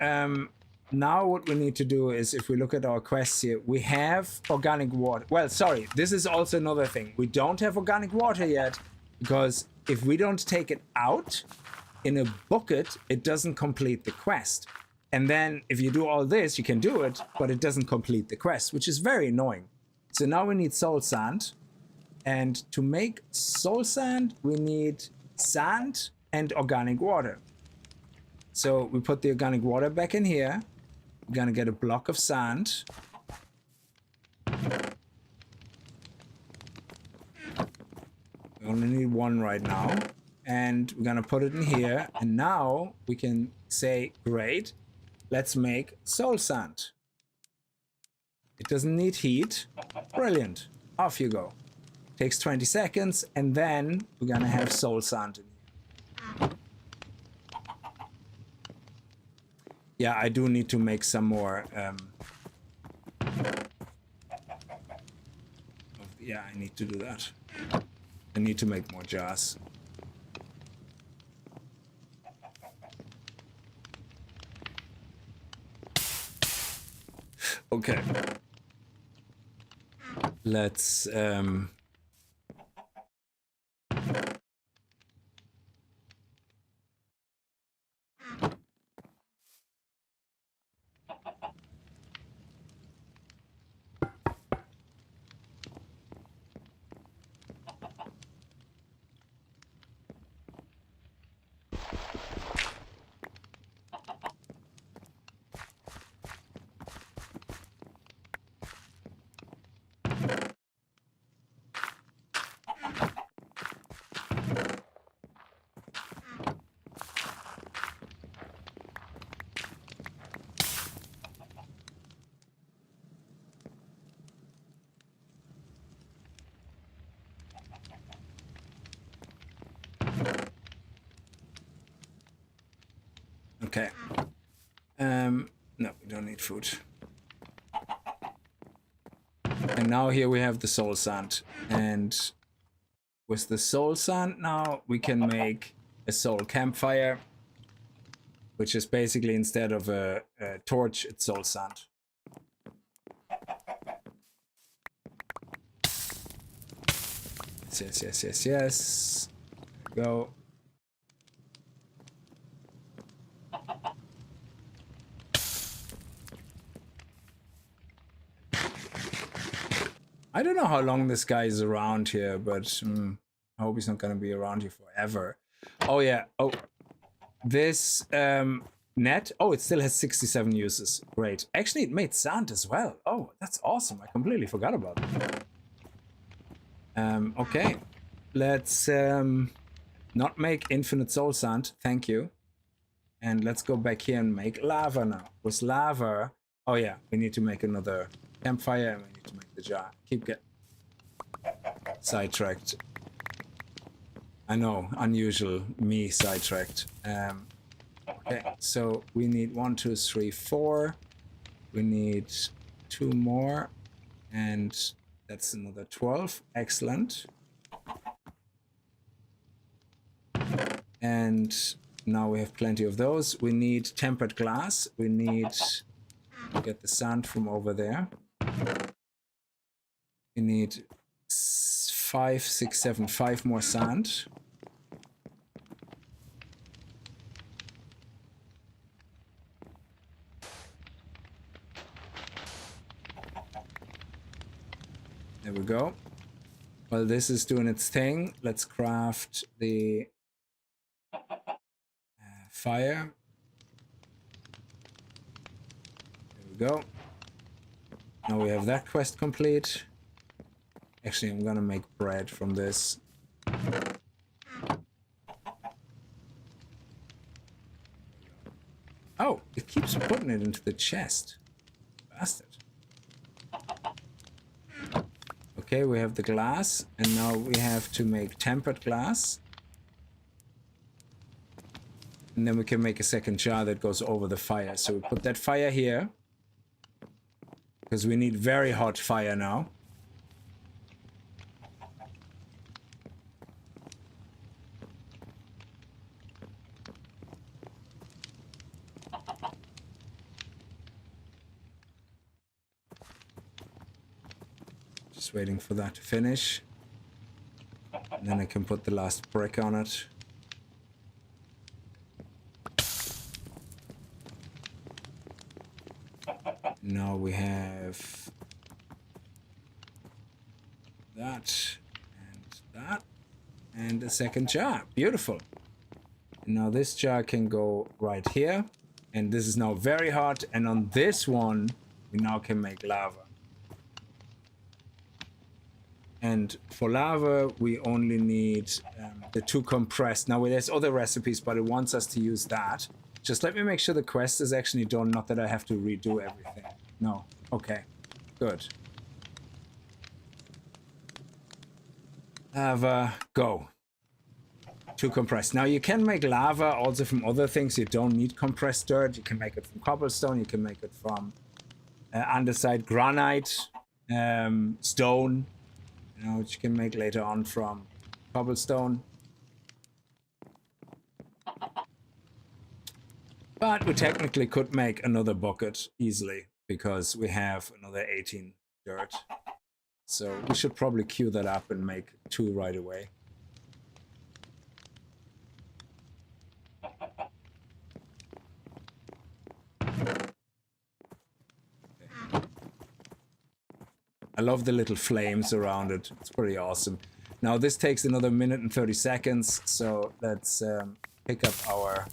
now what we need to do is, if we look at our quests here, we have organic water. Well, sorry, this is also another thing. We don't have organic water yet because if we don't take it out in a bucket, it doesn't complete the quest. And then if you do all this, you can do it, but it doesn't complete the quest, which is very annoying. So now we need soul sand. And to make soul sand, we need sand and organic water. So we put the organic water back in here. We're gonna get a block of sand. We only need one right now. And we're gonna put it in here. And now we can say, great, let's make soul sand. It doesn't need heat. Brilliant. Off you go. Takes 20 seconds, and then we're gonna have soul sand in here. Yeah, I do need to make some more. Yeah, I need to do that. I need to make more jars. Okay. Let's Okay. No, we don't need food. And now here we have the soul sand. And with the soul sand now we can make a soul campfire, which is basically instead of a torch, it's soul sand. Yes. There we go. I don't know how long this guy is around here, but I hope he's not going to be around here forever. Oh, yeah. Oh, this net. Oh, it still has 67 uses. Great. Actually, it made sand as well. Oh, that's awesome. I completely forgot about it. Okay. Let's not make infinite soul sand. Thank you. And let's go back here and make lava now. With lava. Oh, yeah. We need to make another campfire and we need to make the jar. Keep getting sidetracked. I know, unusual, me sidetracked. Okay, so we need 1, 2, 3, 4. We need 2 more, and that's another 12. Excellent. And now we have plenty of those. We need tempered glass. We need to get the sand from over there. We need 5, 6, 7, 5 more sand. There we go. While this is doing its thing, let's craft the fire. There we go. Now we have that quest complete. Actually, I'm gonna make bread from this. Oh, it keeps putting it into the chest. Bastard. Okay, we have the glass, and now we have to make tempered glass. And then we can make a second jar that goes over the fire. So we put that fire here, because we need very hot fire now. Just waiting for that to finish. And then I can put the last brick on it. Now we have that and a second jar. Beautiful. And now this jar can go right here, and this is now very hot, and on this one we now can make lava. And for lava we only need the 2 compressed. Now there's other recipes, but it wants us to use that. Just let me make sure the quest is actually done, not that I have to redo everything. No. Okay. Good. Lava, go. 2 compressed. Now you can make lava also from other things. You don't need compressed dirt. You can make it from cobblestone. You can make it from andesite, granite, stone. You know, which you can make later on from cobblestone. But we technically could make another bucket easily because we have another 18 dirt. So we should probably queue that up and make 2 right away. Okay. I love the little flames around it. It's pretty awesome. Now this takes another 1 minute and 30 seconds. So let's pick up our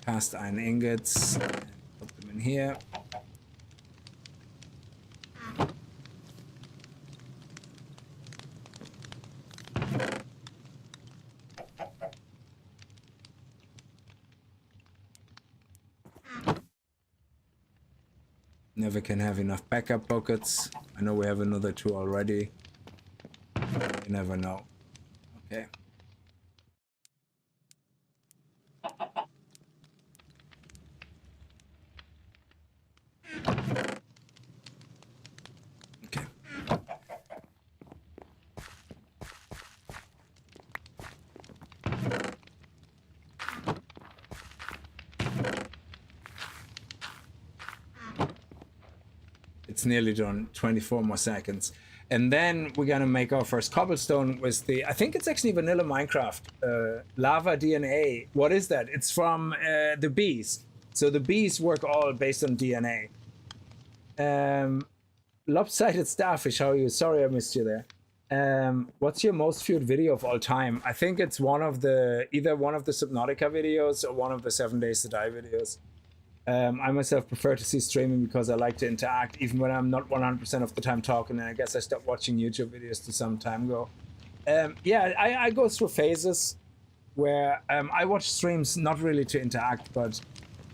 cast iron ingots and put them in here. Never can have enough backup buckets. I know we have another 2 already. You never know. Okay, It's nearly done. 24 more seconds. And then we're gonna make our first cobblestone with the, I think it's actually vanilla Minecraft, lava DNA. What is that? It's from the bees. So the bees work all based on DNA. Lopsided Starfish, how are you? Sorry I missed you there. What's your most viewed video of all time? I think it's one of the, either one of the Subnautica videos or one of the 7 Days to Die videos. I myself prefer to see streaming because I like to interact, even when I'm not 100% of the time talking, and I guess I stopped watching YouTube videos to some time ago. Yeah, I go through phases where I watch streams not really to interact, but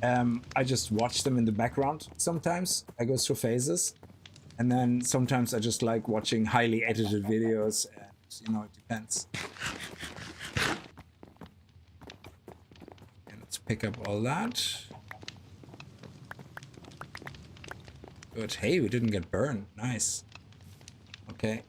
I just watch them in the background sometimes. I go through phases. And then sometimes I just like watching highly edited videos, and, you know, it depends. And let's pick up all that. Good. Hey, we didn't get burned. Nice. Okay.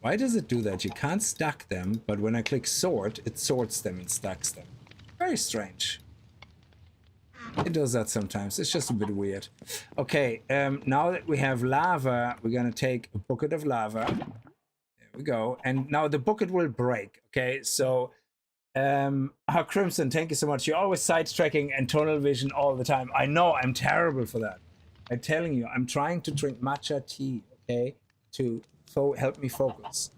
Why does it do that? You can't stack them, but when I click sort, it sorts them and stacks them. Very strange. It does that sometimes. It's just a bit weird. Okay, now that we have lava, we're gonna take a bucket of lava. There we go. And now the bucket will break. Okay, so Crimson, thank you so much. You're always sidetracking and tunnel vision all the time. I know, I'm terrible for that. I'm telling you, I'm trying to drink matcha tea, okay, to help me focus.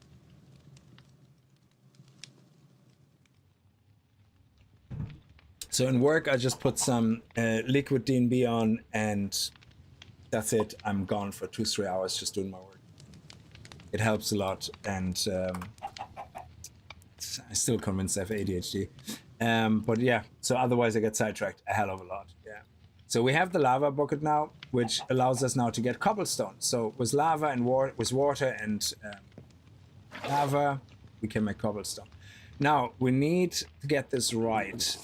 So in work, I just put some liquid DNB on, and that's it. I'm gone for 2-3 hours just doing my work. It helps a lot, and I still convinced I have ADHD. But yeah, so otherwise I get sidetracked a hell of a lot. Yeah. So we have the lava bucket now, which allows us now to get cobblestone. So with lava and with water and lava, we can make cobblestone. Now we need to get this right.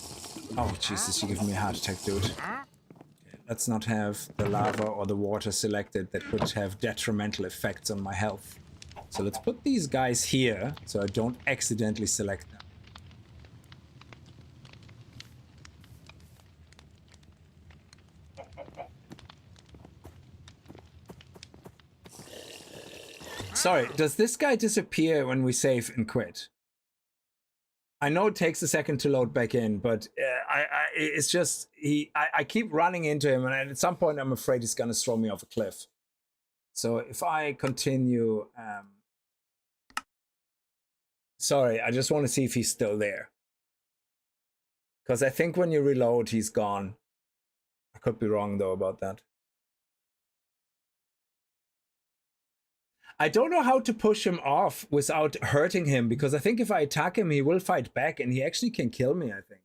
Oh Jesus, you're giving me a heart attack, dude. Okay, let's not have the lava or the water selected that could have detrimental effects on my health. So let's put these guys here so I don't accidentally select them. Sorry, does this guy disappear when we save and quit? I know it takes a second to load back in, but it's just, I keep running into him, and at some point I'm afraid he's gonna throw me off a cliff. So if I continue, sorry, I just want to see if he's still there. Because I think when you reload, he's gone. I could be wrong though about that. I don't know how to push him off without hurting him, because I think if I attack him, he will fight back, and he actually can kill me, I think.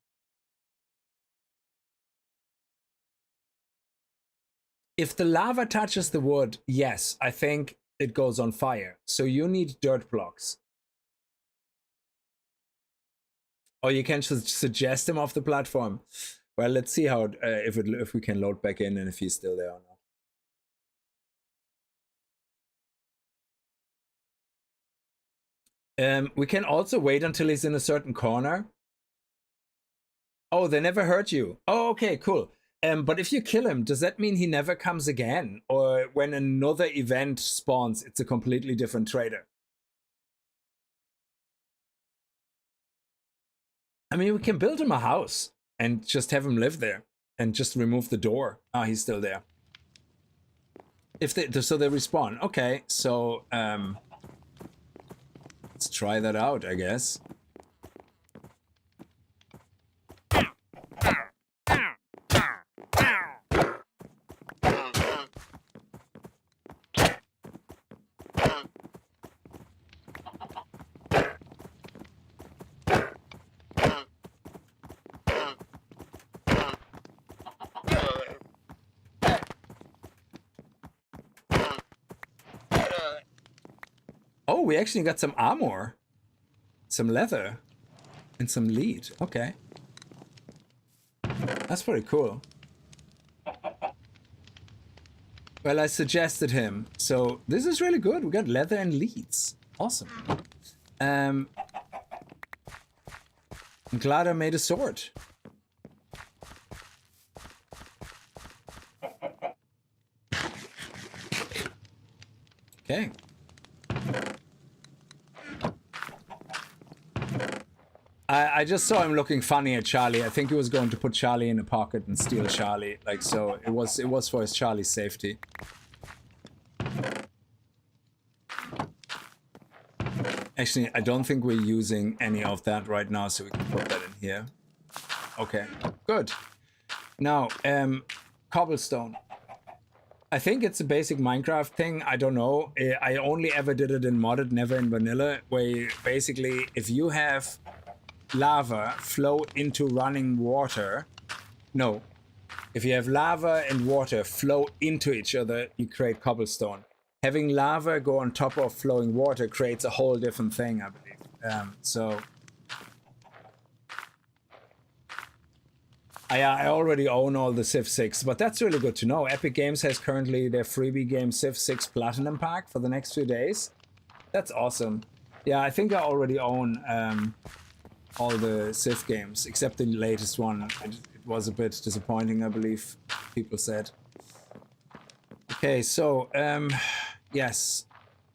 If the lava touches the wood, yes, I think it goes on fire. So you need dirt blocks. Or you can just suggest him off the platform. Well, let's see how if we can load back in and if he's still there or not. We can also wait until he's in a certain corner. Oh, they never hurt you. Oh, okay, cool. But if you kill him, does that mean he never comes again? Or when another event spawns, it's a completely different trader? I mean, we can build him a house and just have him live there and just remove the door. Oh, he's still there. So they respawn. Okay, so let's try that out, I guess. Oh, we actually got some armor, some leather, and some lead. Okay. That's pretty cool. Well, I suggested him. So this is really good. We got leather and leads. Awesome. I'm glad I made a sword. Okay. I just saw him looking funny at Charlie. I think he was going to put Charlie in a pocket and steal Charlie. Like, so it was for his Charlie's safety. Actually, I don't think we're using any of that right now, so we can put that in here. Okay, good. Now, cobblestone. I think it's a basic Minecraft thing. I don't know. I only ever did it in modded, never in vanilla, where basically if you have lava flow into running water, no, if you have lava and water flow into each other, you create cobblestone. Having lava go on top of flowing water creates a whole different thing, I believe. So I already own all the Civ 6, but that's really good to know. Epic Games has currently their freebie game Civ 6 Platinum Pack for the next few days. That's awesome. Yeah, I think I already own all the Civ games, except the latest one. It was a bit disappointing, I believe people said. Okay, so, yes,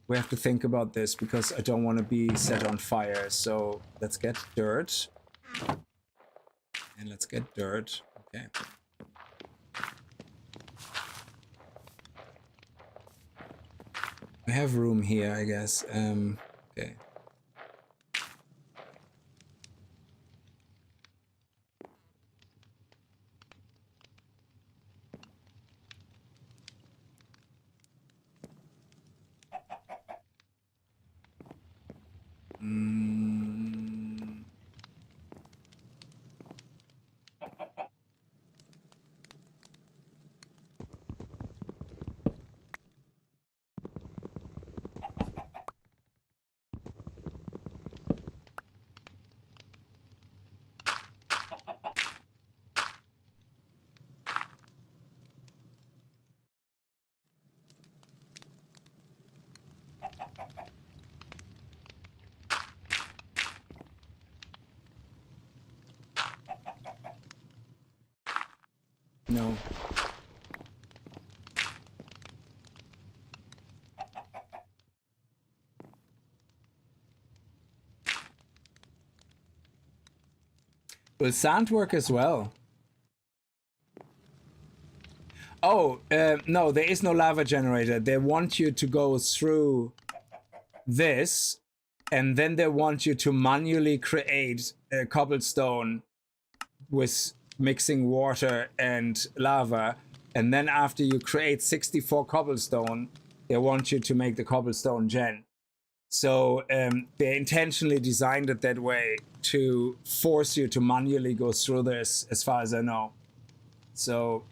we have to think about this because I don't want to be set on fire. So let's get dirt. And let's get dirt. Okay. We have room here, I guess. Okay. No. Will sand work as well? Oh, no, there is no lava generator. They want you to go through this, and then they want you to manually create a cobblestone with mixing water and lava. And then after you create 64 cobblestone, they want you to make the cobblestone gen. So they intentionally designed it that way to force you to manually go through this, as far as I know. So,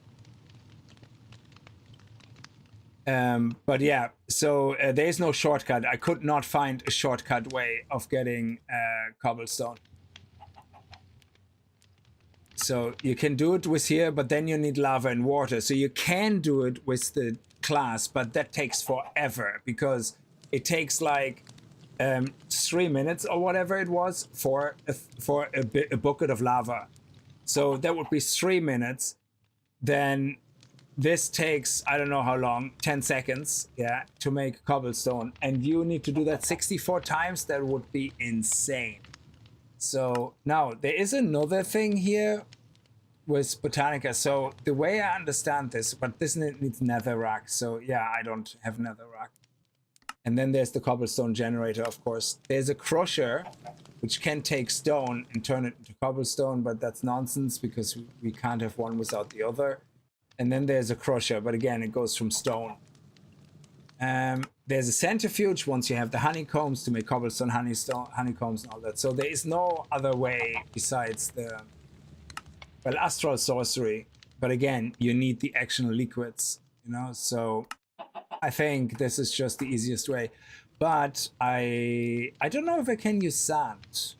but yeah, so there's no shortcut. I could not find a shortcut way of getting cobblestone. So you can do it with here, but then you need lava and water. So you can do it with the class, but that takes forever because it takes like 3 minutes or whatever it was for a bucket of lava. So that would be 3 minutes. Then this takes, I don't know how long, 10 seconds, yeah, to make cobblestone. And you need to do that 64 times. That would be insane. So now there is another thing here with Botanica. So the way I understand this, but this needs netherrack. So yeah, I don't have netherrack. And then there's the cobblestone generator, of course. There's a crusher, which can take stone and turn it into cobblestone, but that's nonsense because we can't have one without the other. And then there's a crusher, but again, it goes from stone. There's a centrifuge once you have the honeycombs to make cobblestone honeycombs and all that. So there is no other way besides the, well, astral sorcery. But again, you need the actual liquids, you know. So I think this is just the easiest way. But I don't know if I can use sand.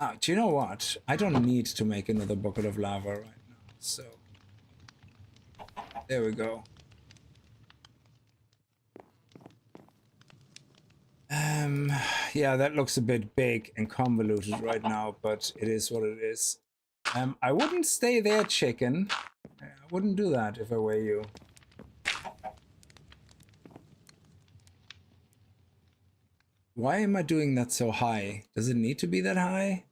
Oh, do you know what? I don't need to make another bucket of lava right now. So there we go. Yeah, that looks a bit big and convoluted right now, but it is what it is. I wouldn't stay there, chicken. I wouldn't do that if I were you. Why am I doing that so high? Does it need to be that high?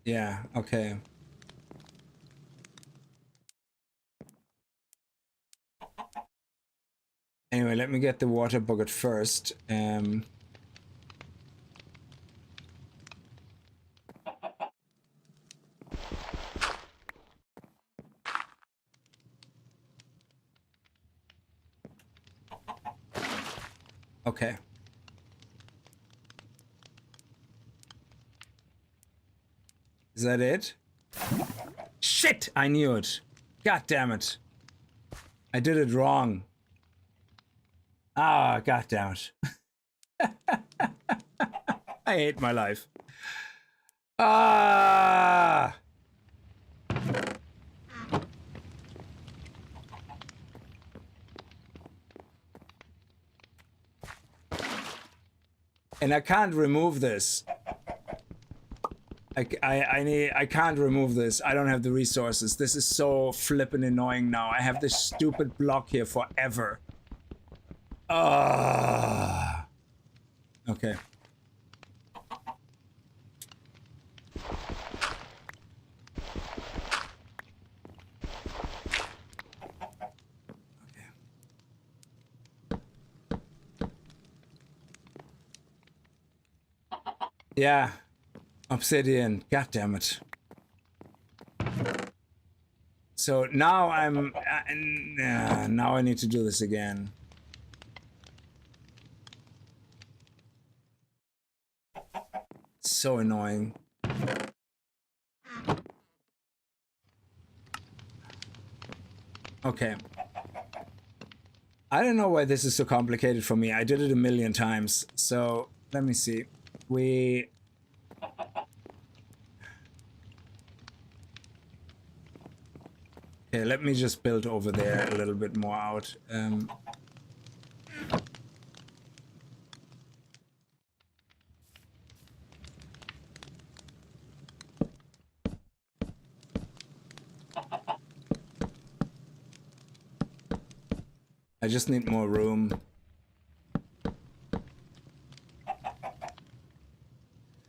Yeah, okay. Anyway, let me get the water bucket first. Okay. Is that it? Shit! I knew it. God damn it. I did it wrong. Ah, god damn it. I hate my life. Ah! And I can't remove this. I can't remove this. I don't have the resources. This is so flippin' annoying now. I have this stupid block here forever. Ah. Okay. Yeah. Obsidian. God damn it. So now now I need to do this again. So annoying. Okay. I don't know why this is so complicated for me. I did it a million times. So let me see. Okay, let me just build over there a little bit more out. I just need more room.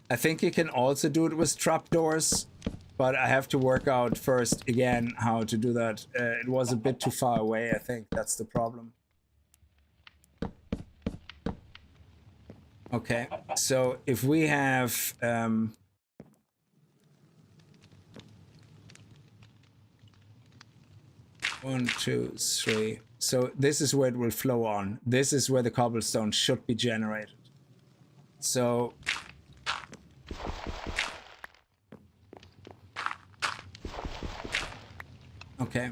I think you can also do it with trapdoors, but I have to work out first again how to do that. It was a bit too far away, I think that's the problem. Okay, so if we have 1, 2, 3. So this is where it will flow on. This is where the cobblestone should be generated. So okay.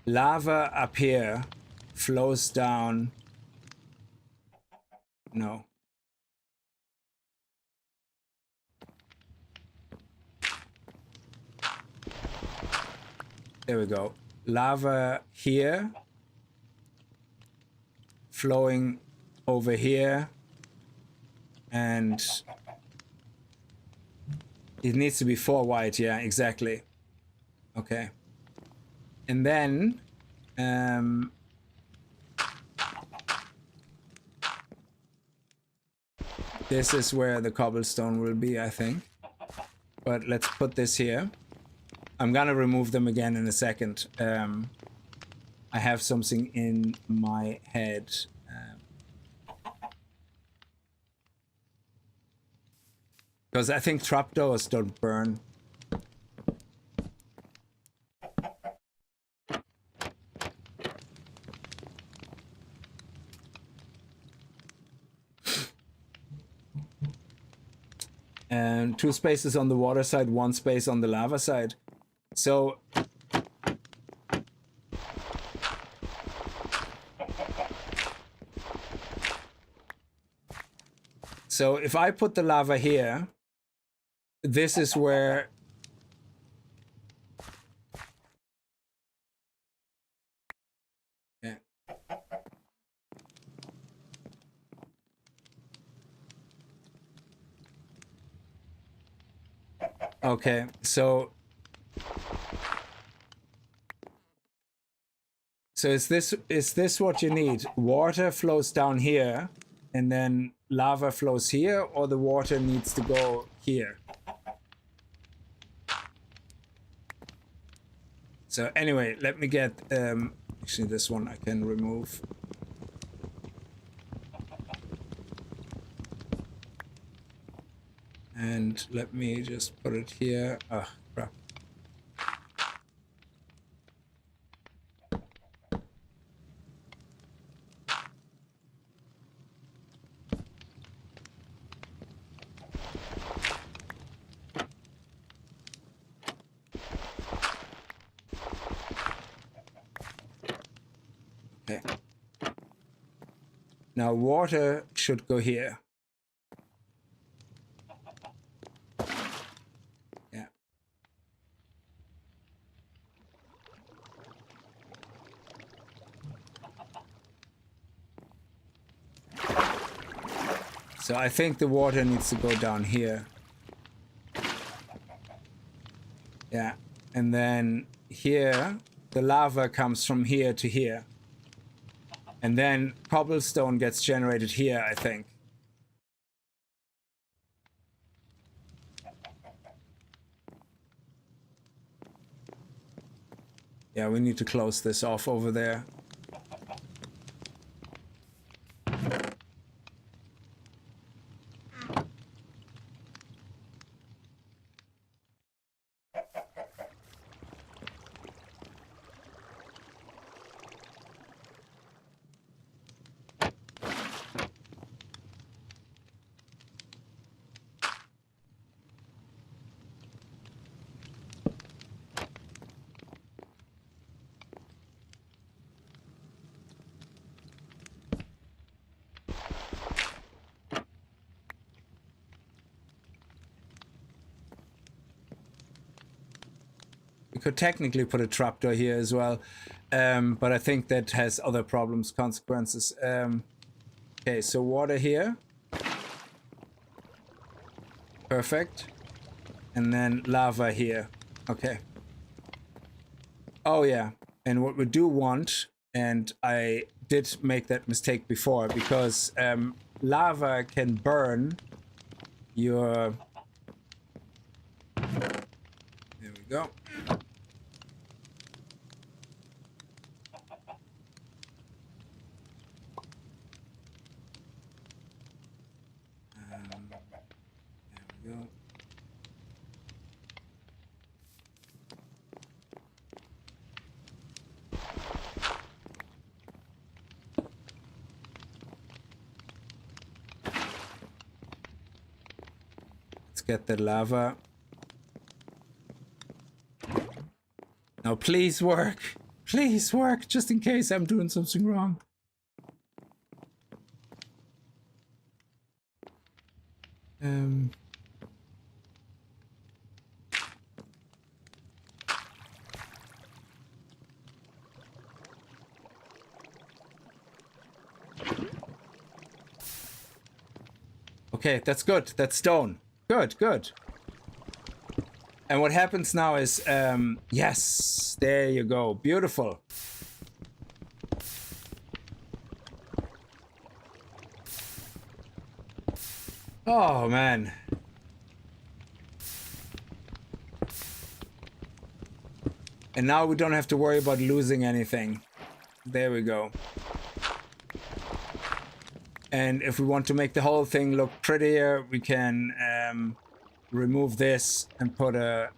Lava up here flows down. No. There we go. Lava here, flowing over here, and it needs to be 4 wide. Yeah, exactly. Okay. And then this is where the cobblestone will be, I think. But let's put this here. I'm gonna remove them again in a second. I have something in my head. Because I think trapdoors don't burn. And 2 spaces on the water side, 1 space on the lava side. So if I put the lava here, this is where yeah. Okay, so is this what you need? Water flows down here and then lava flows here, or the water needs to go here? So anyway, let me get actually this one I can remove. And let me just put it here. Oh, crap. Okay. Now water should go here. Yeah. So I think the water needs to go down here. Yeah. And then here, the lava comes from here to here. And then cobblestone gets generated here, I think. Yeah, we need to close this off over there. Could technically put a trapdoor here as well, but I think that has other problems, consequences. Okay, so water here. Perfect. And then lava here. Okay. Oh yeah, and what we do want, and I did make that mistake before, because lava can burn your... There we go. There we go. Let's get the lava. Now please work. Please work, just in case I'm doing something wrong. Okay, that's good. That's stone. Good, good. And what happens now is, yes, there you go. Beautiful. Oh, man. And now we don't have to worry about losing anything. There we go. And if we want to make the whole thing look prettier, we can remove this and put a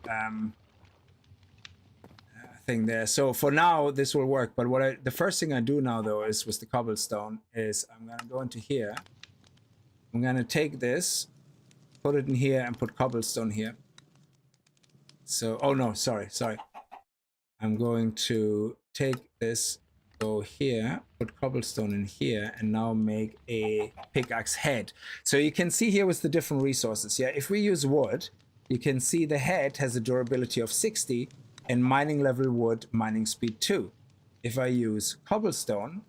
thing there. So for now, this will work. But the first thing I do now, though, is with the cobblestone, is I'm going to go into here. I'm going to take this, put it in here, and put cobblestone here. So, oh no, sorry. I'm going to take this, go here, put cobblestone in here, and now make a pickaxe head. So you can see here with the different resources. Yeah, if we use wood, you can see the head has a durability of 60 and mining level wood, mining speed 2. If I use cobblestone,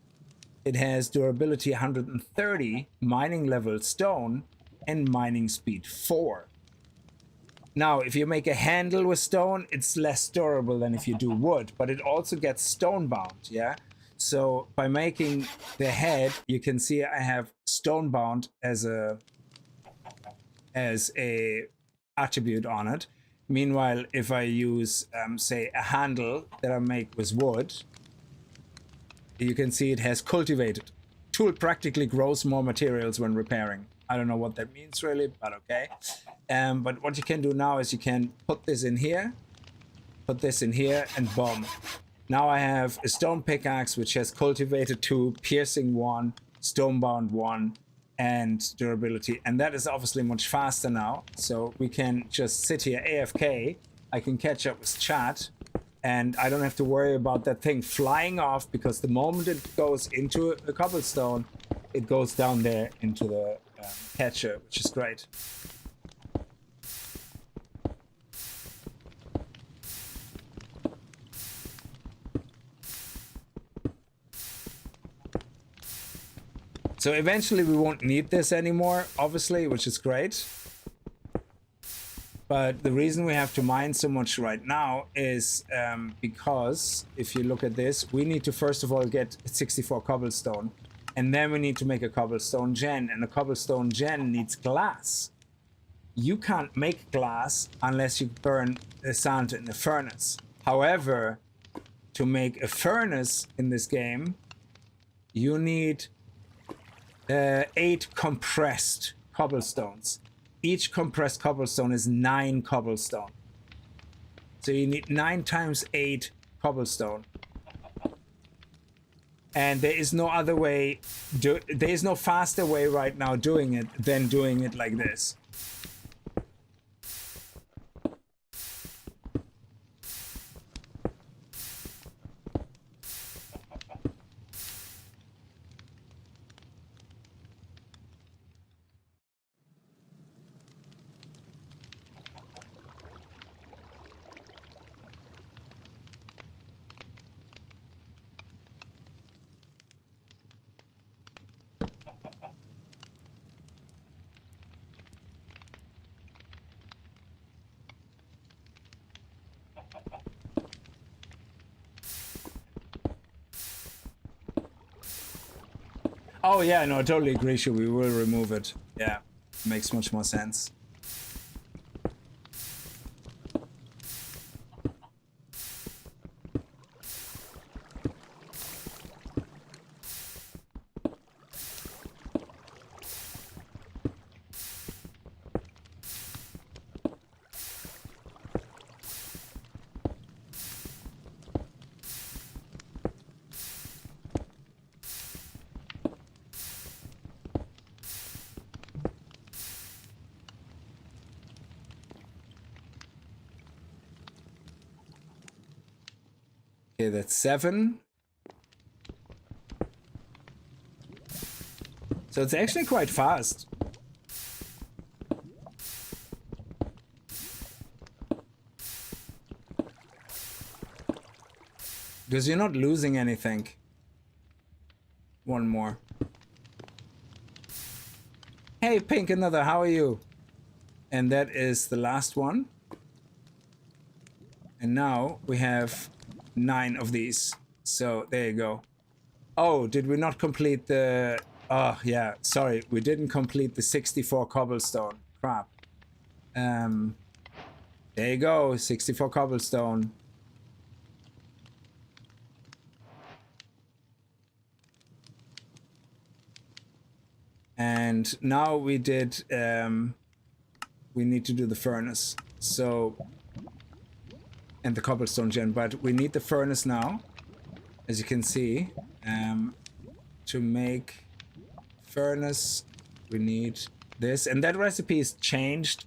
it has durability 130, mining level stone, and mining speed 4. Now, if you make a handle with stone, it's less durable than if you do wood, but it also gets stone bound, yeah? So by making the head, you can see I have stone bound as a attribute on it. Meanwhile, if I use, say, a handle that I make with wood, you can see it has cultivated. Tool practically grows more materials when repairing. I don't know what that means really, but okay. But what you can do now is you can put this in here, put this in here, and boom. Now I have a stone pickaxe which has cultivated 2, piercing 1, stonebound 1, and durability. And that is obviously much faster now. So we can just sit here AFK. I can catch up with chat. And I don't have to worry about that thing flying off, because the moment it goes into the cobblestone, it goes down there into the catcher, which is great. So eventually we won't need this anymore, obviously, which is great. But the reason we have to mine so much right now is because if you look at this, we need to first of all get 64 cobblestone, and then we need to make a cobblestone gen, and a cobblestone gen needs glass. You can't make glass unless you burn the sand in a furnace. However, to make a furnace in this game, you need 8 compressed cobblestones. Each compressed cobblestone is 9 cobblestone. So you need 9 times 8 cobblestone. And there is no other way, there is no faster way right now doing it than doing it like this. Oh yeah, no, I totally agree, sure, we will remove it. Yeah, makes much more sense. Okay, that's 7. So it's actually quite fast. Because you're not losing anything. One more. Hey, Pink Another, how are you? And that is the last one. And now we have 9 of these. So there you go. Oh, did we not complete the... Oh, yeah, sorry. We didn't complete the 64 cobblestone. Crap. There you go. 64 cobblestone. And now we did... we need to do the furnace. So... And the cobblestone gen, but we need the furnace now, as you can see. To make furnace, we need this. And that recipe is changed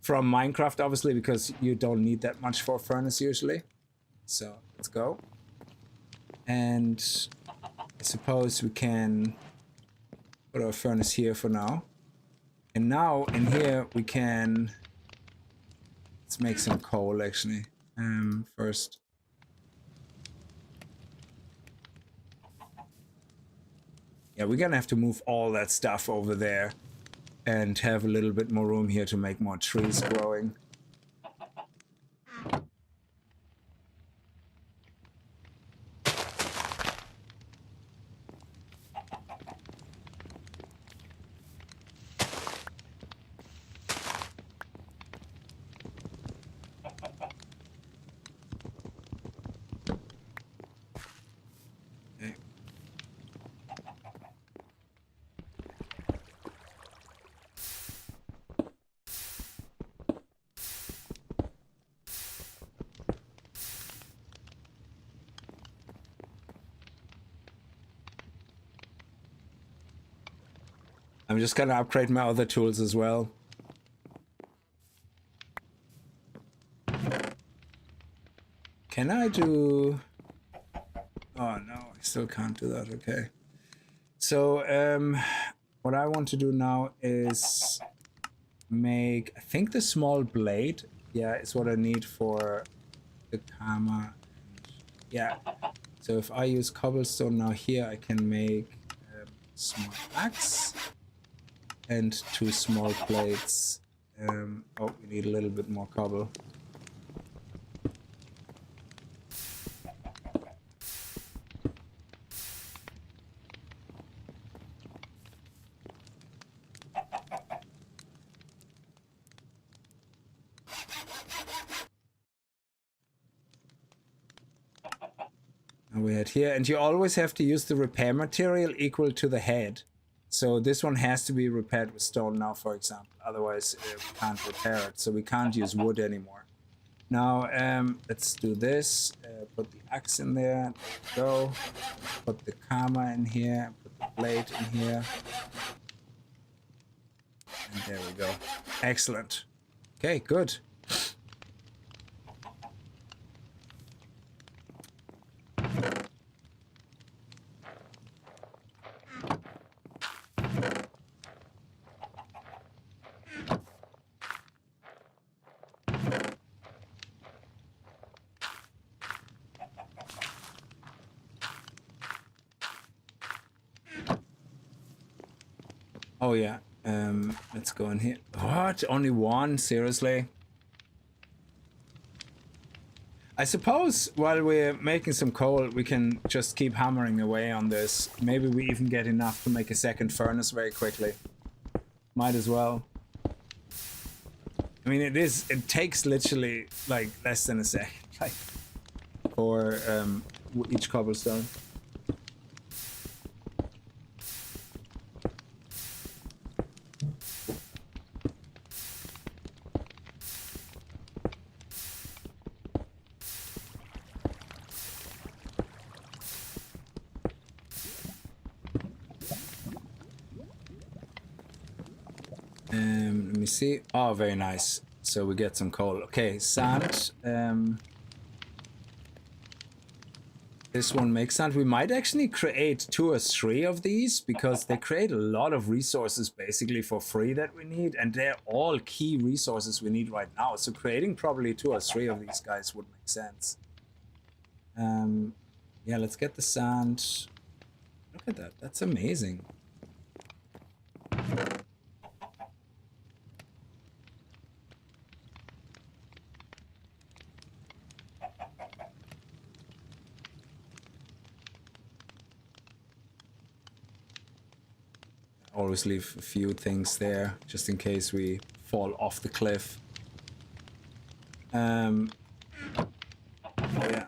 from Minecraft, obviously, because you don't need that much for a furnace usually. So let's go. And I suppose we can put our furnace here for now. And now in here we can Let's make some coal actually. First. Yeah, we're gonna have to move all that stuff over there and have a little bit more room here to make more trees growing. I'm just gonna upgrade my other tools as well. Can I do... Oh no, I still can't do that, okay. So, what I want to do now is make, I think the small blade, yeah, is what I need for the karma. Yeah, so if I use cobblestone now here, I can make a small axe and 2 small plates. Oh, we need a little bit more cobble. And we had here, and you always have to use the repair material equal to the head. So this one has to be repaired with stone now, for example. Otherwise, we can't repair it. So we can't use wood anymore. Now, let's do this. Put the axe in there. There we go. Put the karma in here. Put the blade in here. And there we go. Excellent. Okay, good. Oh yeah, let's go in here. What? Only one? Seriously? I suppose while we're making some coal, we can just keep hammering away on this. Maybe we even get enough to make a second furnace very quickly. Might as well. I mean, it takes literally like less than a second, like, for each cobblestone. Let me see. Oh, very nice. So we get some coal. Okay, sand. This one makes sand. We might actually create 2 or 3 of these because they create a lot of resources basically for free that we need, and they're all key resources we need right now. So creating probably 2 or 3 of these guys would make sense. Yeah, let's get the sand. Look at that. That's amazing. Always leave a few things there just in case we fall off the cliff. Oh yeah.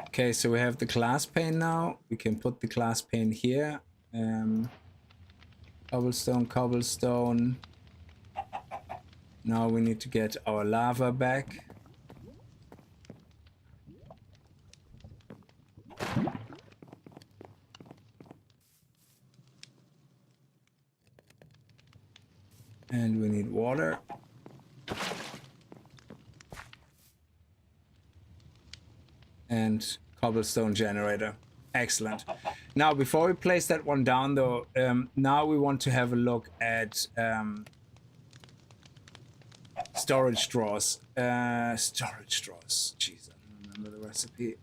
Okay, so we have the glass pane now. We can put the glass pane here. Cobblestone, cobblestone. Now we need to get our lava back. And we need water. And cobblestone generator. Excellent. Now, before we place that one down, though, now we want to have a look at storage drawers. Storage drawers. Jeez, I don't remember the recipe.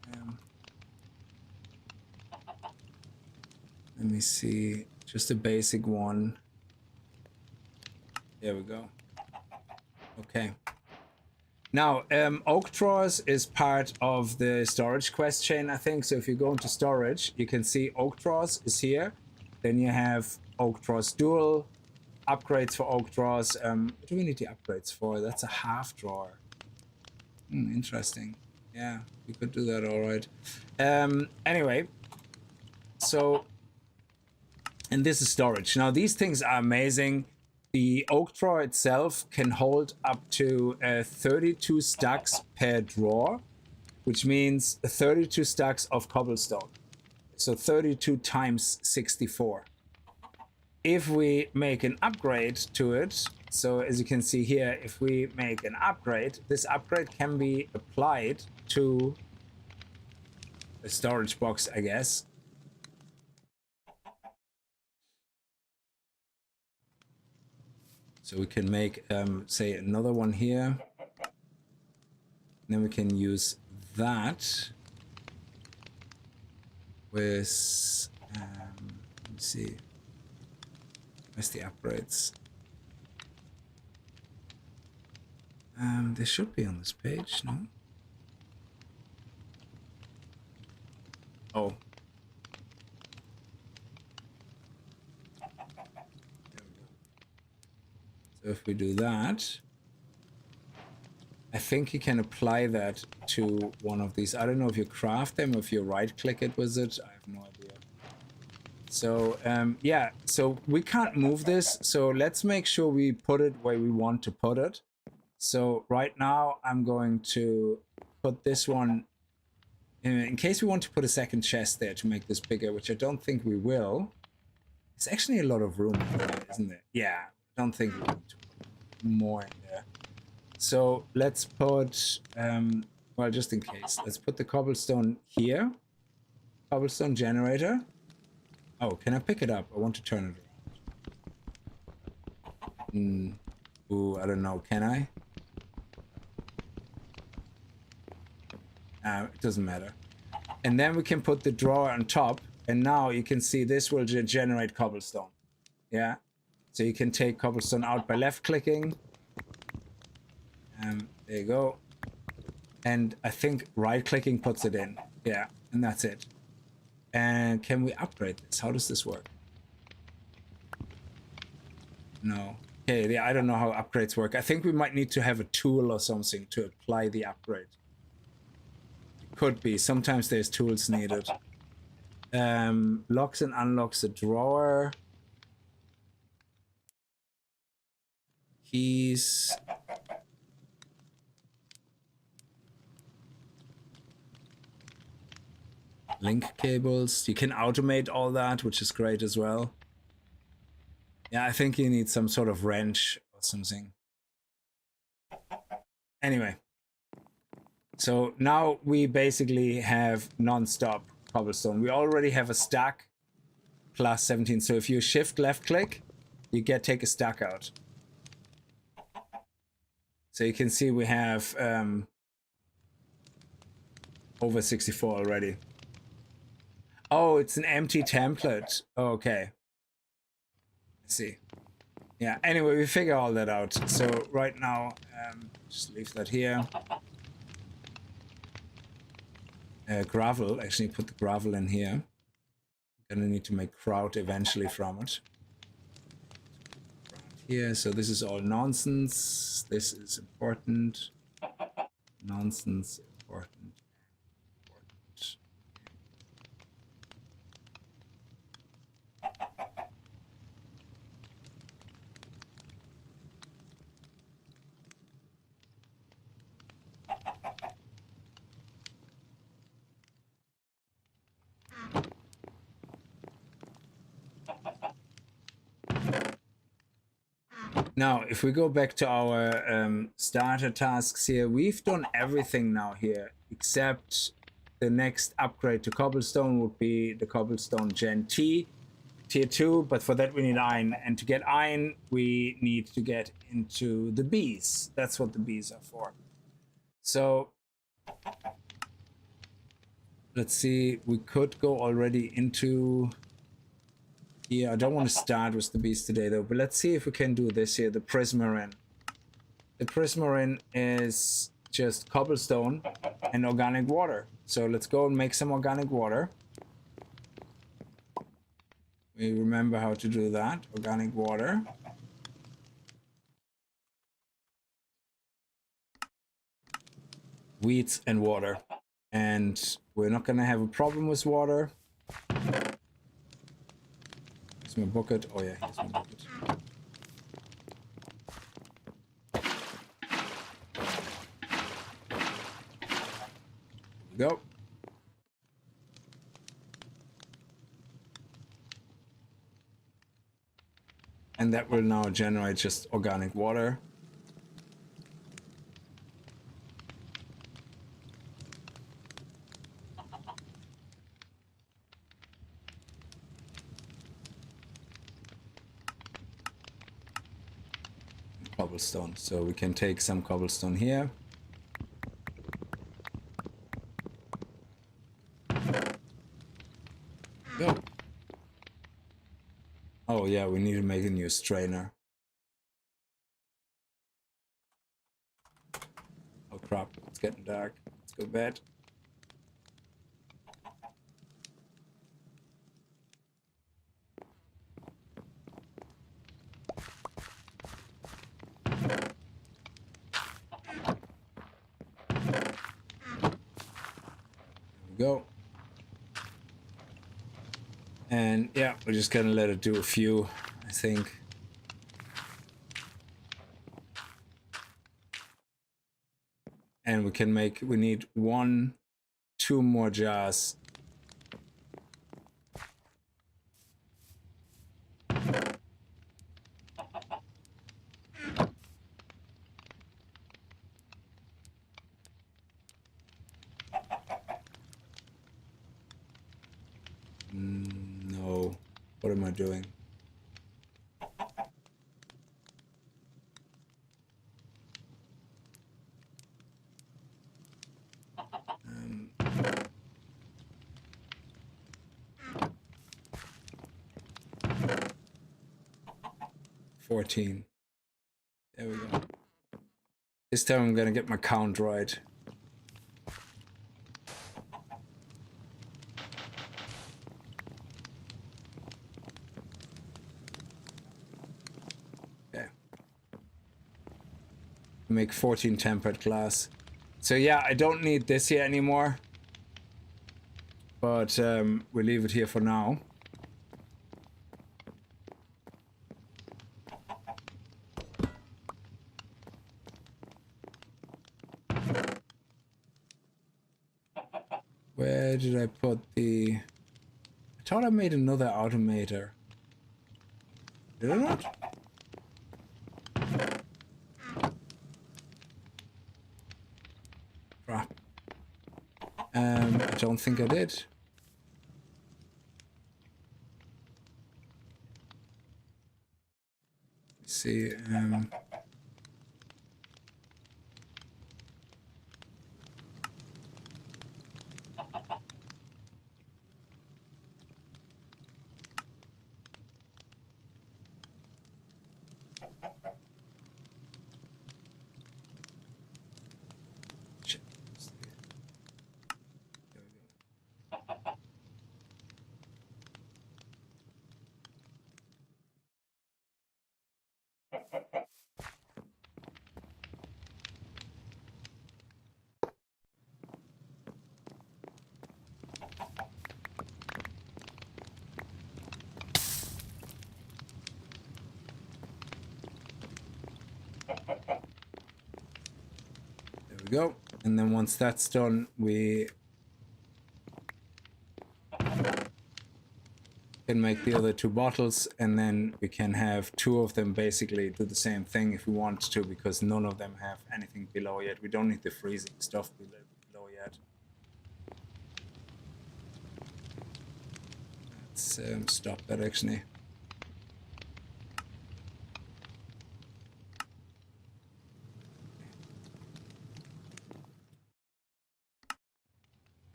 Let me see. Just a basic one. There we go. Okay. Now, oak drawers is part of the storage quest chain, I think. So if you go into storage, you can see oak drawers is here. Then you have oak drawers dual, upgrades for oak drawers. What do we need the upgrades for? That's a half drawer. Interesting. Yeah, we could do that all right. Anyway, so, and this is storage. Now, these things are amazing. The oak drawer itself can hold up to 32 stacks per drawer, which means 32 stacks of cobblestone. So 32 times 64. If we make an upgrade to it, so as you can see here, if we make an upgrade, this upgrade can be applied to a storage box, I guess. So we can make, say, another one here. Then we can use that with, let me see, where's the upgrades? They should be on this page, no? Oh. So if we do that, I think you can apply that to one of these. I don't know if you craft them or if you right click it with it. I have no idea. So yeah, so we can't move this. So let's make sure we put it where we want to put it. So right now I'm going to put this one in case we want to put a second chest there to make this bigger, which I don't think we will. It's actually a lot of room in there, isn't there? Yeah. Don't think we need to put more in there. So let's put, well, just in case, let's put the cobblestone here. Cobblestone generator. Oh, can I pick it up? I want to turn it around. Ooh, I don't know. Can I? It doesn't matter. And then we can put the drawer on top. And now you can see this will generate cobblestone. Yeah. So you can take cobblestone out by left clicking. There you go. And I think right clicking puts it in. Yeah, and that's it. And can we upgrade this? How does this work? No. Okay, yeah, I don't know how upgrades work. I think we might need to have a tool or something to apply the upgrade. Could be. Sometimes there's tools needed. Locks and unlocks a drawer. Keys. Link cables. You can automate all that, which is great as well. Yeah, I think you need some sort of wrench or something. Anyway. So now we basically have non-stop cobblestone. We already have a stack plus 17. So if you shift left click, you take a stack out. So you can see we have over 64 already. Oh, it's an empty template. Oh, okay. Let's see. Yeah, anyway, we figure all that out. So right now, just leave that here. Gravel, actually put the gravel in here. Gonna need to make kraut eventually from it. Here, so this is all nonsense. This is important. Nonsense, important. Now, if we go back to our starter tasks here, we've done everything now here, except the next upgrade to cobblestone would be the cobblestone Gen T, tier 2, but for that we need iron. And to get iron, we need to get into the bees. That's what the bees are for. So, let's see, we could go already into... Yeah, I don't want to start with the bees today though, but let's see if we can do this here, the prismarine. The prismarine is just cobblestone and organic water. So let's go and make some organic water. We remember how to do that, organic water. Weeds and water. And we're not gonna have a problem with water. Here's my bucket. Oh yeah, here's my bucket. Here we go. And that will now generate just organic water. Cobblestone, so we can take some cobblestone here. Go. Oh yeah, we need to make a new strainer. Oh crap, it's getting dark. Let's go to bed. Go. And yeah, we're just gonna let it do a few, I think. And we can make, we need 2 more jars. No, what am I doing? $14. There we go. This time I'm gonna get my count right. Okay. Make 14 tempered glass. So yeah, I don't need this here anymore. But we'll leave it here for now. Where did I put the... I thought I made another automator. Did I not? Crap. I don't think I did. Let's see, go. And then once that's done, we can make the other 2 bottles, and then we can have 2 of them basically do the same thing if we want to, because none of them have anything below yet. We don't need the freezing stuff below yet. Let's stop that actually.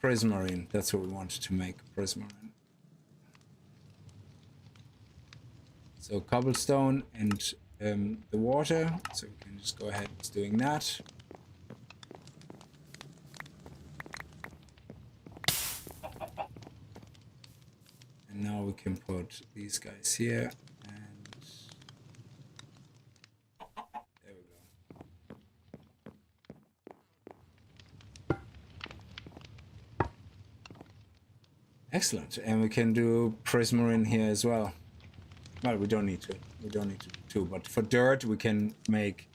Prismarine, that's what we wanted to make, prismarine. So cobblestone and the water, so we can just go ahead with doing that. And now we can put these guys here, and there we go. Excellent, and we can do prismarine here as well. Well, we don't need to. We don't need to do 2, but for dirt, we can make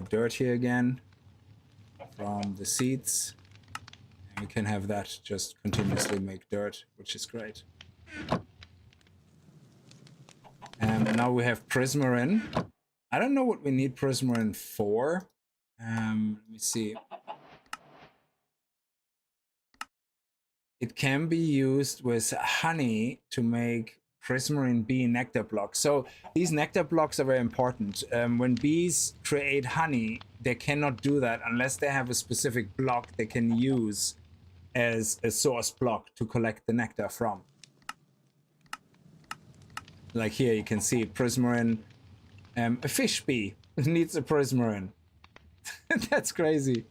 dirt here again from the seeds. And we can have that just continuously make dirt, which is great. And now we have prismarine. I don't know what we need prismarine for. Let me see. It can be used with honey to make prismarine bee nectar blocks. So these nectar blocks are very important. When bees create honey, they cannot do that unless they have a specific block they can use as a source block to collect the nectar from. Like here you can see prismarine. A fish bee needs a prismarine. That's crazy.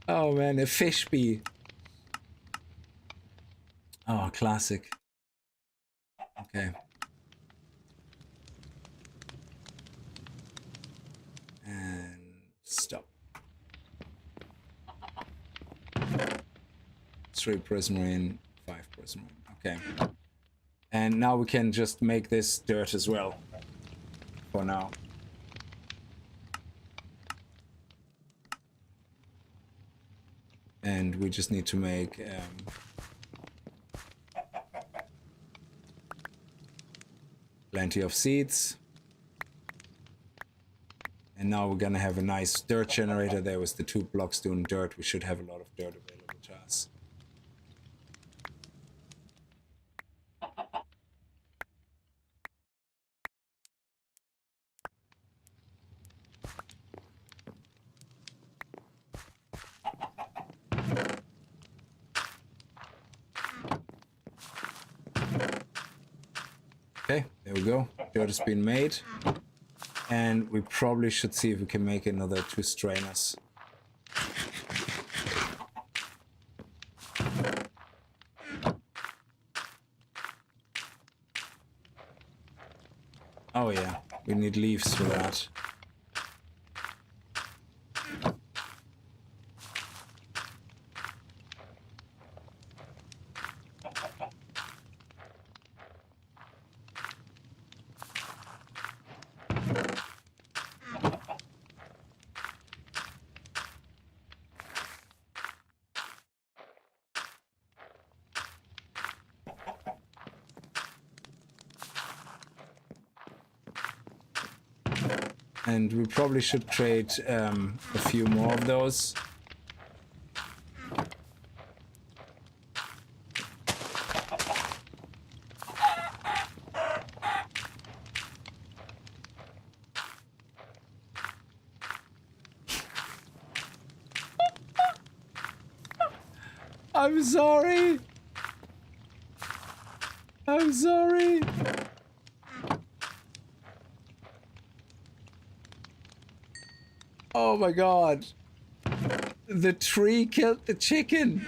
Oh man, a fish bee. Oh, classic. Okay. And stop. 3 prismarine, 5 prismarine. Okay. And now we can just make this dirt as well. For now. And we just need to make plenty of seeds. And now we're gonna have a nice dirt generator there with the 2 blocks doing dirt. We should have a lot of dirt available to us. Okay, there we go. Dirt has been made. And we probably should see if we can make another 2 strainers. Oh yeah, we need leaves for that. And we probably should trade a few more of those. I'm sorry. I'm sorry. Oh my god. The tree killed the chicken.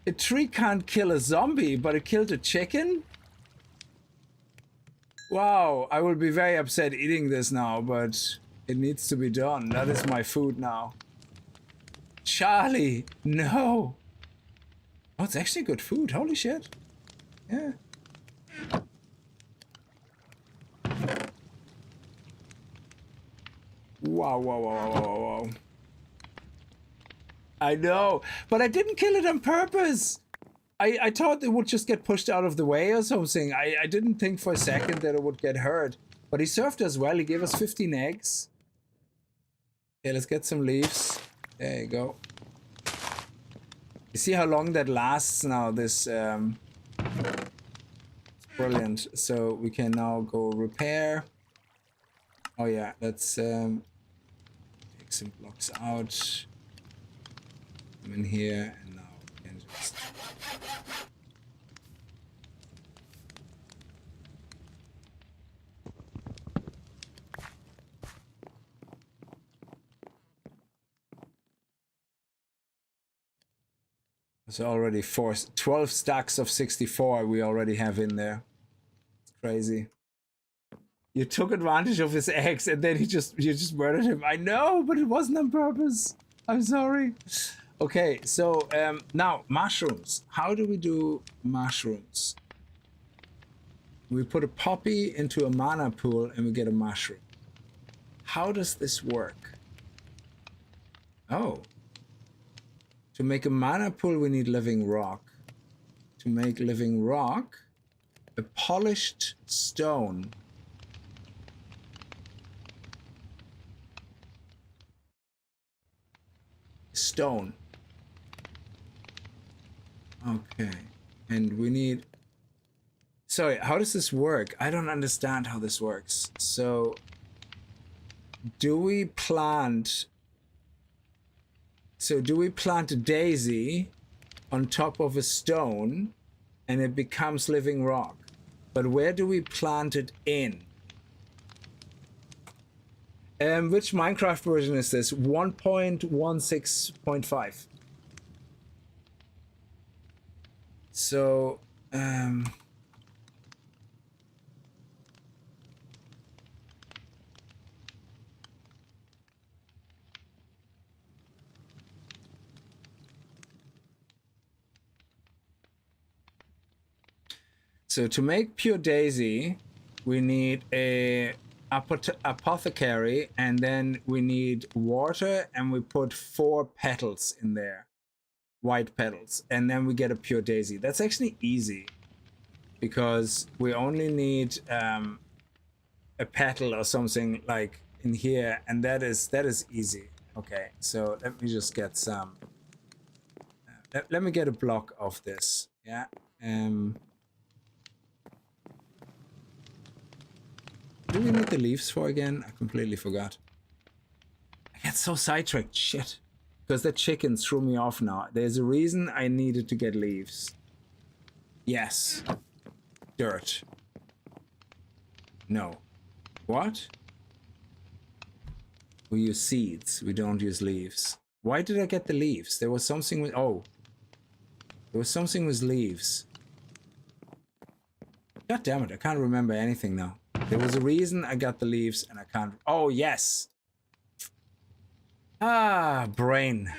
A tree can't kill a zombie, but it killed a chicken? Wow, I will be very upset eating this now, but it needs to be done. That is my food now. Charlie, no. Oh, it's actually good food. Holy shit. Yeah. Wow, wow, wow, wow, wow, wow. I know, but I didn't kill it on purpose. I thought it would just get pushed out of the way or something. I didn't think for a second that it would get hurt. But he served us well. He gave us 15 eggs. Okay, let's get some leaves. There you go. You see how long that lasts now, this... brilliant. So we can now go repair. Oh yeah, let's take some blocks out. I'm in here and now we can just... It's already 12 stacks of 64 we already have in there. It's crazy. You took advantage of his eggs and then you just murdered him. I know, but it wasn't on purpose. I'm sorry. Okay, so now mushrooms. How do we do mushrooms? We put a poppy into a mana pool and we get a mushroom. How does this work? Oh. To make a mana pool, we need living rock. To make living rock, a polished stone. Stone. Okay. And we need... Sorry, how does this work? I don't understand how this works. So, do we plant... So do we plant a daisy on top of a stone and it becomes living rock? But where do we plant it in? Which Minecraft version is this? 1.16.5. So, so to make pure daisy, we need a apothecary, and then we need water, and we put 4 petals in there, white petals, and then we get a pure daisy. That's actually easy because we only need a petal or something like in here, and that is easy. Okay, so let me just get some. Let me get a block of this. Yeah. Do we need the leaves for again? I completely forgot. I get so sidetracked. Shit. Because the chickens threw me off now. There's a reason I needed to get leaves. Yes. Dirt. No. What? We use seeds. We don't use leaves. Why did I get the leaves? There was something with... Oh. There was something with leaves. God damn it. I can't remember anything now. There was a reason I got the leaves and I can't... Oh, yes. Ah, brain.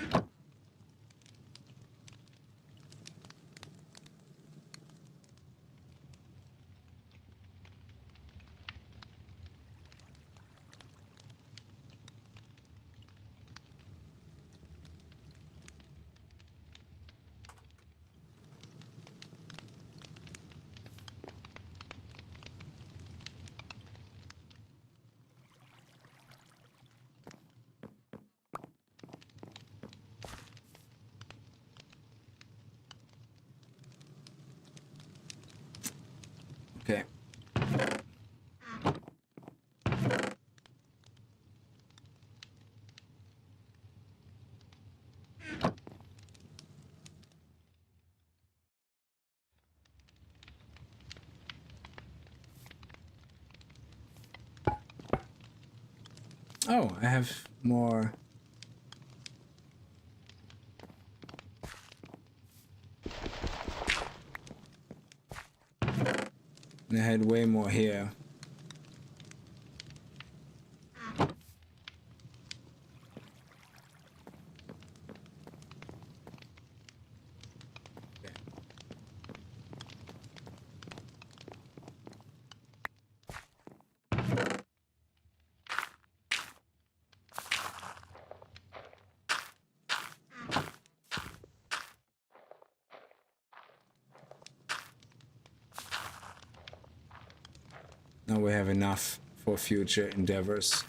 Okay. Oh, I have more. I had way more here. Now we have enough for future endeavors.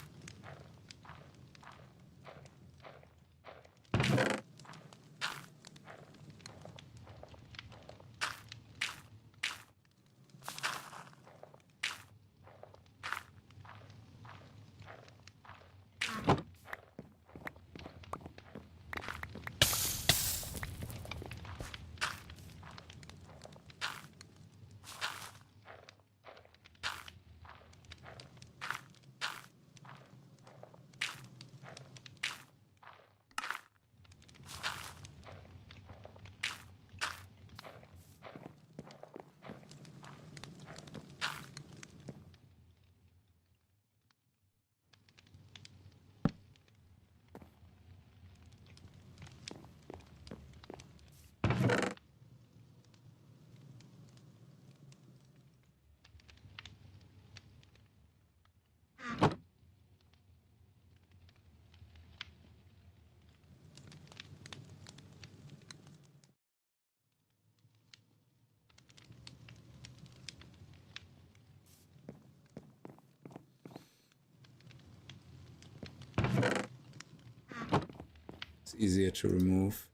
It's easier to remove.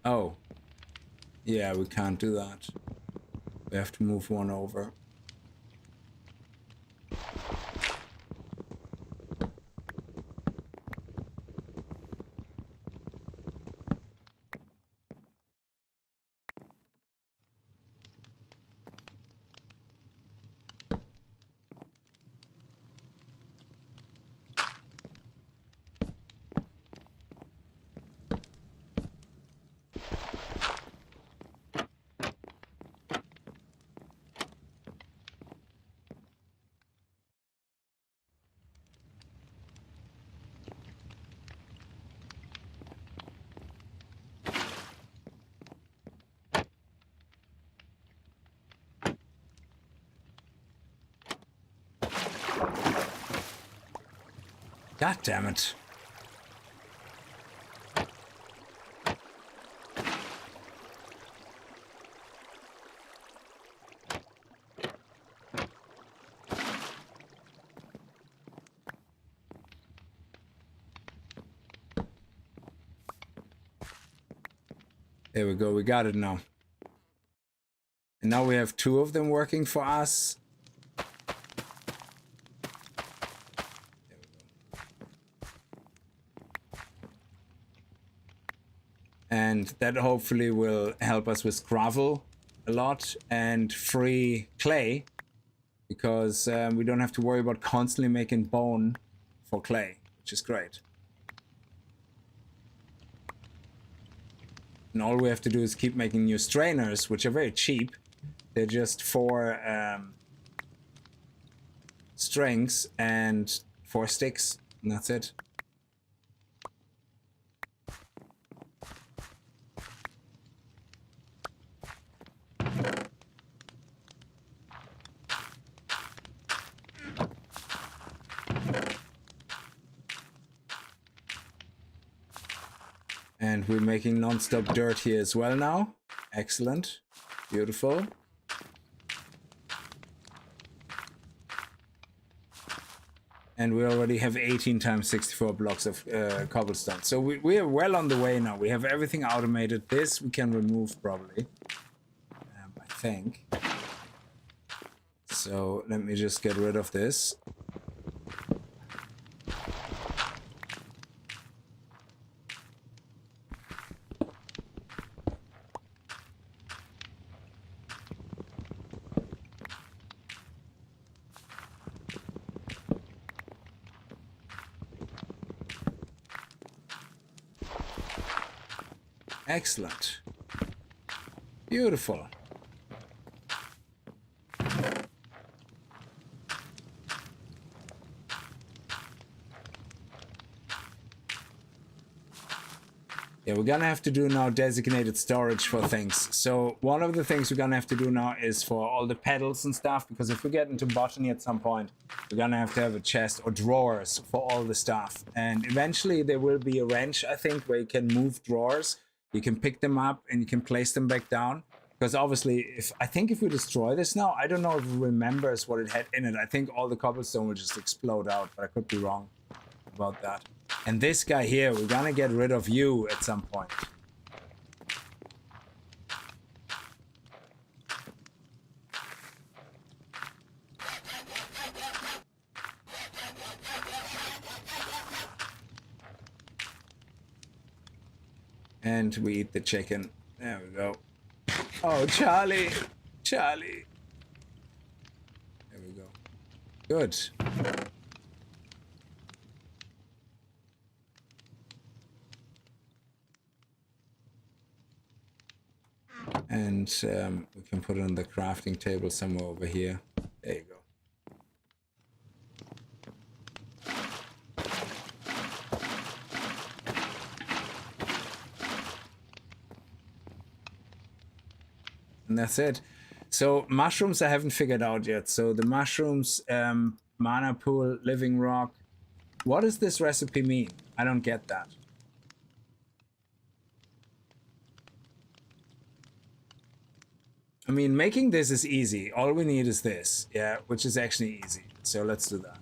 Oh. Yeah, we can't do that. We have to move one over. God damn it. There we go, we got it now. And now we have 2 of them working for us. And that hopefully will help us with gravel a lot and free clay, because we don't have to worry about constantly making bone for clay, which is great. And all we have to do is keep making new strainers, which are very cheap. They're just 4 strings and 4 sticks, and that's it. And we're making non-stop dirt here as well now. Excellent. Beautiful. And we already have 18 times 64 blocks of cobblestone. So we are well on the way now. We have everything automated. This we can remove probably. I think. So let me just get rid of this. Excellent. Beautiful. Yeah, we're gonna have to do now designated storage for things. So one of the things we're gonna have to do now is for all the pedals and stuff, because if we get into botany at some point, we're gonna have to have a chest or drawers for all the stuff. And eventually there will be a wrench, I think, where you can move drawers. You can pick them up and you can place them back down. Because obviously, if we destroy this now, I don't know if it remembers what it had in it. I think all the cobblestone will just explode out, but I could be wrong about that. And this guy here, we're gonna get rid of you at some point. And we eat the chicken. There we go. Oh, Charlie! Charlie! There we go. Good. And we can put it on the crafting table somewhere over here. There you go. And that's it. So mushrooms I haven't figured out yet. So the mushrooms, mana pool, living rock. What does this recipe mean? I don't get that. I mean, making this is easy. All we need is this, yeah, which is actually easy. So let's do that.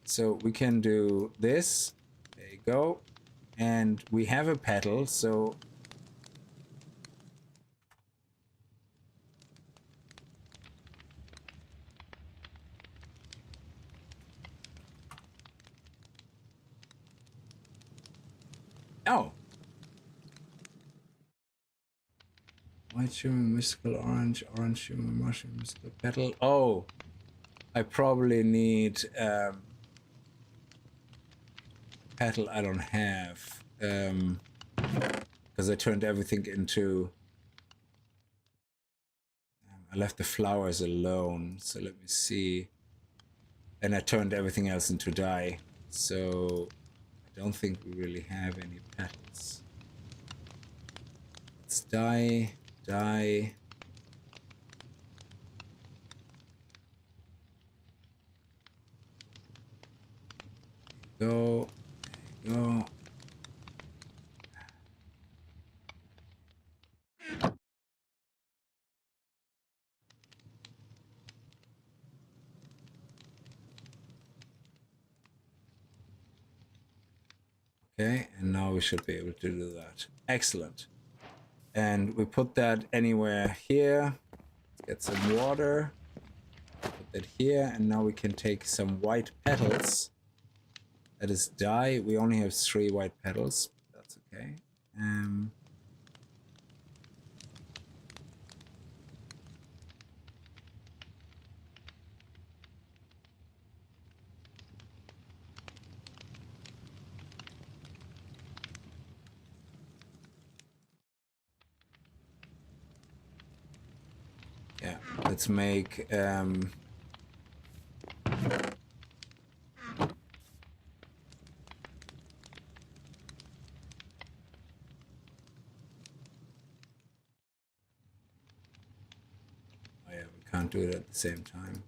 So we can do this. There you go. And we have a petal, so oh. White shimmer, mystical orange, orange shimmer, mushroom, mystical petal. Oh, I probably need petal I don't have. Because I turned everything into... I left the flowers alone, so let me see. And I turned everything else into dye. So I don't think we really have any petals. Let's dye. Dye. Go. Go. Okay, and now we should be able to do that. Excellent. And we put that anywhere here. Let's get some water. Put that here, and now we can take some white petals. That is dye. We only have 3 white petals. That's okay. Yeah, let's make oh yeah, we can't do it at the same time.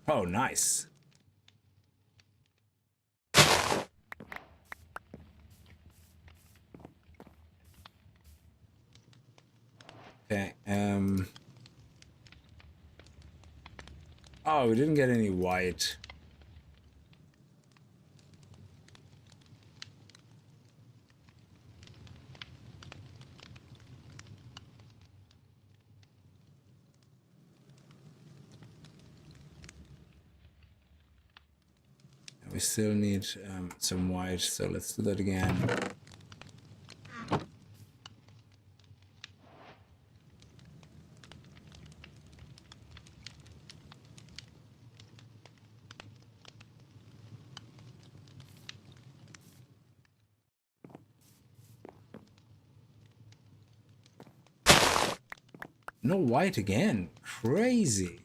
Oh, nice. Okay, oh, we didn't get any white. We still need some white, so let's do that again. No white again. Crazy.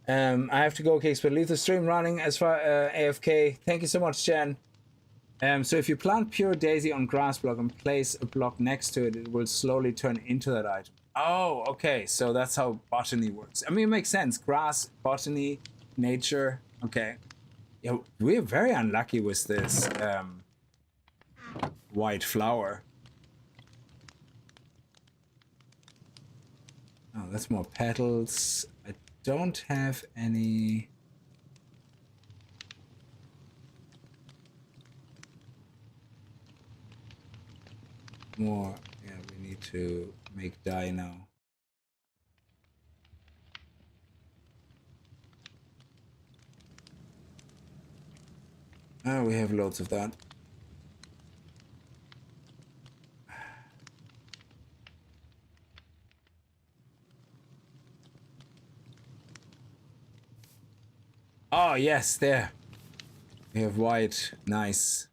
I have to go, kickz, but leave the stream running as far AFK. Thank you so much, Jen. So if you plant pure daisy on grass block and place a block next to it, it will slowly turn into that item. Oh, okay. So that's how botany works. I mean, it makes sense. Grass, botany, nature. Okay. Yeah, we're very unlucky with this white flower. Oh, that's more petals. I don't have any. More. Yeah, we need to make dye now. Oh, we have loads of that. Oh, yes, there. We have white. Nice.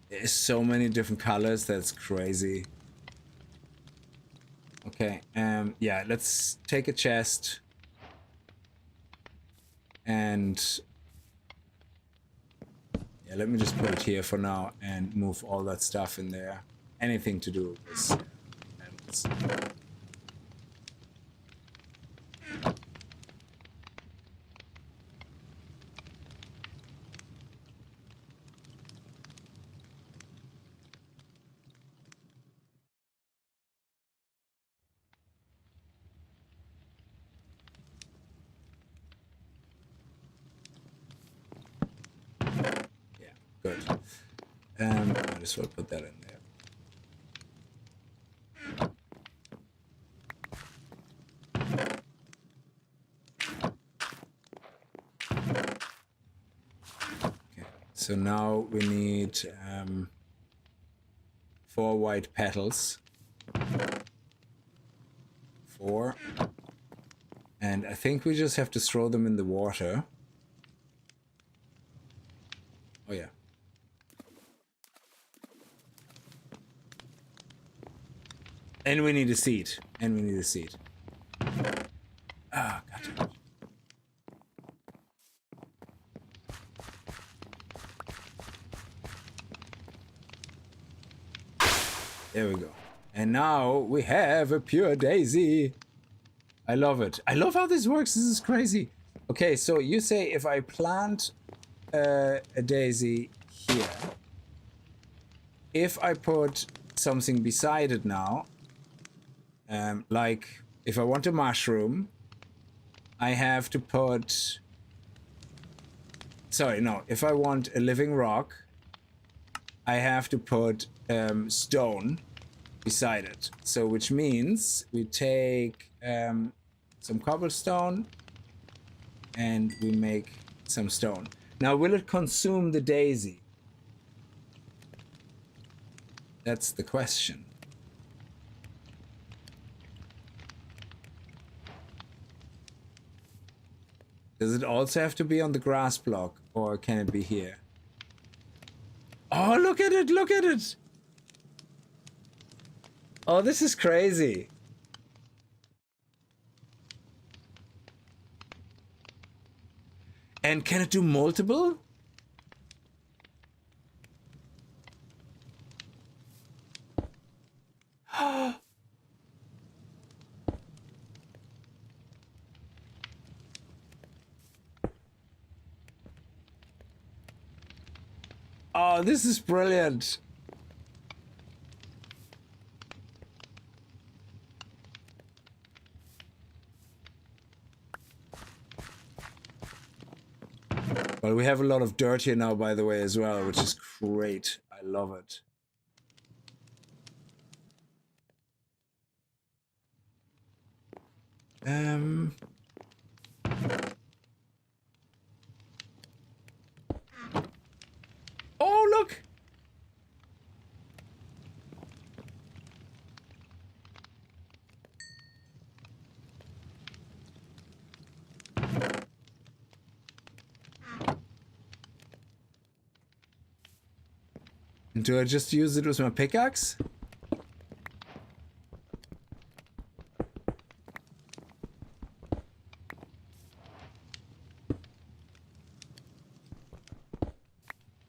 There's so many different colors. That's crazy. Okay. Yeah, let's take a chest. And yeah, let me just put it here for now and move all that stuff in there. Anything to do with this. Good. Might as well put that in there. Okay. So now we need 4 white petals. 4. And I think we just have to throw them in the water. Oh yeah. And we need a seed. And we need a seed. Ah, God. There we go. And now we have a pure daisy. I love it. I love how this works. This is crazy. Okay, so you say if I plant a daisy here, if I put something beside it now, like if I want a mushroom, I have to put... Sorry, no. If I want a living rock, I have to put stone beside it. So which means we take some cobblestone and we make some stone. Now, will it consume the daisy? That's the question. Does it also have to be on the grass block, or can it be here? Oh, look at it! Look at it! Oh, this is crazy. And can it do multiple? Oh, this is brilliant. Well, we have a lot of dirt here now, by the way, as well, which is great. I love it. Oh, look! Do I just use it with my pickaxe?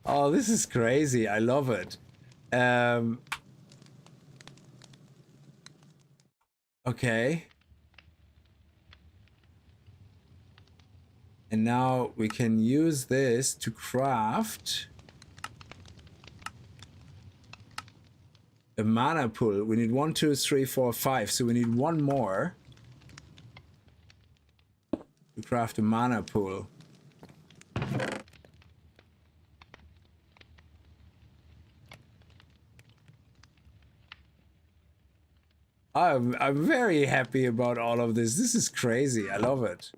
Oh, this is crazy. I love it. Okay. And now we can use this to craft a mana pool. We need 1, 2, 3, 4, 5. So we need one more to craft a mana pool. I'm very happy about all of this. This is crazy. I love it.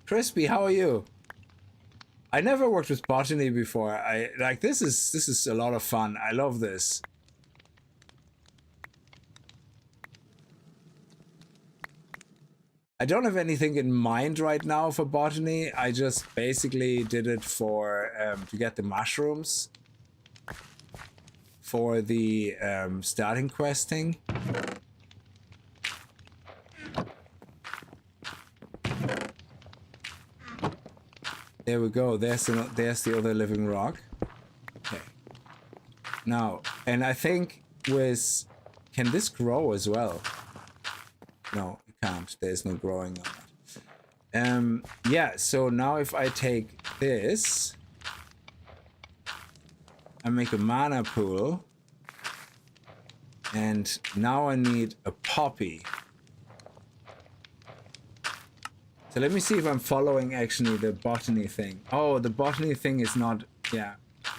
Crispy, how are you? I never worked with botany before. I like this is a lot of fun. I love this. I don't have anything in mind right now for botany. I just basically did it for to get the mushrooms for the starting questing. There we go. There's the other living rock. Okay. Now, and I think with can this grow as well? No, it can't. There's no growing on it. Yeah. So now if I take this, I make a mana pool, and now I need a poppy. So let me see if I'm following actually the botany thing. Oh, the botany thing is not, yeah.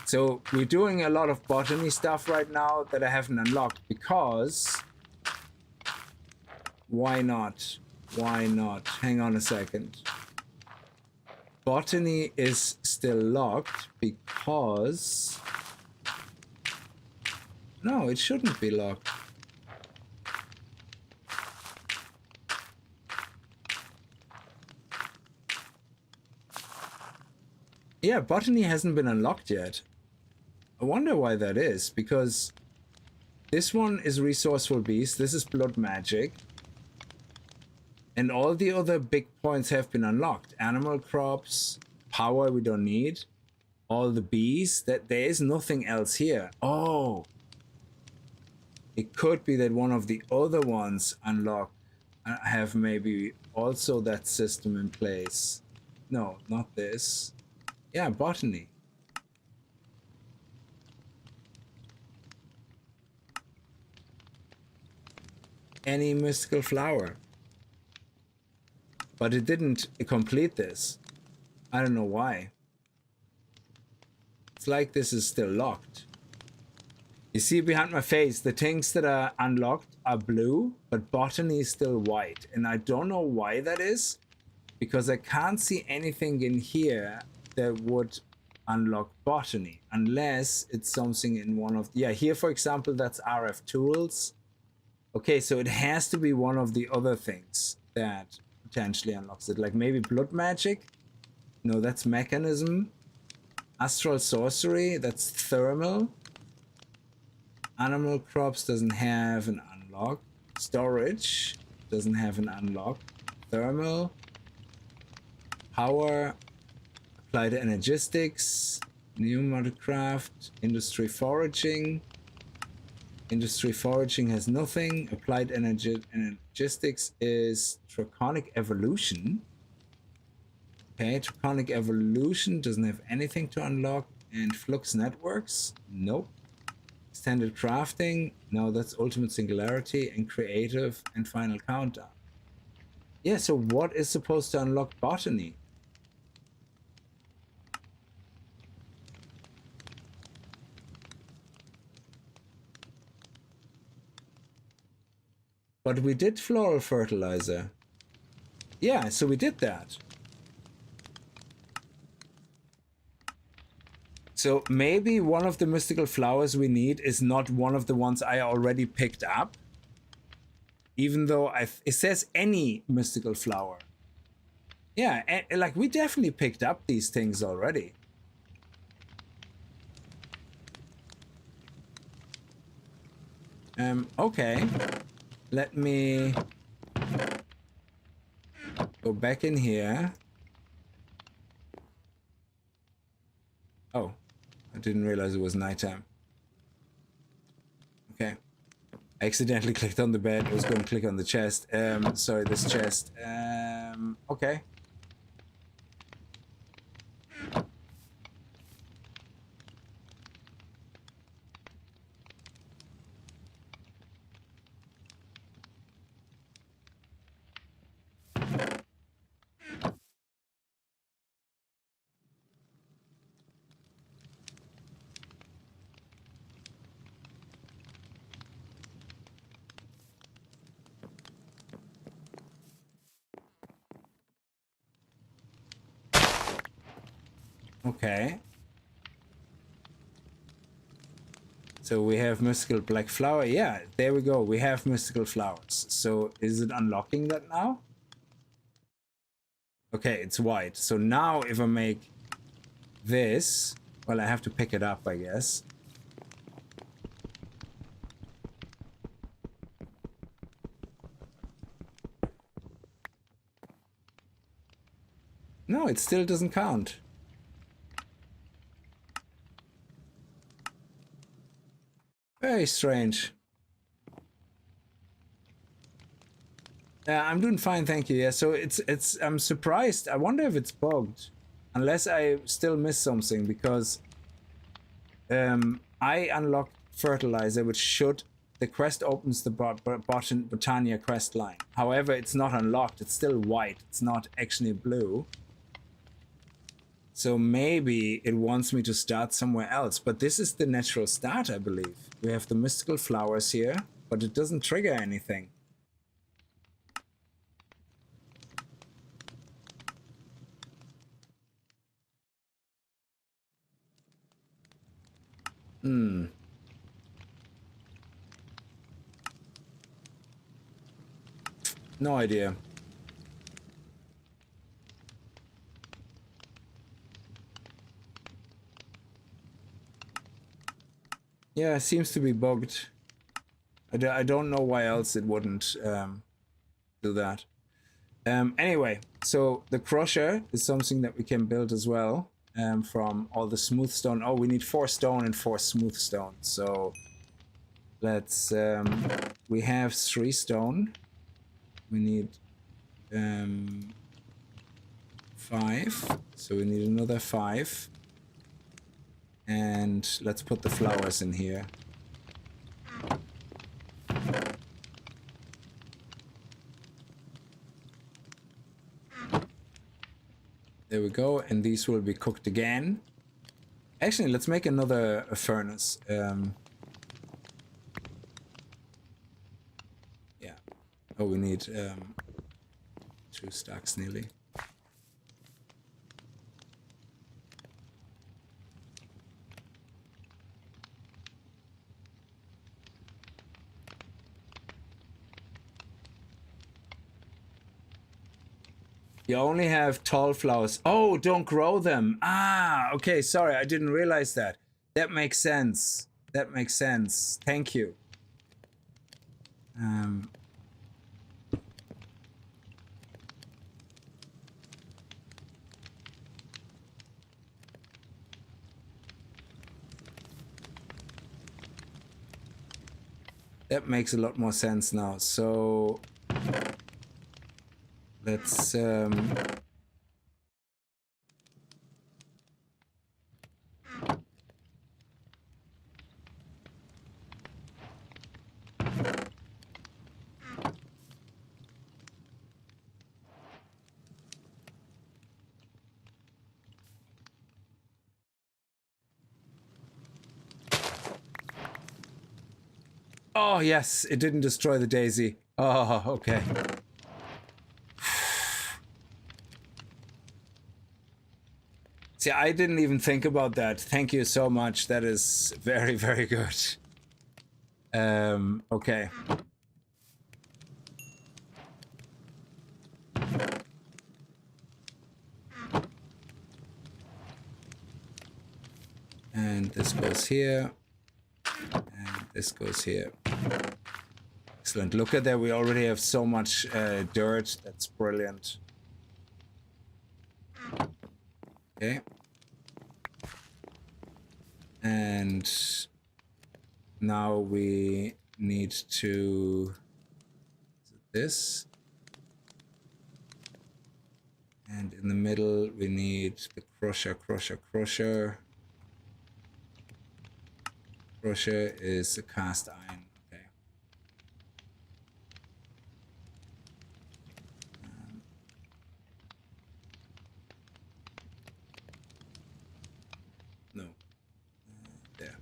So we're doing a lot of botany stuff right now that I haven't unlocked because why not? Why not? Hang on a second. Botany is still locked because no, it shouldn't be locked. Yeah, botany hasn't been unlocked yet. I wonder why that is, because this one is Resourceful Bees, this is Blood Magic, and all the other big points have been unlocked. Animal crops, power we don't need, all the bees, that there is nothing else here. Oh, it could be that one of the other ones unlocked have maybe also that system in place. No, not this. Yeah, botany. Any mystical flower. But it didn't complete this. I don't know why. It's like this is still locked. You see behind my face, the things that are unlocked are blue, but botany is still white. And I don't know why that is, because I can't see anything in here that would unlock botany, unless it's something in one of, yeah, here for example, that's RF tools. Okay, so it has to be one of the other things that potentially unlocks it, like maybe blood magic. No, that's mechanism. Astral sorcery, that's thermal. Animal crops doesn't have an unlock. Storage doesn't have an unlock. Thermal. Power. Applied energistics. New modcraft. Industry foraging. Industry foraging has nothing. Applied energistics is draconic evolution. Okay, draconic evolution doesn't have anything to unlock. And flux networks, nope. Standard crafting, no, that's ultimate singularity. And creative and final countdown. Yeah, so what is supposed to unlock botany? But we did floral fertilizer. Yeah, so we did that. So maybe one of the mystical flowers we need is not one of the ones I already picked up. Even though it says any mystical flower. Yeah, and, like we definitely picked up these things already. Okay. Let me go back in here. Oh, I didn't realize it was nighttime. Okay. I accidentally clicked on the bed. I was going to click on the chest. Sorry, this chest. Okay. Okay. So we have mystical black flower. Yeah, there we go. We have mystical flowers. So is it unlocking that now? Okay, it's white. So now if I make this, well, I have to pick it up, I guess. No, it still doesn't count. Very strange. I'm doing fine, thank you. Yeah, so I'm surprised. I wonder if it's bugged. Unless I still miss something, because I unlocked fertilizer, which should... The quest opens the Botania quest line. However, it's not unlocked. It's still white. It's not actually blue. So maybe it wants me to start somewhere else. But this is the natural start, I believe. We have the mystical flowers here, but it doesn't trigger anything. No idea. Yeah, it seems to be bugged. I don't know why else it wouldn't do that. Anyway, so the crusher is something that we can build as well from all the smooth stone. Oh, we need 4 stone and 4 smooth stone. So let's... we have 3 stone. We need 5. So we need another 5. And let's put the flowers in here. There we go, and these will be cooked again. Actually, let's make another furnace. Yeah. Oh, we need 2 stacks nearly. You only have tall flowers. Oh, don't grow them. Ah, okay, sorry, I didn't realize that. That makes sense. That makes sense. Thank you. That makes a lot more sense now. So let's oh, yes, it didn't destroy the daisy. Oh, okay. See, I didn't even think about that. Thank you so much. That is very, very good. Okay. And this goes here. And this goes here. Excellent. Look at that. We already have so much dirt. That's brilliant. Okay. And now we need to do this. And in the middle, we need the crusher. Crusher is a cast iron. Okay. No. There.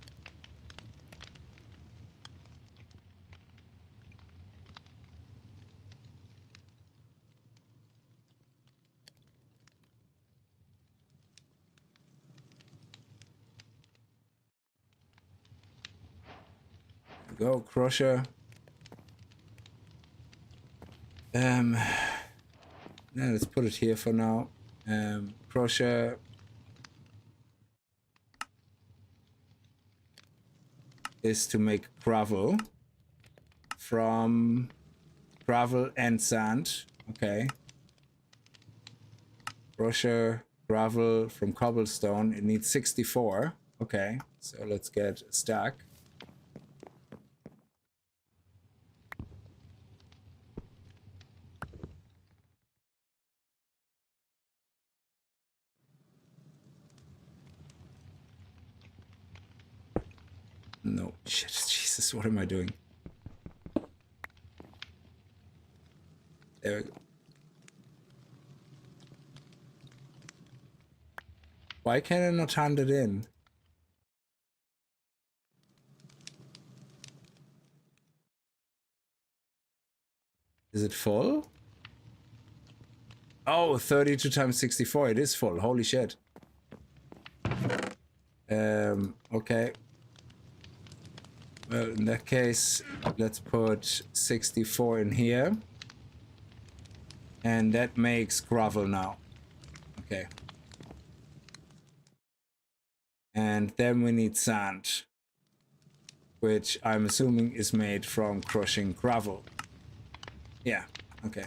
Go crusher. Now let's put it here for now. Crusher is to make gravel from gravel and sand. Okay. Crusher gravel from cobblestone. It needs 64. Okay, so let's get a stack. No, shit, Jesus, what am I doing? There we go. Why can I not hand it in? Is it full? Oh, 32 times 64, it is full, holy shit. Okay. Well, in that case, let's put 64 in here. And that makes gravel now. Okay. And then we need sand, which I'm assuming is made from crushing gravel. Yeah, okay.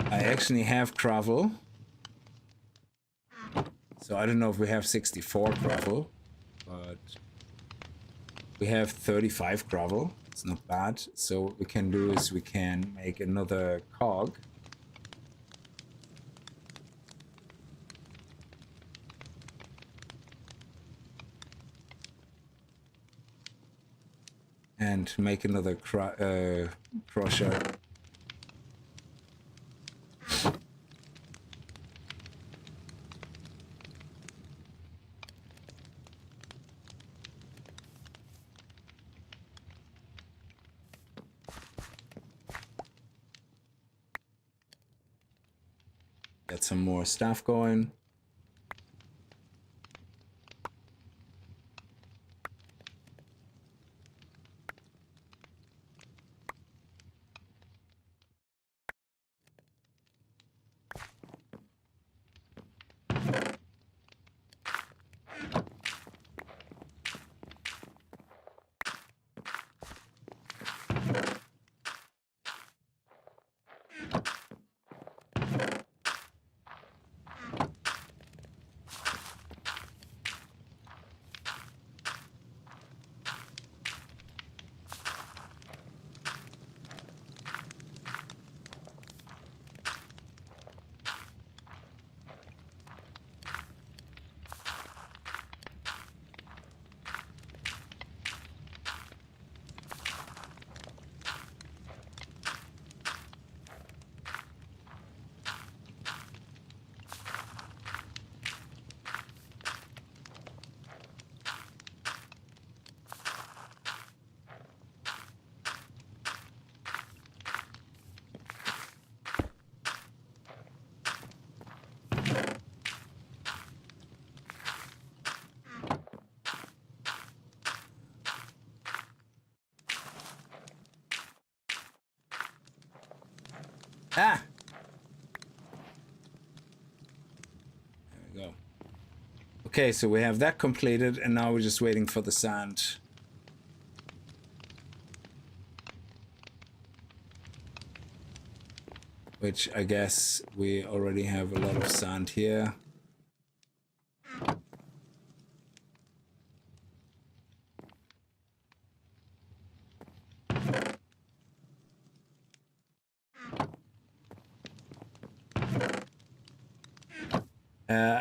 I actually have gravel. So I don't know if we have 64 gravel, but we have 35 gravel. It's not bad. So what we can do is we can make another cog. And make another crusher. Get some more stuff going. Ah! There we go. Okay, so we have that completed, and now we're just waiting for the sand. Which I guess we already have a lot of sand here.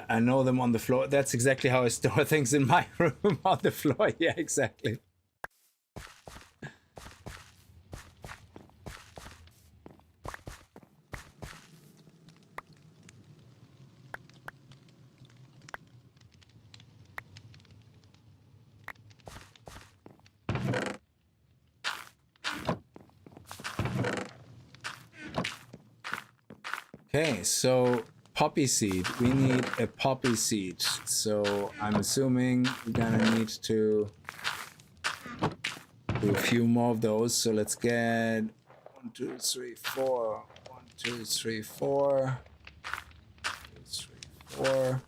I know them on the floor. That's exactly how I store things in my room, on the floor. Yeah, exactly. Okay, so poppy seed. We need a poppy seed. So I'm assuming we're gonna need to do a few more of those. So let's get 1, 2, 3, 4. 1, 2, 3, 4. 2, 3, 4.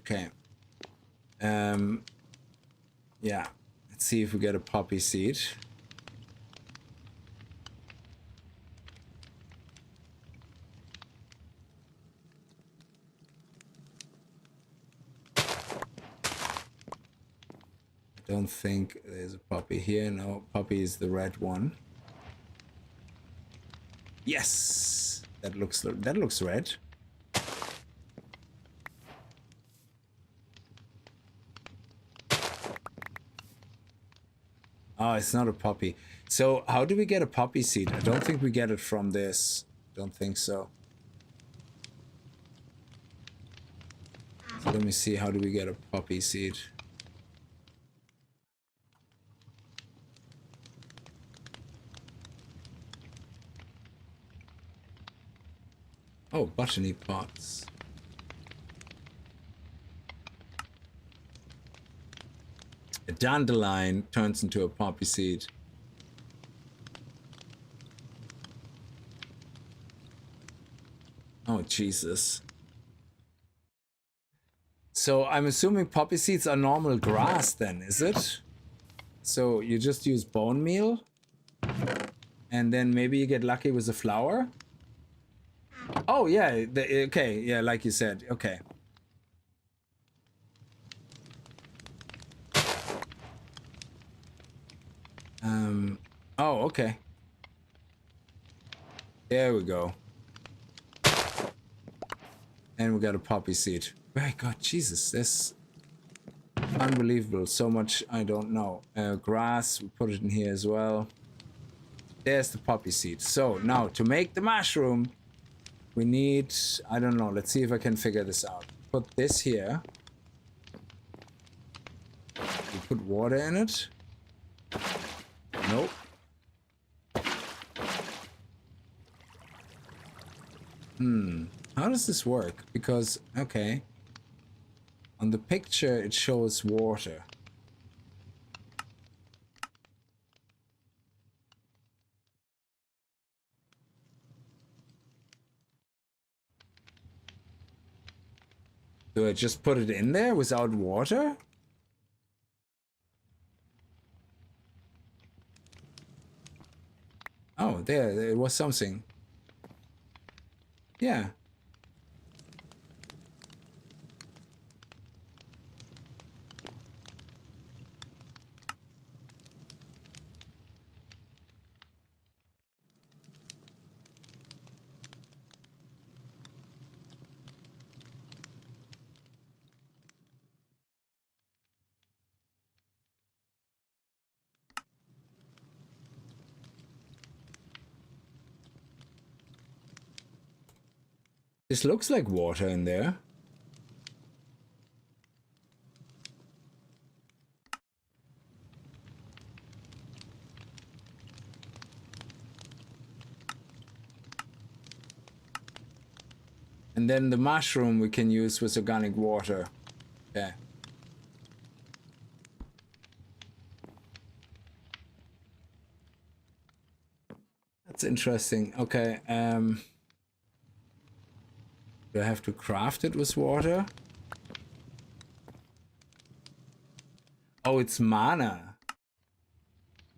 Okay. Yeah. Let's see if we get a poppy seed. I don't think there's a poppy here. No, poppy is the red one. Yes, that looks red. Oh, it's not a poppy. So how do we get a poppy seed? I don't think we get it from this. Don't think so. So let me see. How do we get a poppy seed? Oh, botany pots. A dandelion turns into a poppy seed. Oh, Jesus. So I'm assuming poppy seeds are normal grass then, is it? So you just use bone meal? And then maybe you get lucky with a flower? Oh, yeah. Okay, yeah, like you said. Okay. Oh, okay. There we go. And we got a poppy seed. My God, Jesus, this unbelievable. So much I don't know. Grass, we put it in here as well. There's the poppy seed. So now to make the mushroom, we need, I don't know. Let's see if I can figure this out. Put this here. We put water in it. Nope. How does this work? Because, okay. On the picture, it shows water. Do I just put it in there without water? Oh, there was something. Yeah. This looks like water in there. And then the mushroom we can use with organic water. Okay. That's interesting. Okay. Do I have to craft it with water? Oh, it's mana.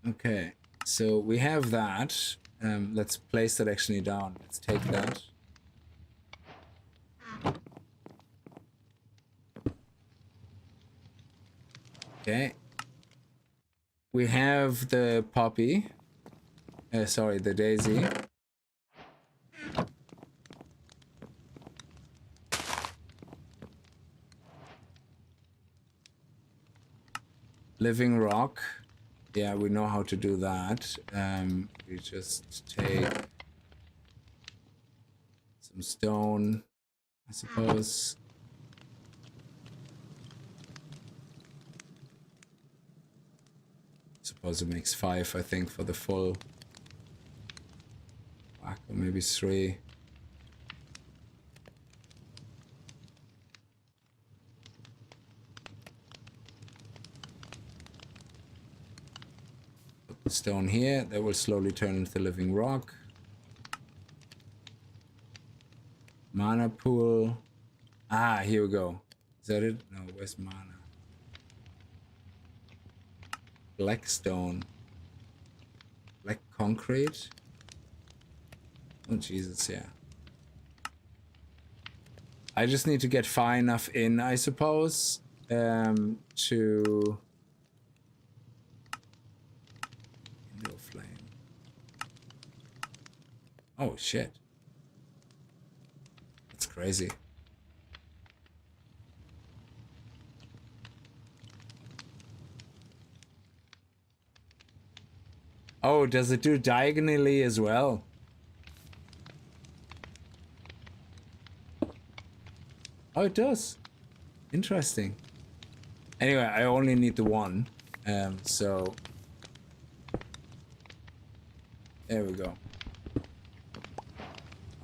Okay. So we have that. Let's place that actually down. Let's take that. Okay. We have the poppy. Sorry, the daisy. Living rock. Yeah, we know how to do that. We just take some stone, I suppose. Suppose it makes 5, I think, for the full whack, or maybe 3. Put the stone here, that will slowly turn into the living rock. Mana pool. Ah, here we go. Is that it? No, where's mana? Black stone. Black concrete. Oh, Jesus, yeah. I just need to get far enough in, I suppose, to... Window flame. Oh, shit. That's crazy. Oh, does it do diagonally as well? Oh, it does. Interesting. Anyway, I only need the one. So... There we go.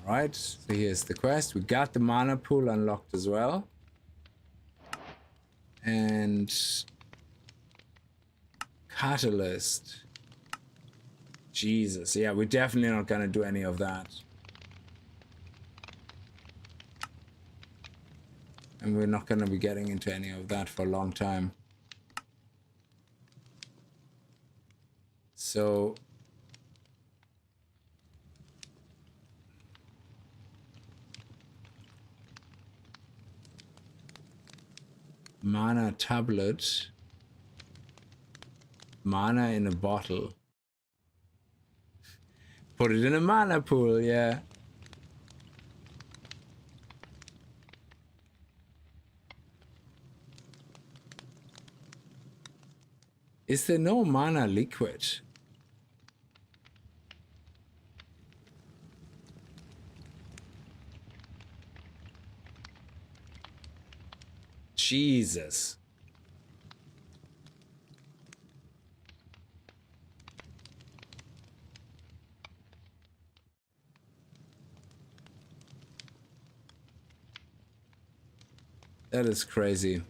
Alright, so here's the quest. We got the mana pool unlocked as well. And... Catalyst. Jesus, yeah, we're definitely not gonna do any of that. And we're not gonna be getting into any of that for a long time. So... Mana tablet. Mana in a bottle. Put it in a mana pool, yeah. Is there no mana liquid? Jesus. That is crazy.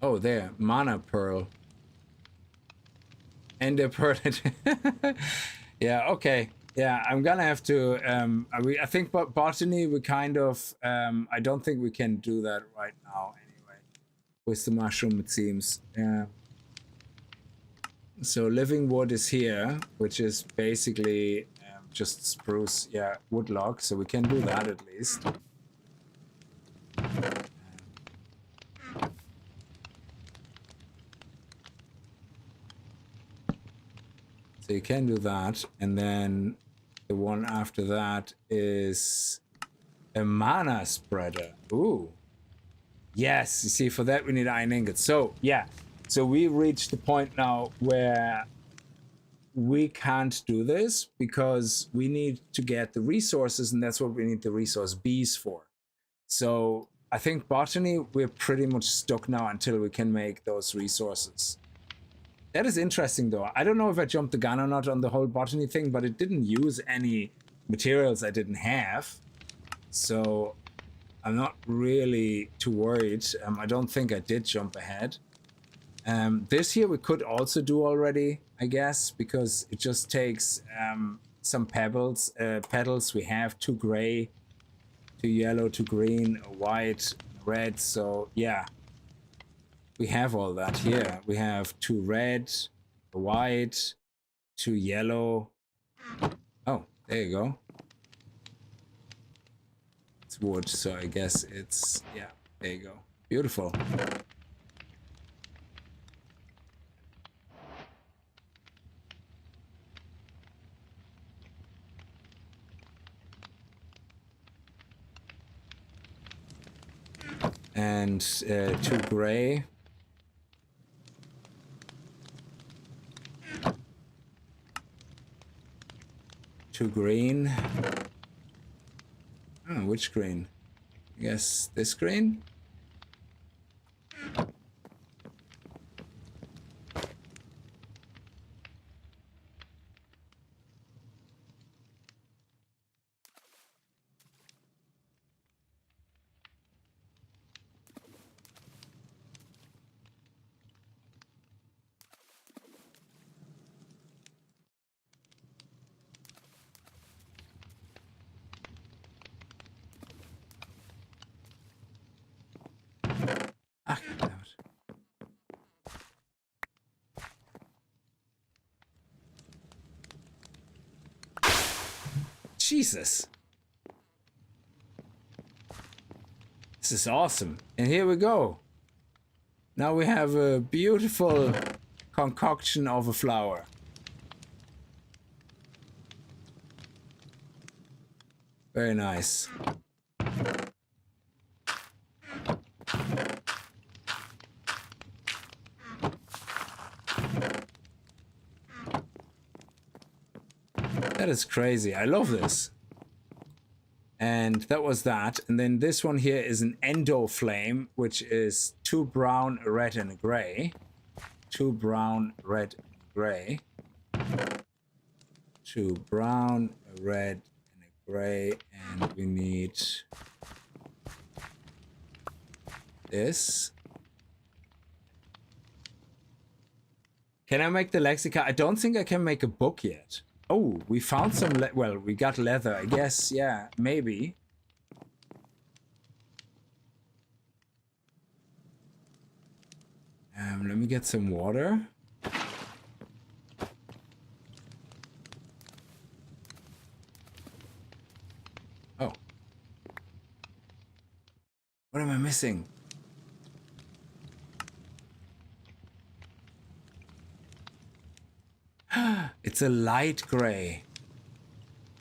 Oh, there. Mana pearl. And a pearl. Yeah, okay. Yeah, I'm gonna have to... I think botany, we kind of... I don't think we can do that right now, anyway. With the mushroom, it seems. Yeah. So living wood is here, which is basically just spruce, yeah, wood log. So we can do that at least. So you can do that, and then the one after that is a mana spreader. Ooh. Yes, you see, for that we need iron ingots. So, yeah. So we reached the point now where we can't do this because we need to get the resources, and that's what we need the resource bees for. So I think botany, we're pretty much stuck now until we can make those resources. That is interesting, though. I don't know if I jumped the gun or not on the whole botany thing, but it didn't use any materials I didn't have. So I'm not really too worried. I don't think I did jump ahead. This here we could also do already, I guess, because it just takes some petals. We have 2 gray, 2 yellow, 2 green, white, red. So yeah, we have all that here. We have 2 red, white, 2 yellow. Oh, there you go. It's wood, so I guess it's, yeah, there you go. Beautiful. And 2 gray. Two green. Oh, which green? I guess this green? Ah, damn it. Jesus. This is awesome. And here we go. Now we have a beautiful concoction of a flower. Very nice. That is crazy. I love this. And that was that. And then this one here is an endo flame, which is 2 brown, a red, and a gray. 2 brown, red, gray. 2 brown, a red, and a gray. And we need this. Can I make the lexicon? I don't think I can make a book yet. Oh, we found some, well, we got leather, I guess, yeah, maybe. Let me get some water. Oh. What am I missing? It's a light gray,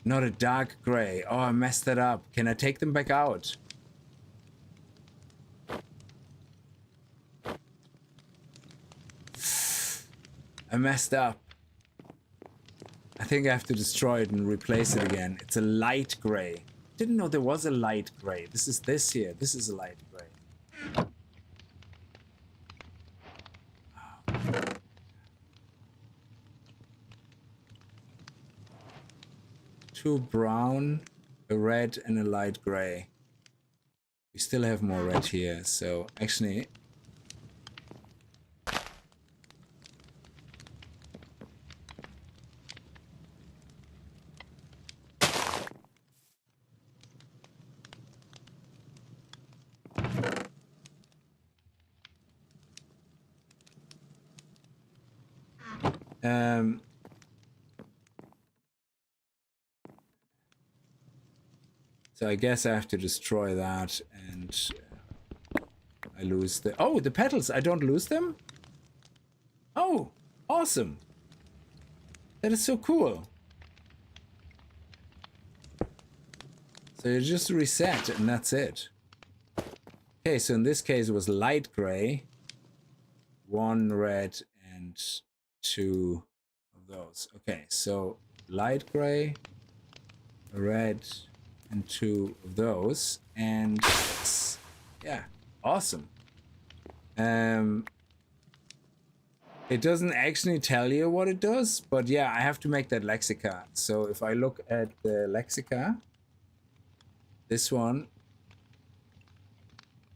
not a dark gray. Oh, I messed that up. Can I take them back out? I messed up. I think I have to destroy it and replace it again. It's a light gray. Didn't know there was a light gray. This is this here. This is a light gray. 2 brown, a red, and a light gray. We still have more red here, so actually... So I guess I have to destroy that, and I lose the... Oh, the petals! I don't lose them? Oh, awesome! That is so cool. So you just reset, and that's it. Okay, so in this case it was light gray, 1 red, and 2 of those. Okay, so light gray, a red, and 2 of those. And yeah, awesome. It doesn't actually tell you what it does, but yeah, I have to make that lexica. So if I look at the lexica, this one,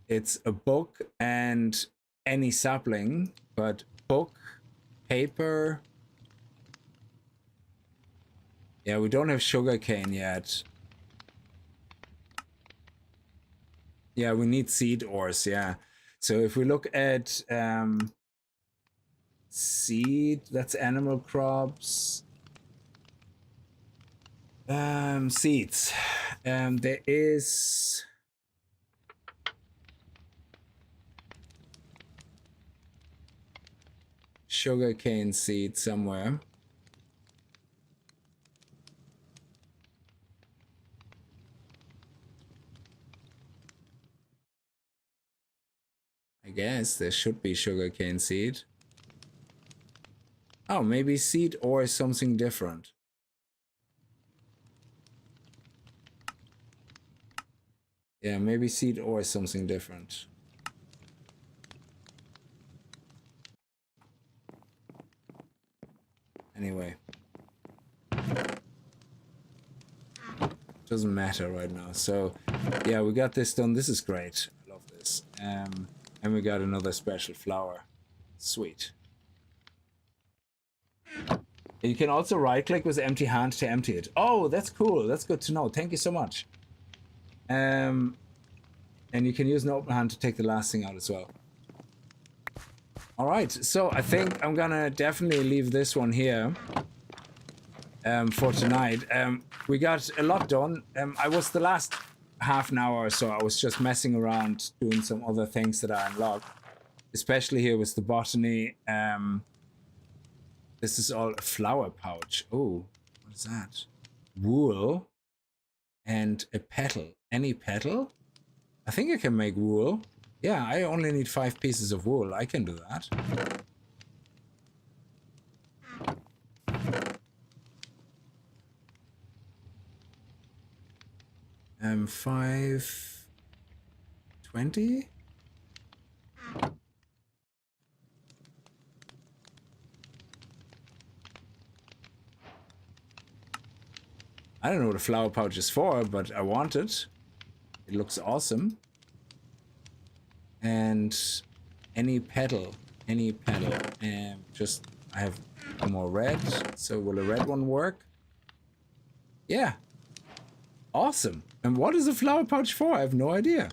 it's a book and any sapling, but book, paper. Yeah, we don't have sugarcane yet. Yeah, we need seed ores, yeah. So if we look at seed, that's animal crops. Seeds. There is sugarcane seed somewhere. I guess there should be sugarcane seed. Oh, maybe seed ore is something different. Yeah, maybe seed ore is something different. Anyway. Doesn't matter right now. So, yeah, we got this done. This is great. I love this. And we got another special flower. Sweet. You can also right-click with empty hand to empty it. Oh, that's cool. That's good to know. Thank you so much. And you can use an open hand to take the last thing out as well. All right, so I think I'm gonna definitely leave this one here for tonight. We got a lot done. I was the last half an hour or so, I was just messing around doing some other things that I unlocked, especially here with the botany. This is all a flower pouch. Oh, what is that? Wool and a petal. Any petal? I think I can make wool. Yeah, I only need 5 pieces of wool. I can do that. 520? I don't know what a flower pouch is for, but I want it. It looks awesome. And any petal, and just I have more red. So will a red one work? Yeah. Awesome. And what is a flower pouch for? I have no idea.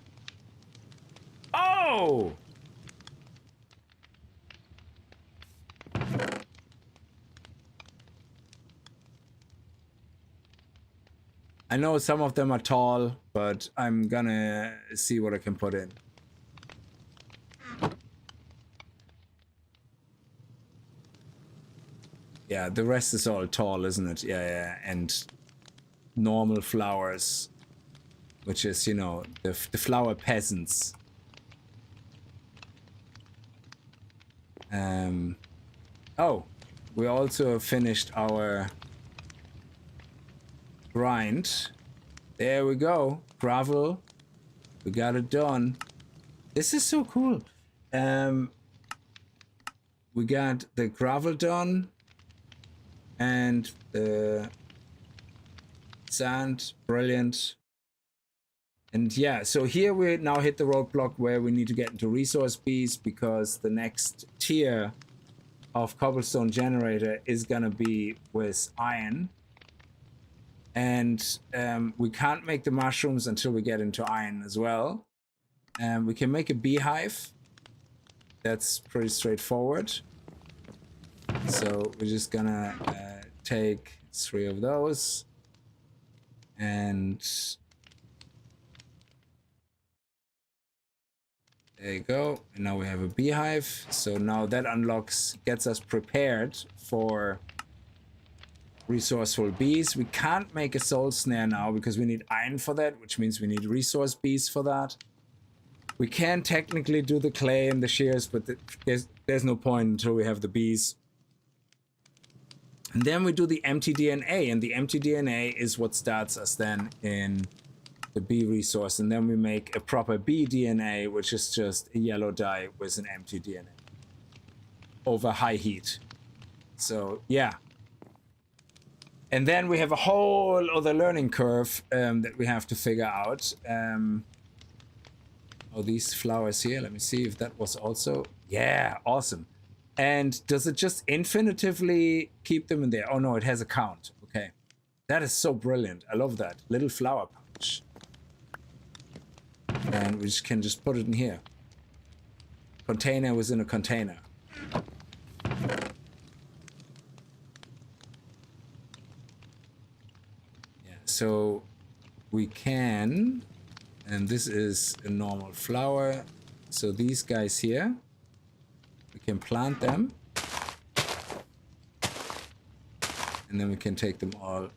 Oh! I know some of them are tall, but I'm gonna see what I can put in. Yeah, the rest is all tall, isn't it? Yeah, yeah, and normal flowers, which is, you know, the flower peasants. Oh, we also finished our grind. There we go. Gravel. We got it done. This is so cool. We got the gravel done. And the sand. Brilliant. And yeah, so here we now hit the roadblock where we need to get into resource bees, because the next tier of cobblestone generator is gonna be with iron. And we can't make the mushrooms until we get into iron as well. We can make a beehive. That's pretty straightforward. So we're just gonna take 3 of those. And there you go. And now we have a beehive. So now that gets us prepared for resourceful bees. We can't make a soul snare now because we need iron for that, which means we need resource bees for that. We can technically do the clay and the shears, but there's no point until we have the bees. And then we do the empty DNA, and the empty DNA is what starts us then in the bee resource. And then we make a proper bee DNA, which is just a yellow dye with an empty DNA over high heat. So yeah. And then we have a whole other learning curve that we have to figure out. Oh, these flowers here, let me see if that was also, yeah, awesome. And does it just infinitively keep them in there? Oh no, it has a count. Okay. That is so brilliant. I love that. Little flower pouch. And we can just put it in here. Container within a container. Yeah, so we can, and this is a normal flower. So these guys here, we can plant them. And then we can take them all.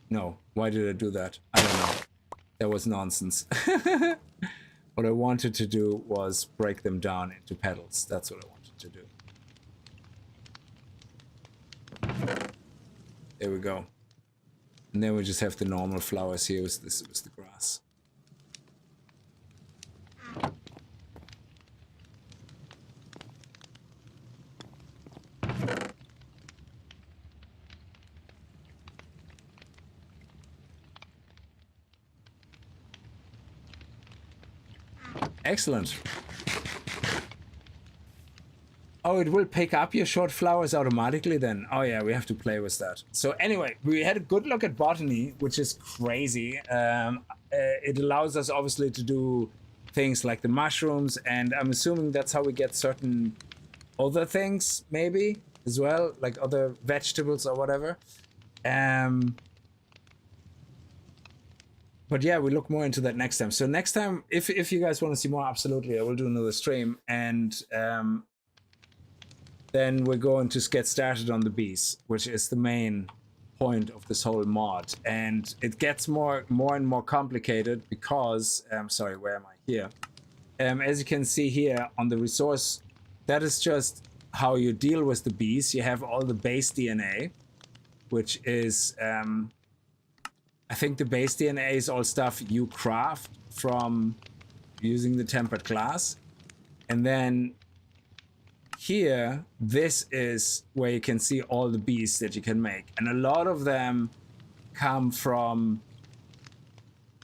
No, why did I do that? I don't know. That was nonsense. What I wanted to do was break them down into petals. That's what I wanted to do. There we go. And then we just have the normal flowers here with the grass. Excellent. Oh, it will pick up your short flowers automatically then. Oh yeah, we have to play with that. So anyway, we had a good look at botany, which is crazy. It allows us obviously to do things like the mushrooms, and I'm assuming that's how we get certain other things maybe as well, like other vegetables or whatever. But yeah, we look more into that next time. So next time, if you guys want to see more, absolutely, I will do another stream. And then we're going to get started on the bees, which is the main point of this whole mod. And it gets more and more complicated because, sorry, where am I? Here. As you can see here on the resource, that is just how you deal with the bees. You have all the base DNA, which is... I think the base DNA is all stuff you craft from using the tempered glass. And then here, this is where you can see all the bees that you can make. And a lot of them come from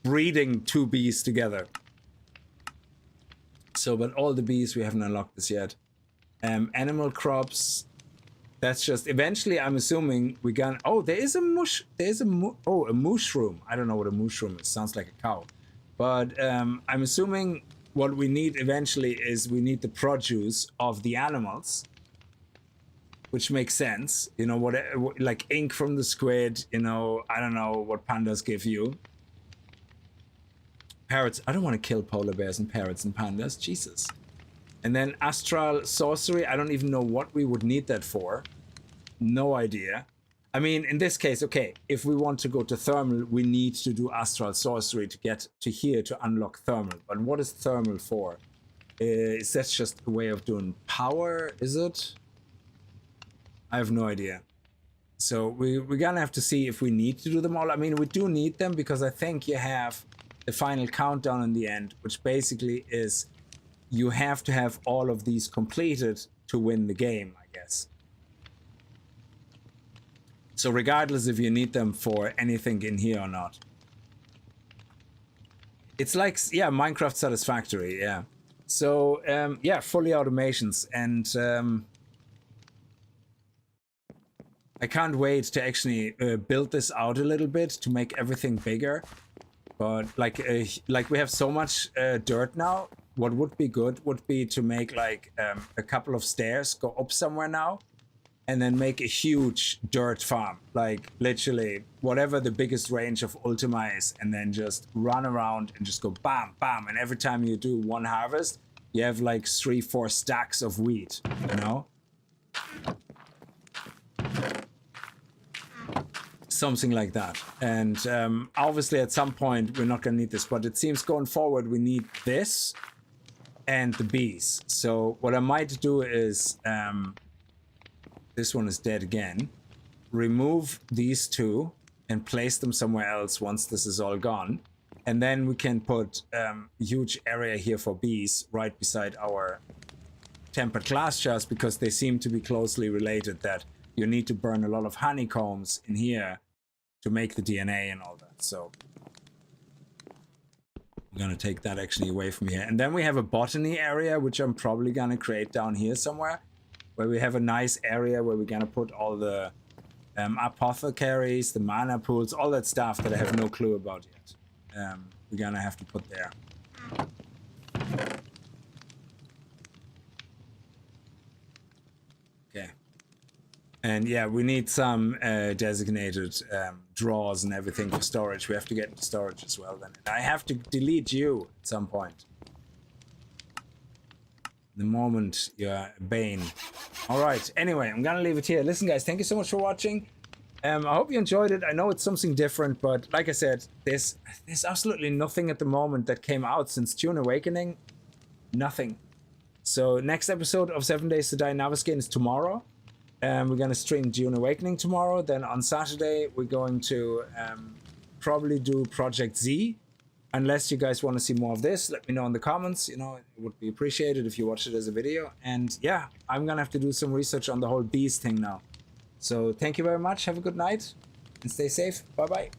breeding two bees together. So, but all the bees, we haven't unlocked this yet. Animal crops... That's just eventually. I'm assuming we're gonna. Oh, there is a a mushroom. I don't know what a mushroom is. Sounds like a cow, but I'm assuming what we need eventually is we need the produce of the animals, which makes sense. You know what? Like ink from the squid. You know, I don't know what pandas give you. Parrots. I don't want to kill polar bears and parrots and pandas. Jesus. And then astral sorcery, I don't even know what we would need that for. No idea. I mean, in this case, okay, if we want to go to thermal, we need to do astral sorcery to get to here to unlock thermal. But what is thermal for? Is that just a way of doing power? Is it? I have no idea. So we're gonna have to see if we need to do them all. I mean, we do need them because I think you have the final countdown in the end, which basically is... You have to have all of these completed to win the game, I guess. So regardless if you need them for anything in here or not. It's like, yeah, Minecraft Satisfactory, yeah. So, yeah, fully automations. And I can't wait to actually build this out a little bit to make everything bigger. But like we have so much dirt now. What would be good would be to make like a couple of stairs, go up somewhere now, and then make a huge dirt farm. Like literally whatever the biggest range of Ultima is, and then just run around and just go bam, bam. And every time you do one harvest, you have like 3-4 stacks of wheat, you know? Something like that. And obviously at some point we're not gonna need this, but it seems going forward we need this and the bees. So what I might do is, this one is dead again, remove these two and place them somewhere else once this is all gone. And then we can put a huge area here for bees right beside our tempered glass jars, because they seem to be closely related, that you need to burn a lot of honeycombs in here to make the DNA and all that. So I'm gonna take that actually away from here. And then we have a botany area, which I'm probably gonna create down here somewhere, where we have a nice area where we're gonna put all the apothecaries, the mana pools, all that stuff that I have no clue about yet. We're gonna have to put there. Okay. And yeah, we need some designated drawers and everything for storage. We have to get into storage as well then. And I have to delete you at some point. The moment you're a bane. All right. Anyway, I'm gonna leave it here. Listen, guys, thank you so much for watching. I hope you enjoyed it. I know it's something different, but like I said, there's absolutely nothing at the moment that came out since June Awakening. Nothing. So next episode of 7 Days to Die Naviskin is tomorrow. We're gonna stream June Awakening tomorrow. Then on Saturday we're going to probably do Project Z. Unless you guys want to see more of this, let me know in the comments. You know, it would be appreciated if you watch it as a video. And yeah, I'm gonna have to do some research on the whole bees thing now. So thank you very much. Have a good night and stay safe. Bye bye.